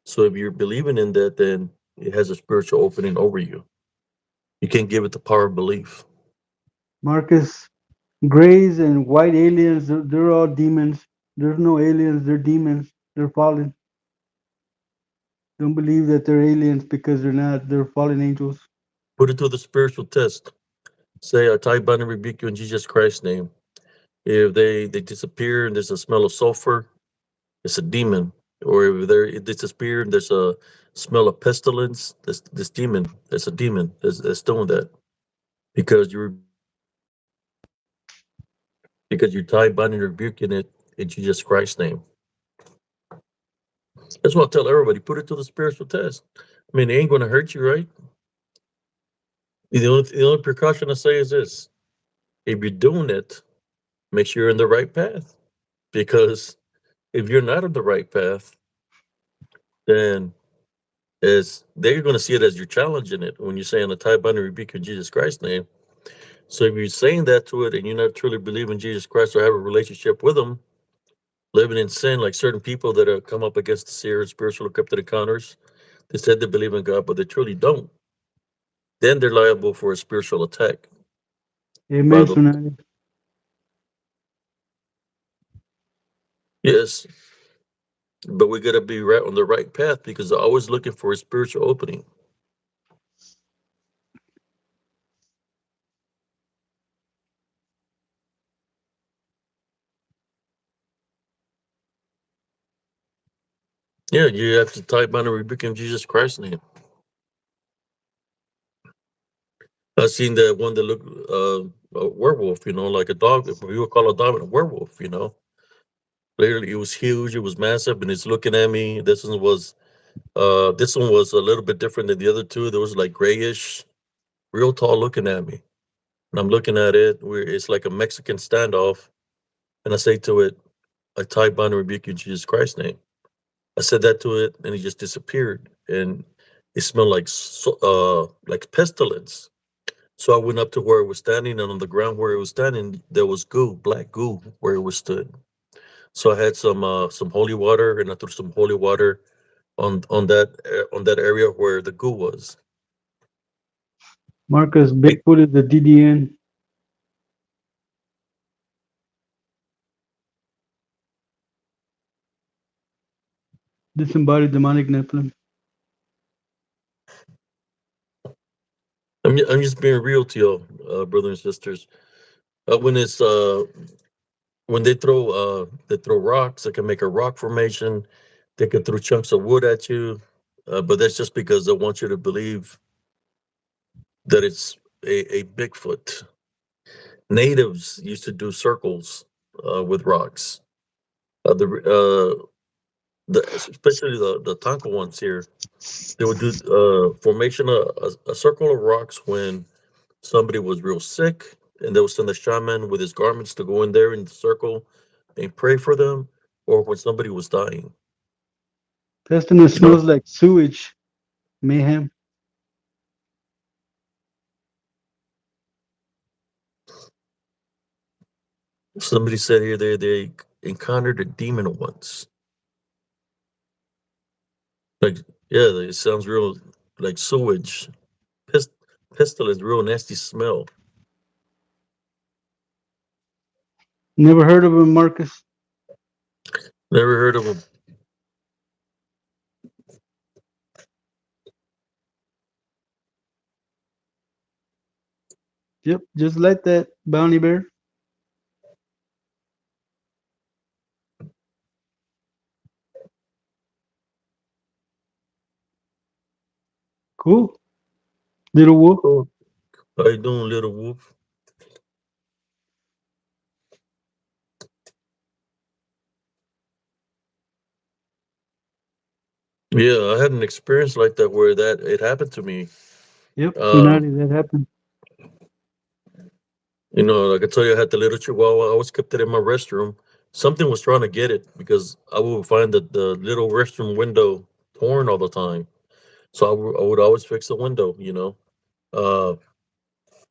So if you're believing in that, then it has a spiritual opening over you. You can't give it the power of belief. Marcus, grays and white aliens, they're all demons. There's no aliens, they're demons. They're fallen. Don't believe that they're aliens because they're not. They're fallen angels. Put it to the spiritual test. Say, I tie, bind, and rebuke you in Jesus Christ's name. If they disappear and there's a smell of sulfur, it's a demon. Or if it disappear and there's a smell of pestilence, this demon. It's a demon that's doing that because you tie, bind, and rebuking it in Jesus Christ's name. That's what I tell everybody. Put it to the spiritual test. I mean, it ain't going to hurt you, right? The only precaution I say is this: if you're doing it, make sure you're in the right path. Because if you're not on the right path, then as they're going to see it as you're challenging it when you're saying the tie, bind, and rebuke in Jesus Christ's name. So if you're saying that to it and you're not truly believing Jesus Christ or have a relationship with Him, living in sin, like certain people that have come up against the seer and spiritual encrypted encounters, they said they believe in God, but they truly don't. Then they're liable for a spiritual attack by Amen, the Sonali. yes. But we got to be right on the right path because they're always looking for a spiritual opening. Yeah, you have to type on a rebuke in Jesus Christ's name. I seen that one that looked a werewolf, like a dog. We would call a dog a werewolf, Literally, it was huge, it was massive, and it's looking at me. This one was a little bit different than the other two. There was like grayish, real tall, looking at me, and I'm looking at it. Where it's like a Mexican standoff, and I say to it, "I type on and rebuke you in Jesus Christ's name." I said that to it, and it just disappeared, and it smelled like pestilence. So I went up to where it was standing, and on the ground where it was standing, there was goo, black goo, where it was stood. So I had some holy water, and I threw some holy water on that area where the goo was. Marcus, Hey, Bigfoot is the DDN, disembodied demonic Nephilim. I'm just being real to you, brothers and sisters. When it's when they throw rocks, they can make a rock formation. They can throw chunks of wood at you, but that's just because they want you to believe that it's a Bigfoot. Natives used to do circles with rocks. Especially the Tonka ones here, they would do formation a circle of rocks when somebody was real sick, and they would send a shaman with his garments to go in there in the circle, and pray for them, or when somebody was dying. Pestilence You know, smells like sewage, mayhem. somebody said here they encountered a demon once. Like, yeah, it sounds real like sewage. Pest, pestilence, real nasty smell. Never heard of him, Marcus? Never heard of them. Yep, just like that, Bounty Bear. Cool. Little Wolf. Oh, how you doing, little wolf? Yeah, I had an experience like that where that it happened to me. Yep, Uh, Tsunade, that happened. like I tell you, I had the little chihuahua. I always kept it in my restroom. Something was trying to get it because I would find the little restroom window torn all the time. So I would always fix the window, Uh,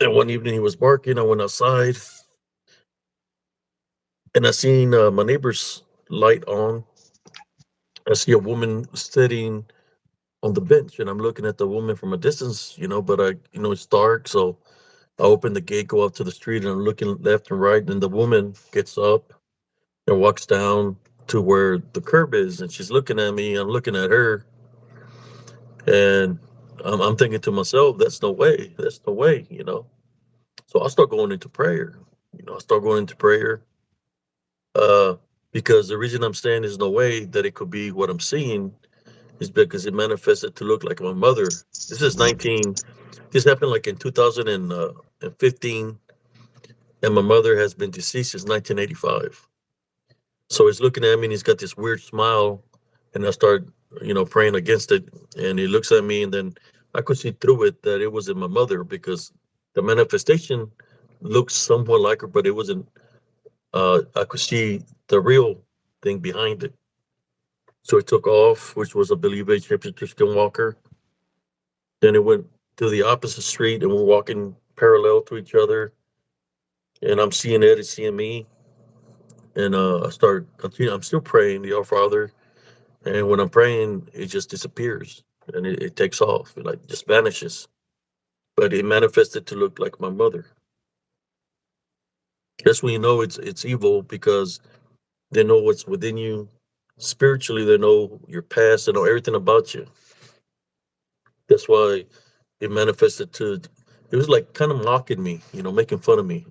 and one evening he was barking. I went outside and I seen my neighbor's light on. I see a woman sitting on the bench, and I'm looking at the woman from a distance, but it's dark, so I open the gate, go out to the street, and I'm looking left and right, and the woman gets up and walks down to where the curb is, and she's looking at me. I'm looking at her, and I'm thinking to myself, that's no way. So I start going into prayer. I start going into prayer, uh, because the reason I'm saying there's no way that it could be what I'm seeing is because it manifested to look like my mother. This happened like in 2015, and my mother has been deceased since 1985. So he's looking at me and he's got this weird smile, and I start, praying against it. And he looks at me, and then I could see through it that it wasn't my mother because the manifestation looks somewhat like her, but it wasn't. I could see the real thing behind it. So it took off, which was, I believe, a Egyptian skinwalker. Then it went to the opposite street, and we're walking parallel to each other. And I'm seeing it, it's seeing me. And I start, I'm still praying the Our Father. And when I'm praying, it just disappears and it takes off. It like just vanishes. But it manifested to look like my mother. That's when you know it's evil because they know what's within you. Spiritually, they know your past, they know everything about you. That's why it manifested to, it was like kind of mocking me, making fun of me.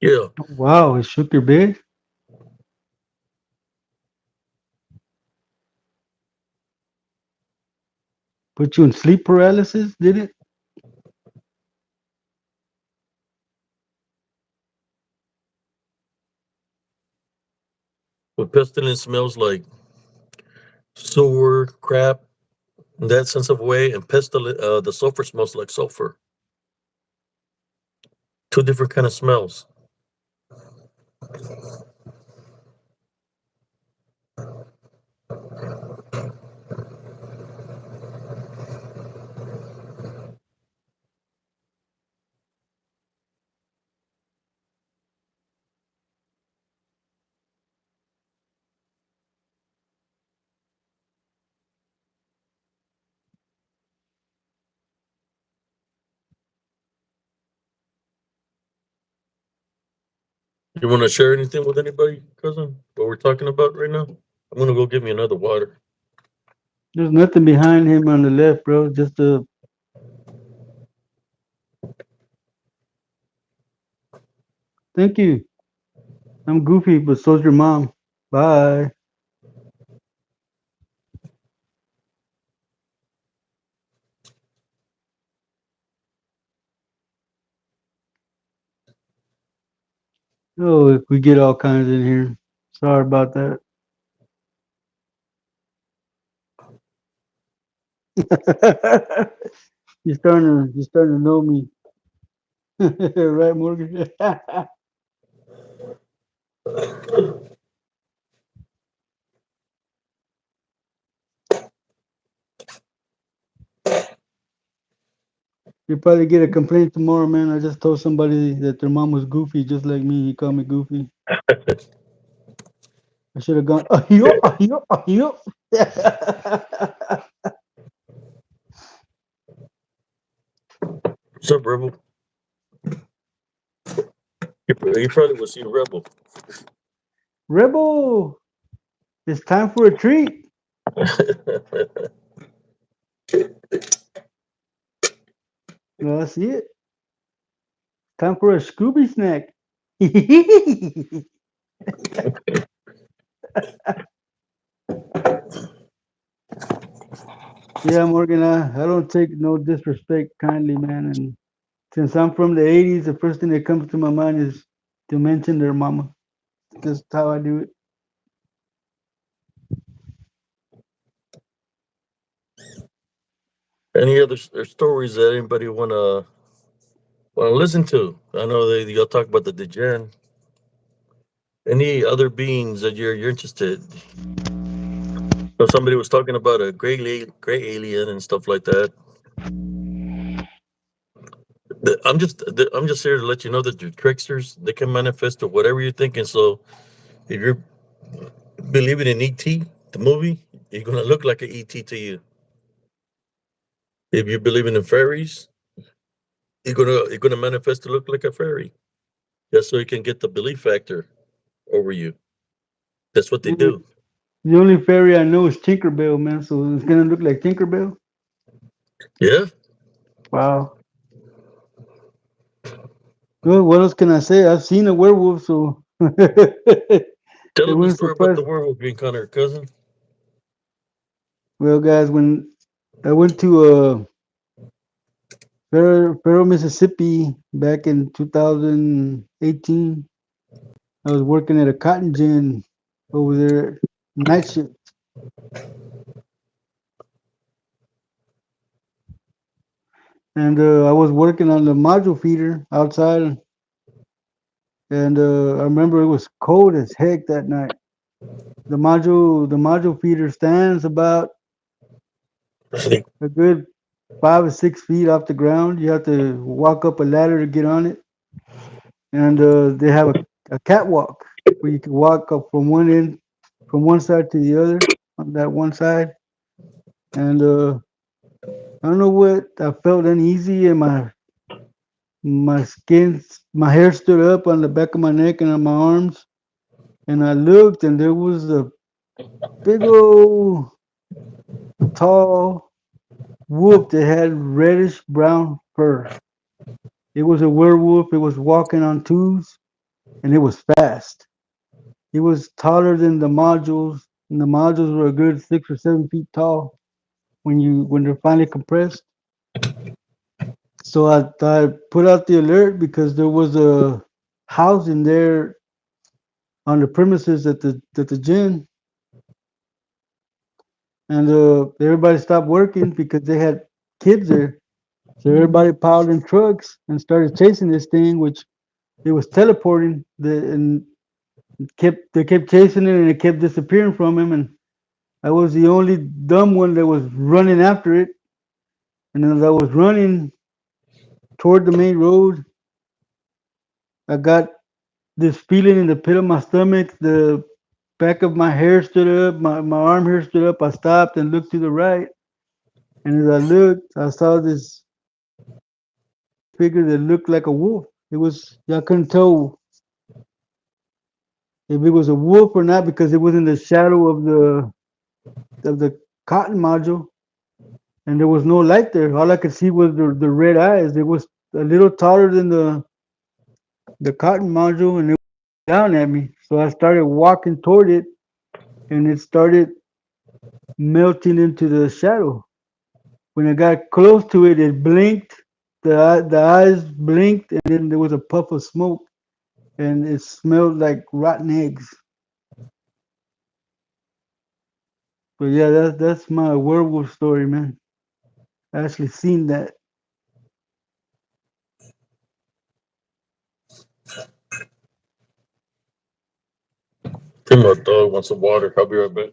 Yeah. Wow, it shook your bed? Put you in sleep paralysis, did it? But pestilence smells like sewer, crap, in that sense of way. And pestilence, the sulfur smells like sulfur. Two different kind of smells. You want to share anything with anybody, cousin? What we're talking about right now? I'm gonna go get me another water. There's nothing behind him on the left, bro. Just a thank you. I'm goofy, but so's your mom. Bye. Oh, we get all kinds in here. Sorry about that. You're starting to know me. Right, Morgan? You probably get a complaint tomorrow, man. I just told somebody that their mom was goofy, just like me. He called me goofy. I should have gone, yo, yo, yo. What's up, Rebel? You probably will see Rebel. Rebel, it's time for a treat. No, I see it. Time for a Scooby snack. Yeah, Morgan, I don't take no disrespect kindly, man. And since I'm from the 80s, the first thing that comes to my mind is to mention their mama. Just how I do it. Any other stories that anybody wanna listen to? I know y'all talk about the degen. Any other beings that you're interested? So somebody was talking about a gray alien and stuff like that. I'm just here to let you know that you're tricksters. They can manifest to whatever you're thinking. So if you're believing in ET, the movie, you're gonna look like an ET to you. If you're believing in fairies, you're gonna manifest to look like a fairy. Just so you can get the belief factor over you. That's what they Mm, do. The only fairy I know is Tinkerbell, man. So it's gonna look like Tinkerbell. Yeah. Wow. Well, what else can I say? I've seen a werewolf, so it Tell them the wouldn't story about surprise. the werewolf being kind of her cousin. Well, guys, when I went to Faro, Mississippi back in 2018, I was working at a cotton gin over there, night shift, and I was working on the module feeder outside, and I remember it was cold as heck that night. The module feeder stands about a good 5 or 6 feet off the ground. You have to walk up a ladder to get on it, and they have a catwalk where you can walk up from one end, from one side to the other on that one side. And I don't know what, I felt uneasy, and my hair stood up on the back of my neck and on my arms. And I looked, and there was a big old tall wolf that had reddish brown fur. It was a werewolf. It was walking on twos, and it was fast. It was taller than the modules, and the modules were a good 6 or 7 feet tall when they're finally compressed. So I put out the alert because there was a house in there on the premises at the gym, and everybody stopped working because they had kids there. So everybody piled in trucks and started chasing this thing, which it was teleporting. And they kept chasing it, and it kept disappearing from him. And I was the only dumb one that was running after it. And as I was running toward the main road, I got this feeling in the pit of my stomach. The back of my hair stood up, my arm hair stood up. I stopped and looked to the right. And as I looked, I saw this figure that looked like a wolf. I couldn't tell if it was a wolf or not because it was in the shadow of the cotton module, and there was no light there. All I could see was the red eyes. It was a little taller than the cotton module, and it was down at me. So I started walking toward it, and it started melting into the shadow. When I got close to it, it blinked. The eyes blinked, and then there was a puff of smoke, and it smelled like rotten eggs. But yeah, that's my werewolf story, man. I actually seen that. think my dog wants some water. I'll be right back.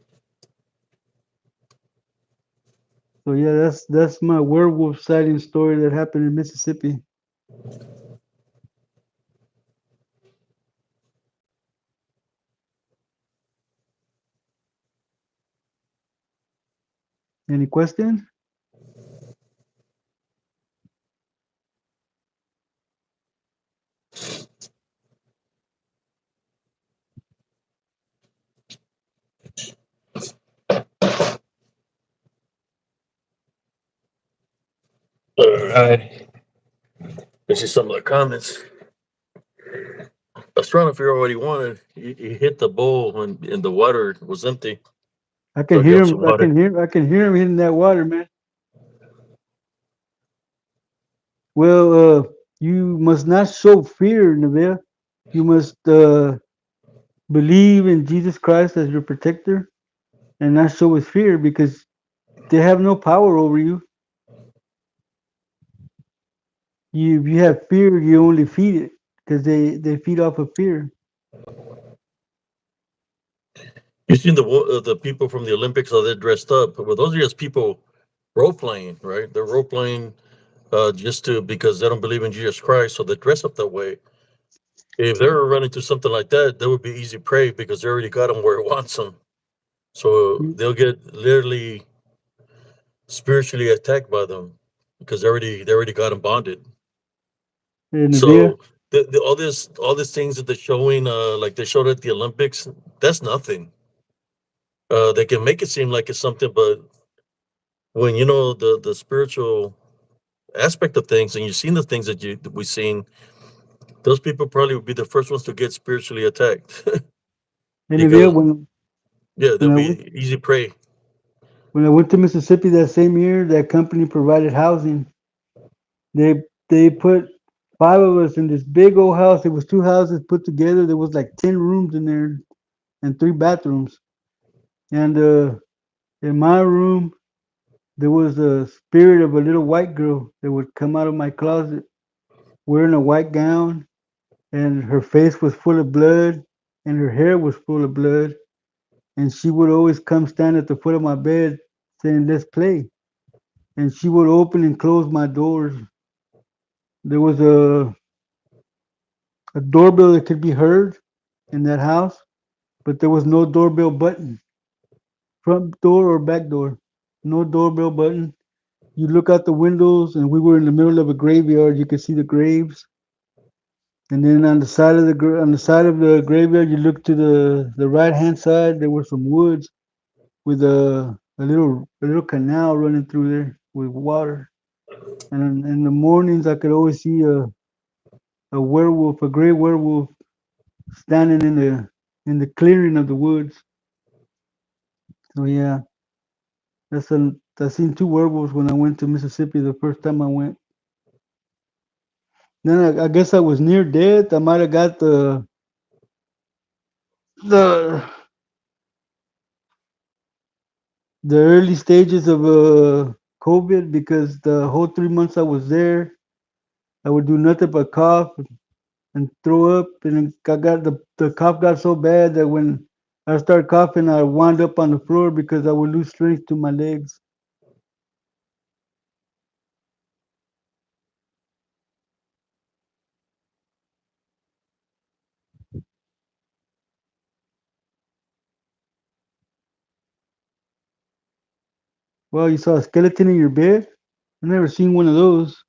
So yeah, that's my werewolf sighting story that happened in Mississippi. Any questions? All right. Let's see some of the comments. I was trying to figure out what he wanted. He hit the bowl and the water was empty. I So can I gave hear him him. some water. I can hear him hitting that water, man. Well, you must not show fear, Neville. You must believe in Jesus Christ as your protector and not show his fear because they have no power over you. If you have fear, you only feed it because they feed off of fear. You seen the people from the Olympics how they're dressed up? Well, those are just people role playing, right? They're role playing just to because they don't believe in Jesus Christ, so they dress up that way. If they were running through something like that, that would be easy prey because they already got them where it wants them. So they'll get literally spiritually attacked by them because they already got them bonded. And Neville, So all these things that they're showing, like they showed at the Olympics, that's nothing. They can make it seem like it's something, but when you know the spiritual aspect of things, and you've seen the things that we've seen, those people probably would be the first ones to get spiritually attacked and Neville, because yeah, when they'll I went be easy prey. when I went to Mississippi that same year, that company provided housing. They put five of us in this big old house. It was two houses put together. There was like 10 rooms in there and three bathrooms. And in my room, there was a spirit of a little white girl that would come out of my closet wearing a white gown, and her face was full of blood, and her hair was full of blood. And she would always come stand at the foot of my bed saying, "Let's play." And she would open and close my doors. There was a doorbell that could be heard in that house, but there was no doorbell button, front door or back door. No doorbell button. You look out the windows, and we were in the middle of a graveyard. You could see the graves, and then on the side of on the side of the graveyard, you look to the right hand side. There were some woods with a little canal running through there with water. And in the mornings, I could always see a werewolf, a gray werewolf, standing in the clearing of the woods. So yeah, I seen two werewolves when I went to Mississippi the first time I went. Then I guess I was near death. I might have got the the early stages of COVID because the whole 3 months I was there, I would do nothing but cough and throw up, and I got the cough got so bad that when I started coughing, I wound up on the floor because I would lose strength to my legs. Well, you saw a skeleton in your bed? I never seen one of those.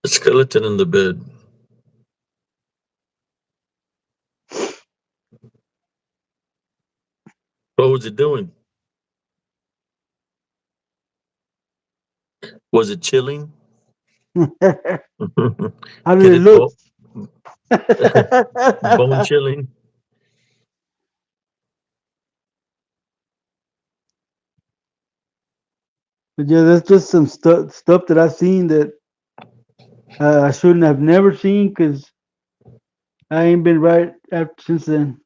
A skeleton in the bed. What was it doing? Was it chilling? How did Get it it look? bone chilling? But yeah, that's just some stuff that I've seen that I shouldn't have never seen because I ain't been right after since then.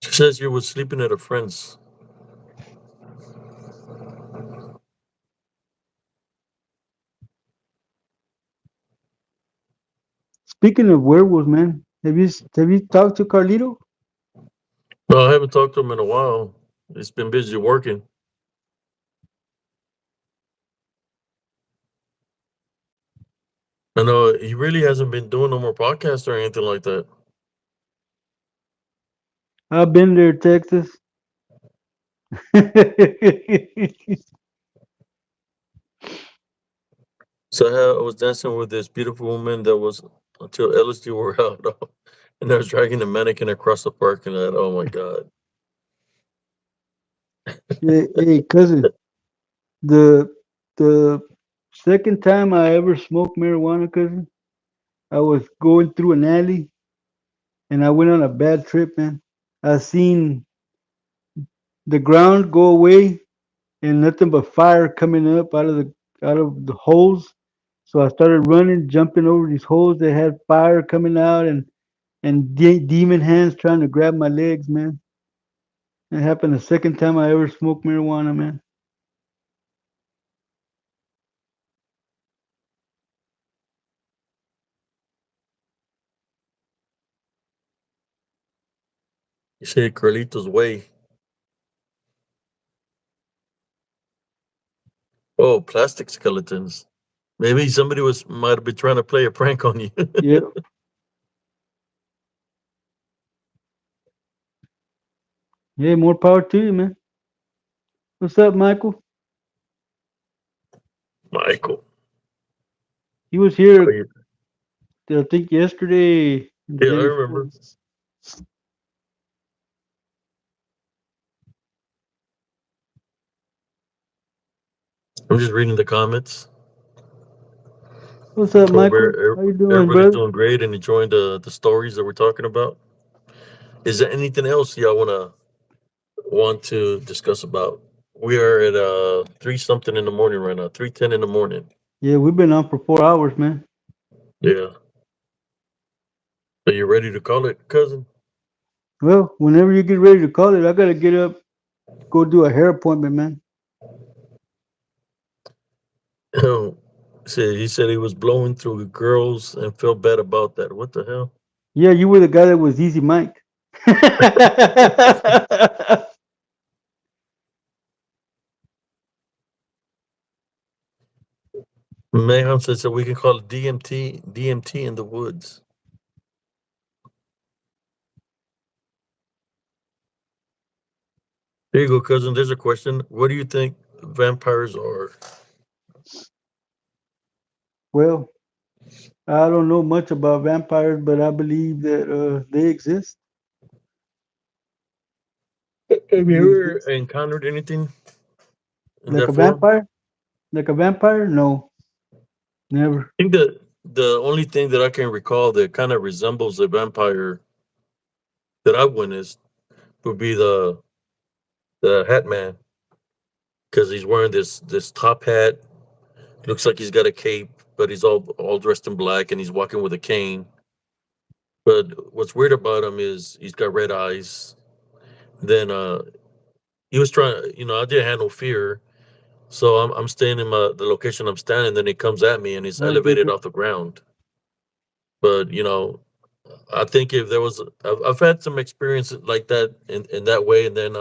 She says you were sleeping at a friend's. Speaking of werewolves, man, have you talked to Carlito? No, I haven't talked to him in a while. He's been busy working. I know he really hasn't been doing no more podcasts or anything like that. I've been there, Texas. So I was dancing with this beautiful woman that was until LSD wore out, and I was dragging the mannequin across the parking lot. Oh my god! Hey, cousin, the the second time I ever smoked marijuana, cousin, I was going through an alley and I went on a bad trip, man. I seen the ground go away and nothing but fire coming up out of the holes. So I started running, jumping over these holes that had fire coming out, and demon hands trying to grab my legs, man. It happened the second time I ever smoked marijuana, man. You say Carlito's way. Oh, plastic skeletons. Maybe somebody was might have been trying to play a prank on you. Yeah, yeah, more power to you, man. What's up, Michael? Michael. He was Oh, here, I think, yesterday and the yeah, day I before. remember. I'm just reading the comments. What's up, Hope Michael? How you doing, everybody's brother? doing great and enjoying the stories that we're talking about. Is there anything else y'all want to discuss about? We are at 3 something in the morning right now, 3:10 in the morning. Yeah, we've been on for 4 hours, man. Yeah. Are you ready to call it, cousin? Well, whenever you get ready to call it, I gotta get up, go do a hair appointment, man. Oh, see, he said he was blowing through girls and felt bad about that. What the hell? Yeah, you were the guy that was Easy Mike. Mayhem says that we can call it DMT in the woods. There you go, cousin. There's a question. What do you think vampires are? Well, I don't know much about vampires, but I believe that they exist. Have you They ever exist. encountered anything in Like that a form? vampire? Like a vampire? No, never. I think that the only thing that I can recall that kind of resembles a vampire that I've witnessed would be the Hat Man, because he's wearing this top hat. Looks like he's got a cape, but he's all dressed in black and he's walking with a cane. But what's weird about him is he's got red eyes. Then he was trying. I didn't have no fear, so I'm staying in the location I'm standing. Then he comes at me and he's I get elevated you. off the ground. But I think if there was, I've had some experience like that in that way, and then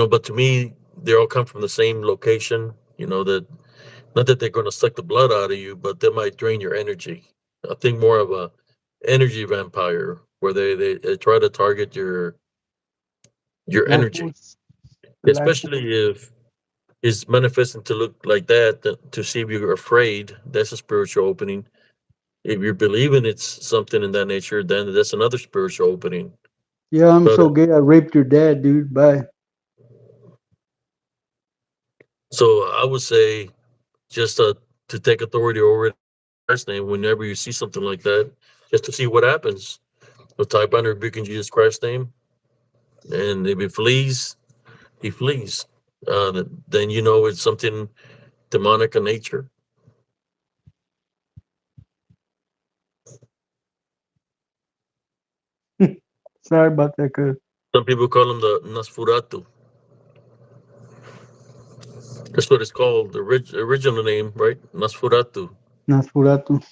but to me, they all come from the same location. That not that they're going to suck the blood out of you, but they might drain your energy. I think more of a energy vampire, where they try to target your Life energy, force. The life especially force. if it's manifesting to look like that, to see if you're afraid. That's a spiritual opening. If you're believing it's something in that nature, then that's another spiritual opening. Yeah, I'm But so gay. I raped your dad, dude. Bye. so I would say just to take authority over it in Christ's name whenever you see something like that, just to see what happens. So type on rebuke in Jesus Christ's name, and if it flees, he flees. Then it's something demonic in nature. Sorry about that, cuz. Some people call him the Nosferatu. That's what it's called. The original name, right? Nosferatu. Nosferatu.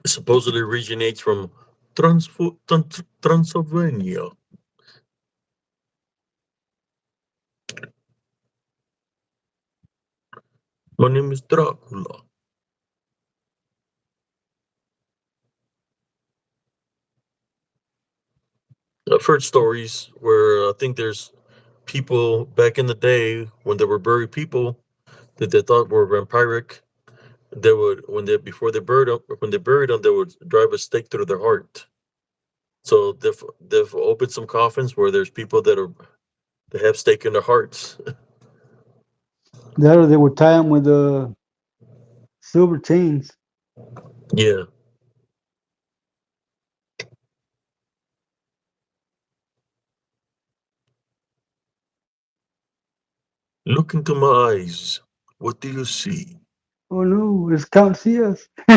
It supposedly originates from Transylvania. My name is Dracula. I've heard stories where I think there's people back in the day when there were buried people that they thought were vampiric. They would when they buried them, they would drive a stake through their heart. So they've opened some coffins where there's people that have stake in their hearts. That or they would tie them with silver chains. Yeah, look into my eyes. What do you see? Oh no, it's Count CS. I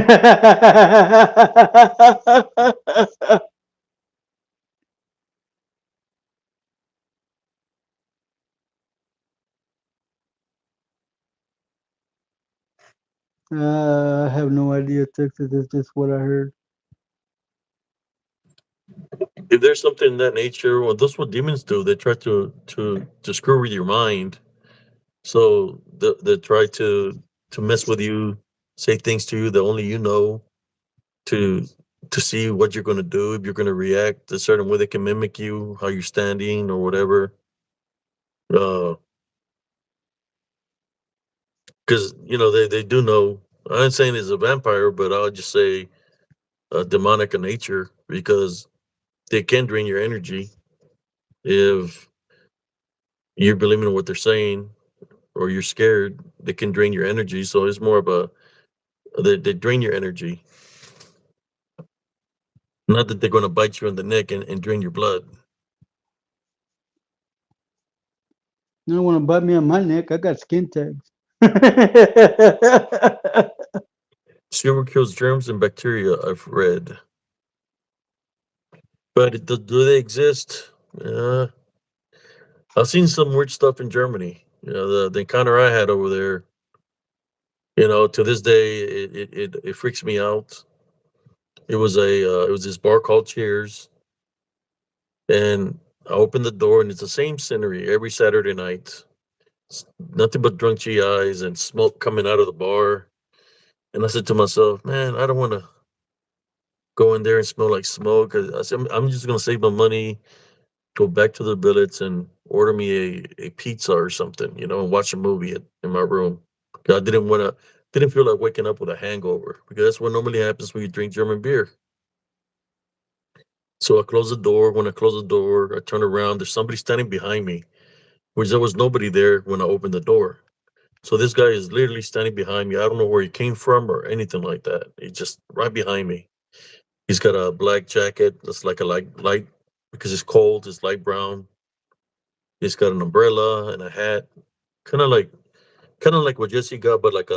have no idea, Texas. It's just what I heard. If there's something in that nature, well, that's what demons do. They try to screw with your mind. So they try to mess with you, say things to you that only you know, to to see what you're going to do, if you're going to react a certain way. They can mimic you, how you're standing or whatever. Because they do know. I ain't saying it's a vampire, but I'll just say demonic in nature because they can drain your energy if you're believing in what they're saying or you're scared. They can drain your energy. So it's more of a they drain your energy. Not that they're going to bite you in the neck and drain your blood. You don't want to bite me on my neck. I got skin tags. Silver kills germs and bacteria. I've read, but do they exist? Uh, I've seen some weird stuff in Germany. The encounter I had over there. To this day, it freaks me out. It was this bar called Cheers, and I opened the door, and it's the same scenery every Saturday night. Nothing but drunk GIs and smoke coming out of the bar. And I said to myself, man, I don't want to go in there and smell like smoke. I said, I'm just gonna save my money, go back to the billets, and order me a pizza or something, and watch a movie in my room. 'Cause I didn't feel like waking up with a hangover because that's what normally happens when you drink German beer. So I closed the door. When I closed the door, I turned around. There's somebody standing behind me, which there was nobody there when I opened the door. So this guy is literally standing behind me. I don't know where he came from or anything like that. He's just right behind me. He's got a black jacket that's like a light because it's cold. It's light brown. He's got an umbrella and a hat, kind of like kind of like what Jesse got, but like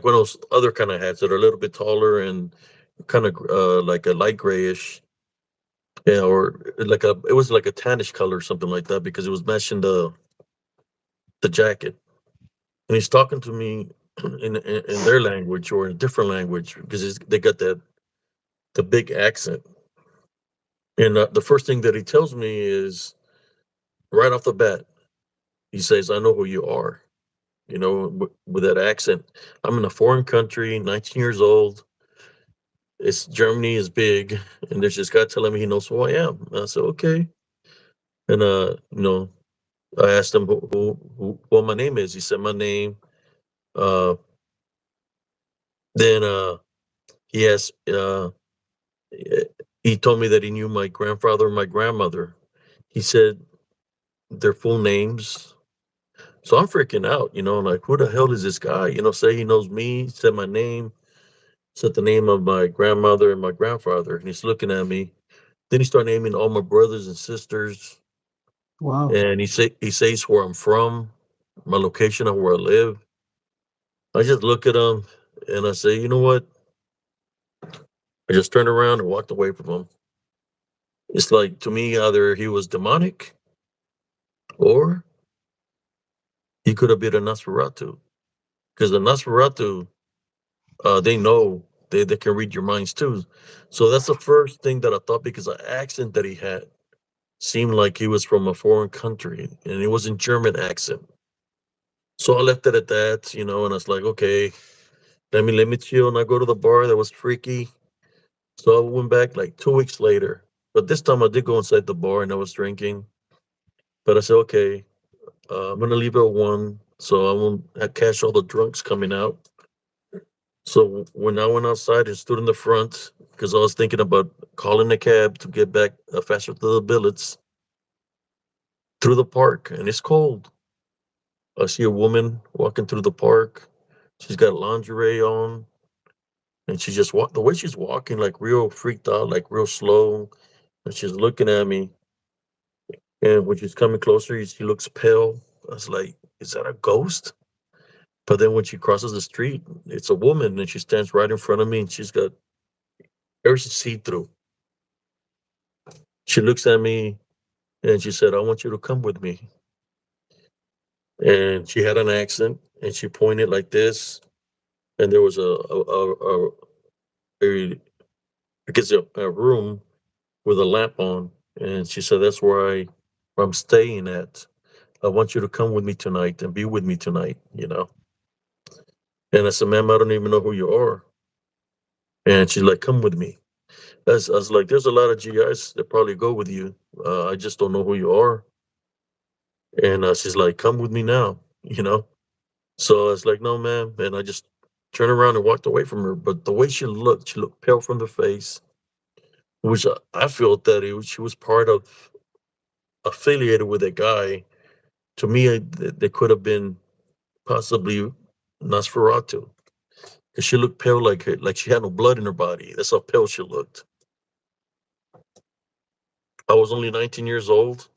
one of those other kind of hats that are a little bit taller and kind of like a light grayish, yeah, or it was like a tannish color or something like that because it was matching the jacket. And he's talking to me in their language or in a different language because they got the big accent. And the first thing that he tells me is right off the bat, he says, "I know who you are." With that accent. I'm in a foreign country, 19 years old. It's Germany is big, and there's this guy telling me he knows who I am. And I said, okay. And I asked him who what my name is. He said my name. Uh, then he asked. Eh, he told me that he knew my grandfather and my grandmother. He said their full names. So I'm freaking out. Like who the hell is this guy? Say he knows me. Said my name. Said the name of my grandmother and my grandfather, and he's looking at me. Then he started naming all my brothers and sisters, Wow. and he says where I'm from, my location of where I live. I just look at him and I say, you know what? I just turned around and walked away from him. It's like to me, either he was demonic or he could have been a Nosferatu. because the Nosferatu, they know they can read your minds too. So that's the first thing that I thought because the accent that he had seemed like he was from a foreign country and it was in German accent. So I left it at that, and I was like, okay, let me chill and I go to the bar. That was freaky. So I went back like 2 weeks later. But this time I did go inside the bar and I was drinking. But I said, okay, I'm gonna leave it at 1, so I won't catch all the drunks coming out. So when I went outside and stood in the front, because I was thinking about calling a cab to get back faster to the billets through the park, and it's cold. I see a woman walking through the park. She's got lingerie on, and she just walk the way she's walking, like real freaked out, like real slow, and she's looking at me. And when she's coming closer, she looks pale. I was like, "Is that a ghost?" But then when she crosses the street, it's a woman, and she stands right in front of me, and she's got everything see through. She looks at me and she said, "I want you to come with me." And she had an accent, and she pointed like this, and there was a I guess a room with a lamp on, and she said, "That's where I'm staying at. I want you to come with me tonight and be with me tonight." And I said, "Ma'am, I don't even know who you are." And she's like, "Come with me." I was like, "There's a lot of GIs that probably go with you. I just don't know who you are." And she's like, "Come with me now." So I was like, "No, ma'am." And I just turned around and walked away from her. But the way she looked pale from the face, which I felt that she was part of affiliated with a guy. To me, they could have been possibly Nosferatu because she looked pale like she had no blood in her body. That's how pale she looked. I was only 19 years old.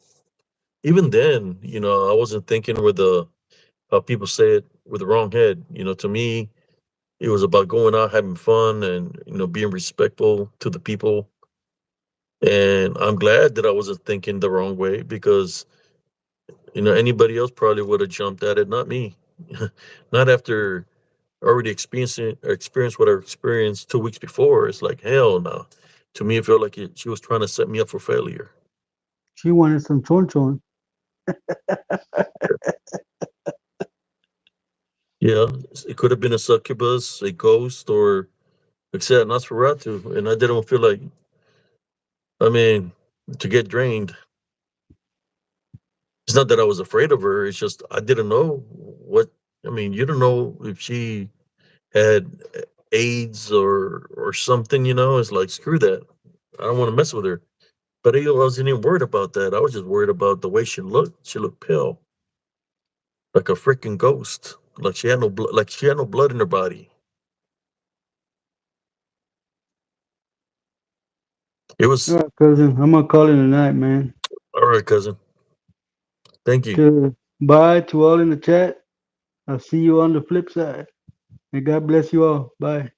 Even then, I wasn't thinking with the how people say it with the wrong head. To me, it was about going out, having fun, and being respectful to the people. And I'm glad that I wasn't thinking the wrong way because anybody else probably would have jumped at it, not me. Not after already experienced what I experienced 2 weeks before. It's like hell no. To me, it felt like she was trying to set me up for failure. She wanted some chon chon. Yeah, it could have been a succubus, a ghost, or like I said, Nosferatu, and I didn't feel like. I mean, to get drained. It's not that I was afraid of her. It's just I didn't know what. I mean, you don't know if she had AIDS or something. It's like screw that. I don't want to mess with her. But I wasn't even worried about that. I was just worried about the way she looked. She looked pale, like a freaking ghost. Like she had no blood. Like she had no blood in her body. It All was right, cousin. I'm gonna call it a night, man. all right, cousin. Thank you. Bye to all in the chat. I'll see you on the flip side. And God bless you all. Bye.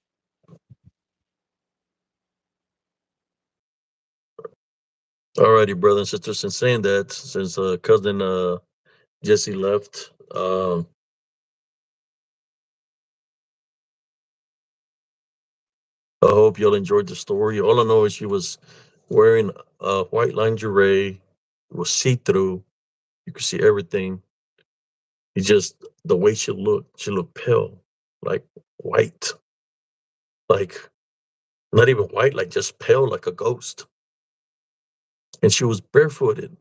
All righty, brother and sister. Since saying that, since cousin Jessie left, I hope y'all enjoyed the story. All I know is she was wearing white lingerie. It was see through. You could see everything. It's just the way she looked. She looked pale, like white, like not even white, like just pale, like a ghost. And she was barefooted,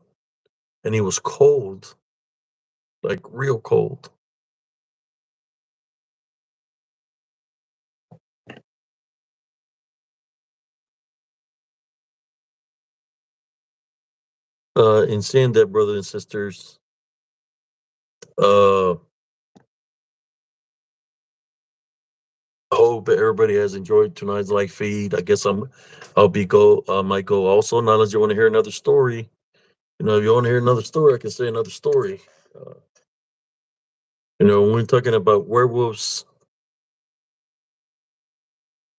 and it was cold, like real cold. In saying that, brothers and sisters, I hope everybody has enjoyed tonight's live feed. I guess I might go also. Now, unless you want to hear another story, if you want to hear another story, I can say another story. Uh, when we're talking about werewolves,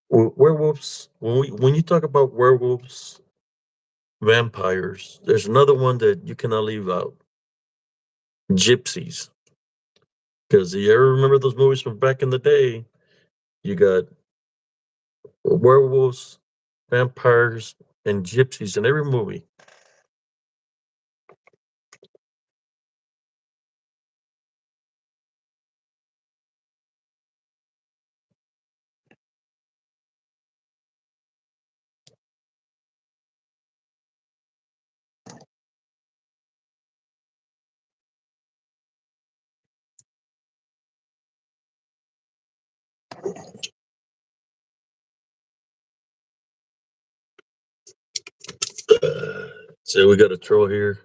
werewolves. When you talk about werewolves, vampires, there's another one that you cannot leave out: gypsies. Because you ever remember those movies from back in the day? You got werewolves, vampires, and gypsies in every movie. So we got a troll here.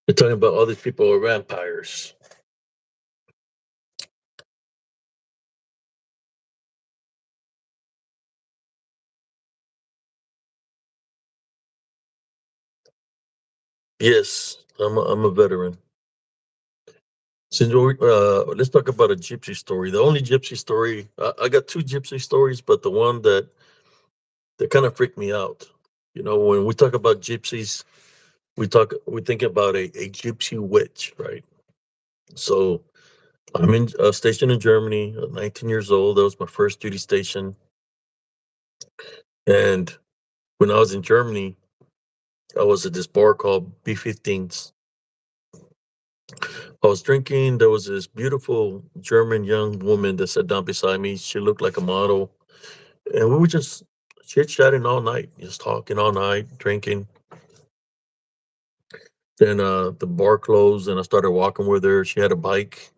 They're talking about all these people are vampires. Yes, I'm a veteran. Since let's talk about a gypsy story. The only gypsy story I got two gypsy stories, but the one that kind of freaked me out. You know, when we talk about gypsies, we think about a gypsy witch, right? So I'm in stationed in Germany, 19 years old. That was my first duty station, and when I was in Germany, I was at this bar called B15s. I was drinking. There was this beautiful German young woman that sat down beside me. She looked like a model. And we were just chit chatting all night, just talking all night, drinking. Then the bar closed and I started walking with her. She had a bike,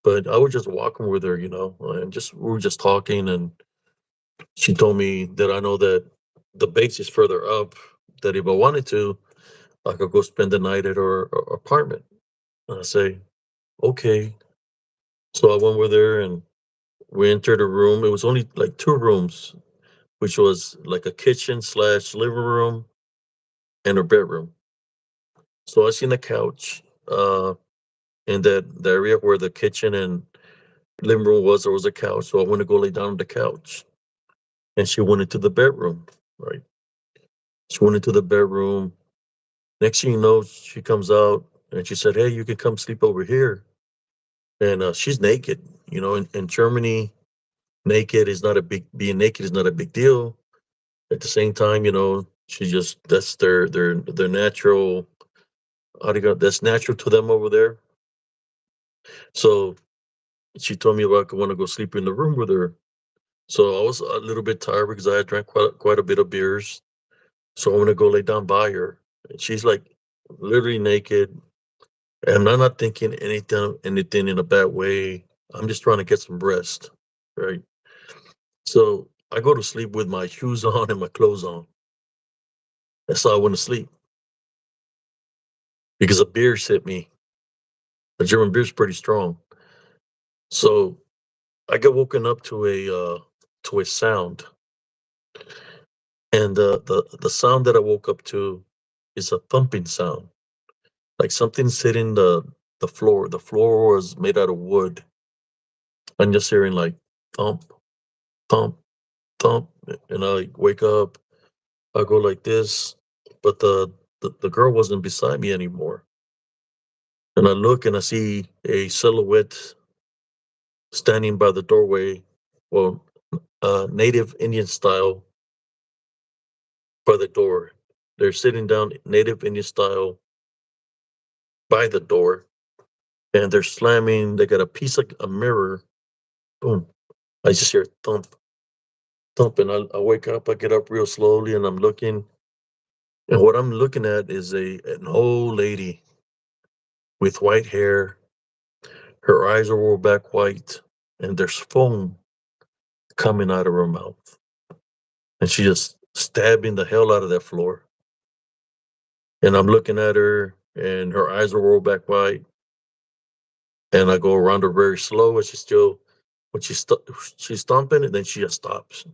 but I was just walking with her, and just we were just talking. And she told me that I know that the base is further up, that if I wanted to, I could go spend the night at her apartment. And I say, okay. So I went with her and we entered a room. It was only like two rooms, which was like a kitchen slash living room and a bedroom. So I seen the couch in the area where the kitchen and living room was. There was a couch, so I went to go lay down on the couch, and she went into the bedroom. Right, she went into the bedroom. Next thing you know, she comes out and she said, "Hey, you can come sleep over here." And she's naked. In Germany, naked is not a big being naked is not a big deal. At the same time, she just that's their natural. How do you go? That's natural to them over there. So she told me about I want to go sleep in the room with her. So I was a little bit tired because I had drank quite a bit of beers. So I want to go lay down by her. And she's like literally naked. And I'm not thinking anything in a bad way. I'm just trying to get some rest. Right. So I go to sleep with my shoes on and my clothes on. That's how I went to sleep. Because a beer hit me. The German beer's pretty strong. So I get woken up to a sound. And the sound that I woke up to is a thumping sound, like something's hitting the floor. The floor was made out of wood. I'm just hearing like thump, thump, thump, and I like wake up. I go like this, but the girl wasn't beside me anymore. And I look and I see a silhouette standing by the doorway, well, native Indian style by the door. They're sitting down native Indian style by the door and they're slamming. They got a piece of a mirror. Boom. I just hear thump, thump, and I wake up. I get up real slowly, and I'm looking. And what I'm looking at is an old lady with white hair. Her eyes are rolled back white, and there's foam coming out of her mouth, and she just stabbing the hell out of that floor. And I'm looking at her, and her eyes are rolled back white, and I go around her very slow, and when she's stomping, and then she just stops.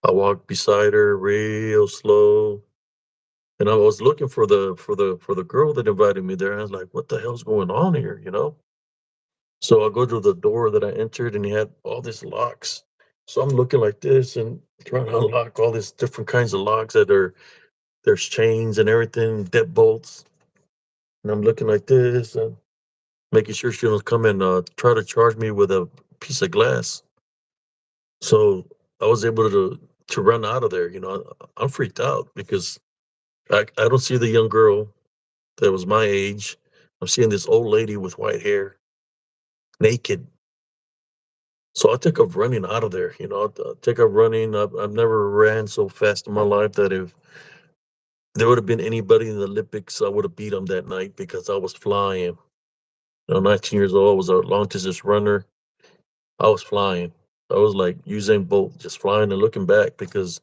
I walked beside her real slow, and I was looking for the girl that invited me there. And I was like, "What the hell's going on here?" So I go to the door that I entered, and he had all these locks. So I'm looking like this and trying to unlock all these different kinds of locks that are There's chains and everything, deadbolts, and I'm looking like this and making sure she don't come and try to charge me with a piece of glass. So I was able to run out of there. I'm freaked out because I don't see the young girl that was my age. I'm seeing this old lady with white hair, naked. So I took off running out of there. I took off running. I've never ran so fast in my life that if there would have been anybody in the Olympics, I would have beat them that night because I was flying. 19 years old. I was a long distance runner. I was flying. I was like Usain Bolt, just flying and looking back because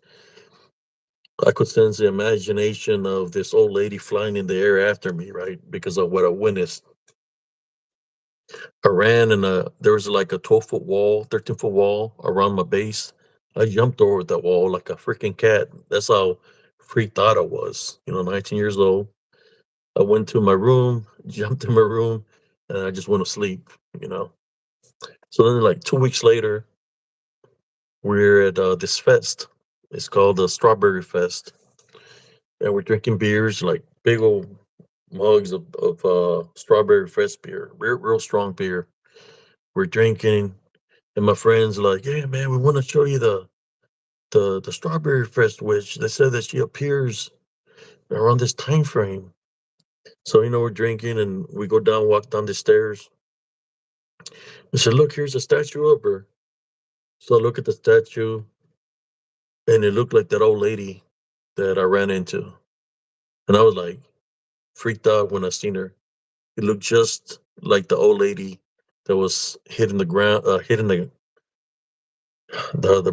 I could sense the imagination of this old lady flying in the air after me, right? Because of what I witnessed. I ran and there was like a 12-foot wall, 13-foot wall around my base. I jumped over that wall like a freaking cat. That's how freaked out I was. 19 years old. I went to my room, jumped in my room, and I just went to sleep, you know. So then, like 2 weeks later, we're at this fest. It's called the Strawberry Fest. And we're drinking beers, like big old mugs of Strawberry Fest beer, real strong beer. We're drinking, and my friends like, "Yeah, man, we want to show you the Strawberry Fest witch." They said that she appears around this time frame. So we're drinking, and we walk down the stairs. I said, "Look, here's a statue of her." So I look at the statue, and it looked like that old lady that I ran into, and I was like freaked out when I seen her. It looked just like the old lady that was hitting the ground, hitting the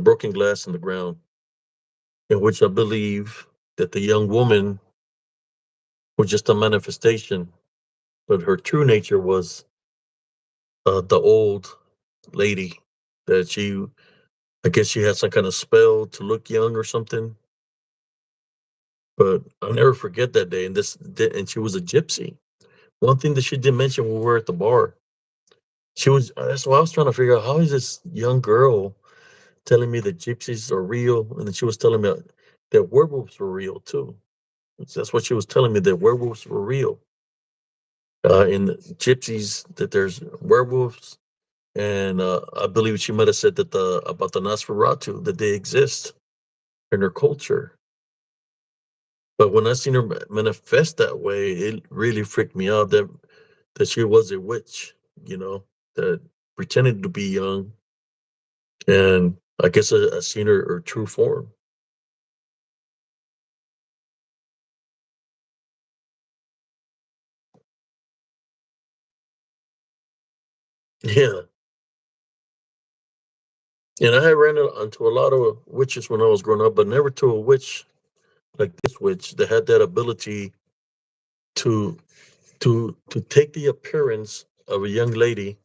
broken glass in the ground, in which I believe that the young woman was just a manifestation, but her true nature was the old lady that I guess she had some kind of spell to look young or something. But I'll never forget that day. And she was a gypsy. One thing that she did mention when we were at the bar, that's why I was trying to figure out how is this young girl telling me that gypsies are real, and then she was telling me that werewolves were real too. That's what she was telling me, that werewolves were real. In gypsies, that there's werewolves, and I believe she might have said that the about the Nosferatu, that they exist in her culture. But when I seen her manifest that way, it really freaked me out that she was a witch, that pretended to be young, and I guess I seen her true form. Yeah. And I had ran into a lot of witches when I was growing up, but never to a witch like this witch that had that ability to to take the appearance of a young lady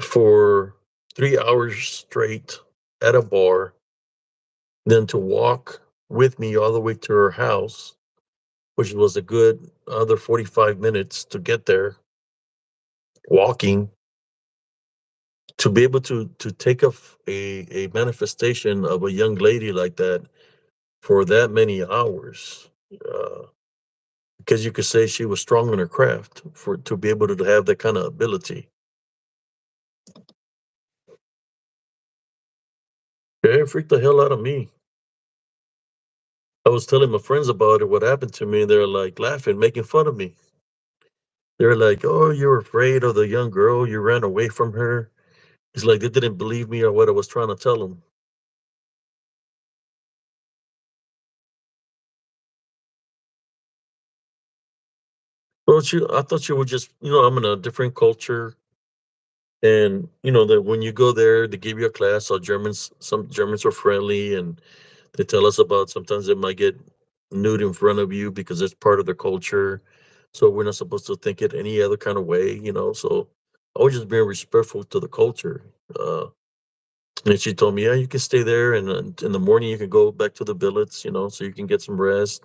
for 3 hours straight at a bar, then to walk with me all the way to her house, which was a good other 45 minutes to get there, walking, to be able to take a manifestation of a young lady like that for that many hours. Because you could say she was strong in her craft for to be able to have that kind of ability. Yeah, it freaked the hell out of me. I was telling my friends about it, what happened to me, and they're like laughing, making fun of me. They're like, "Oh, you're afraid of the young girl. You ran away from her." It's like they didn't believe me or what I was trying to tell them. Well, I thought you were just, I'm in a different culture, and that when you go there, they give you a class. So some Germans are friendly, and they tell us about sometimes they might get nude in front of you because it's part of their culture. So we're not supposed to think it any other kind of way. So I was just being respectful to the culture. And she told me, yeah, you can stay there, and in the morning you can go back to the billets, so you can get some rest.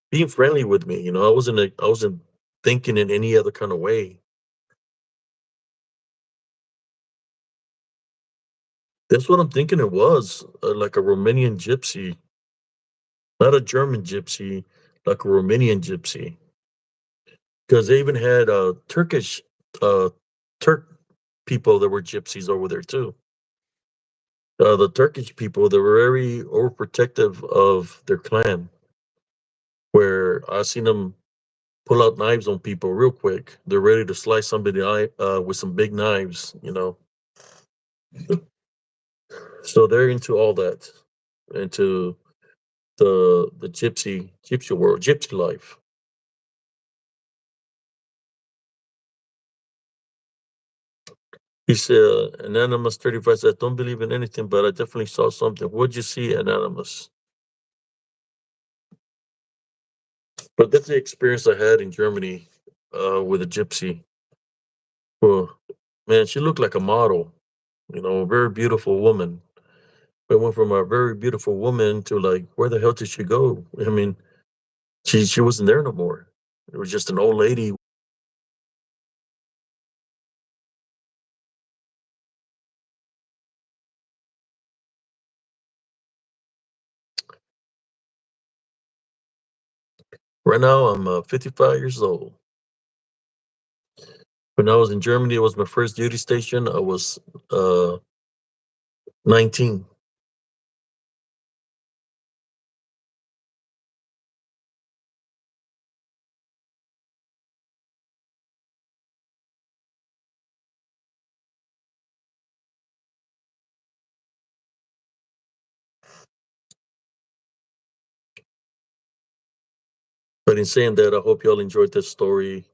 Being friendly with me, I wasn't thinking in any other kind of way. That's what I'm thinking it was, like a Romanian gypsy. not a German gypsy, like a Romanian gypsy, because they even had Turkish uh, Turk people that were gypsies over there too. The Turkish people, they were very overprotective of their clan. Where I seen them pull out knives on people real quick. They're ready to slice somebody with some big knives, you know. So they're into all that, into the gypsy world, gypsy life. He said, Anonymous 35 says, don't believe in anything, but I definitely saw something. What'd you see, Anonymous? But that's the experience I had in Germany with a gypsy. Well, man, she looked like a model, you know, a very beautiful woman. But went from a very beautiful woman to like, where the hell did she go? I mean, she wasn't there no more. It was just an old lady. Right now, I'm 55 years old. When I was in Germany, it was my first duty station. I was 19. But in saying that, I hope y'all enjoyed this story.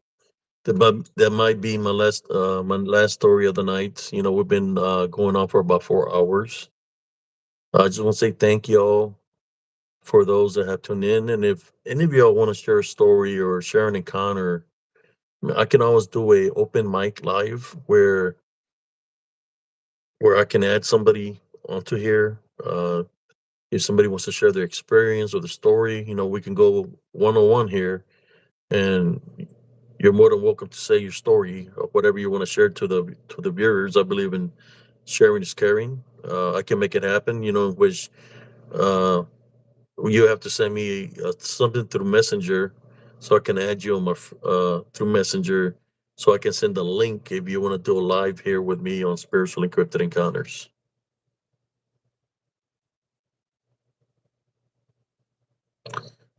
That might be my last story of the night. You know, we've been going on for about 4 hours. I just want to say thank y'all for those that have tuned in. And if any of y'all want to share a story or share an encounter, I can always do a open mic live where I can add somebody onto here. If somebody wants to share their experience or the story, you know, we can go one on one here, and you're more than welcome to say your story or whatever you want to share to the viewers. I believe in sharing is caring. I can make it happen. You know, which uh, you have to send me something through Messenger, so I can add you on through Messenger, so I can send a link if you want to do a live here with me on Spiritual Encrypted Encounters.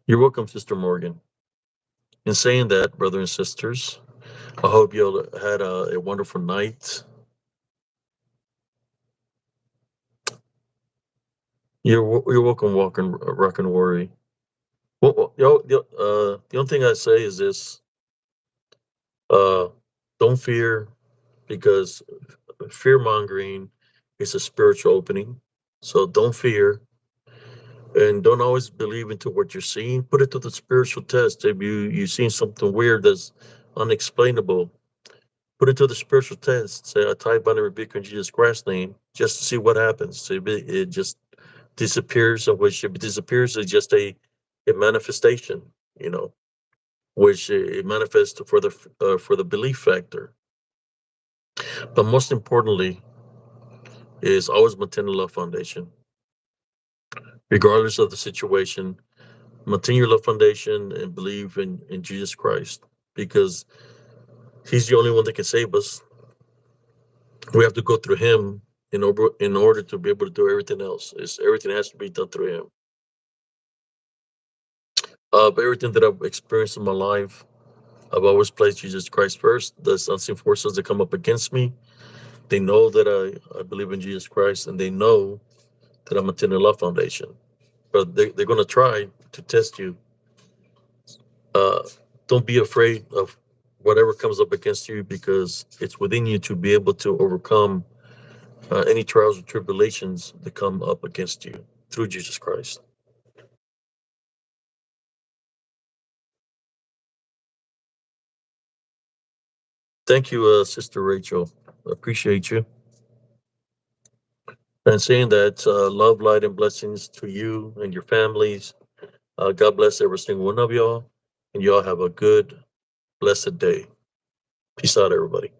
You're welcome, Sister Morgan. In saying that, brothers and sisters, I hope you all had a wonderful night. You're welcome, walking rock and worry. The only thing I say is this: uh, don't fear, because fear mongering is a spiritual opening. So don't fear, and don't always believe into what you're seeing. Put it to the spiritual test. If you seen something weird that's unexplainable, put it to the spiritual test. Say, I tie bind and rebuke in Jesus Christ's name, just to see what happens. So it just disappears, and which if it disappears is just a manifestation, you know, which it manifests for the belief factor. But most importantly, is always maintain the love foundation, regardless of the situation. Maintain your love foundation and believe in Jesus Christ, because He's the only one that can save us. We have to go through Him in order to be able to do everything else. Everything has to be done through Him. But everything that I've experienced in my life, I've always placed Jesus Christ first. The unseen forces that come up against me, they know that I believe in Jesus Christ, and they know that I'm attending Love Foundation. But they're going to try to test you. Uh, don't be afraid of whatever comes up against you, because it's within you to be able to overcome any trials or tribulations that come up against you through Jesus Christ. Thank you, Sister Rachel. I appreciate you. And saying that, love, light, and blessings to you and your families. God bless every single one of y'all. And y'all have a good, blessed day. Peace out, everybody.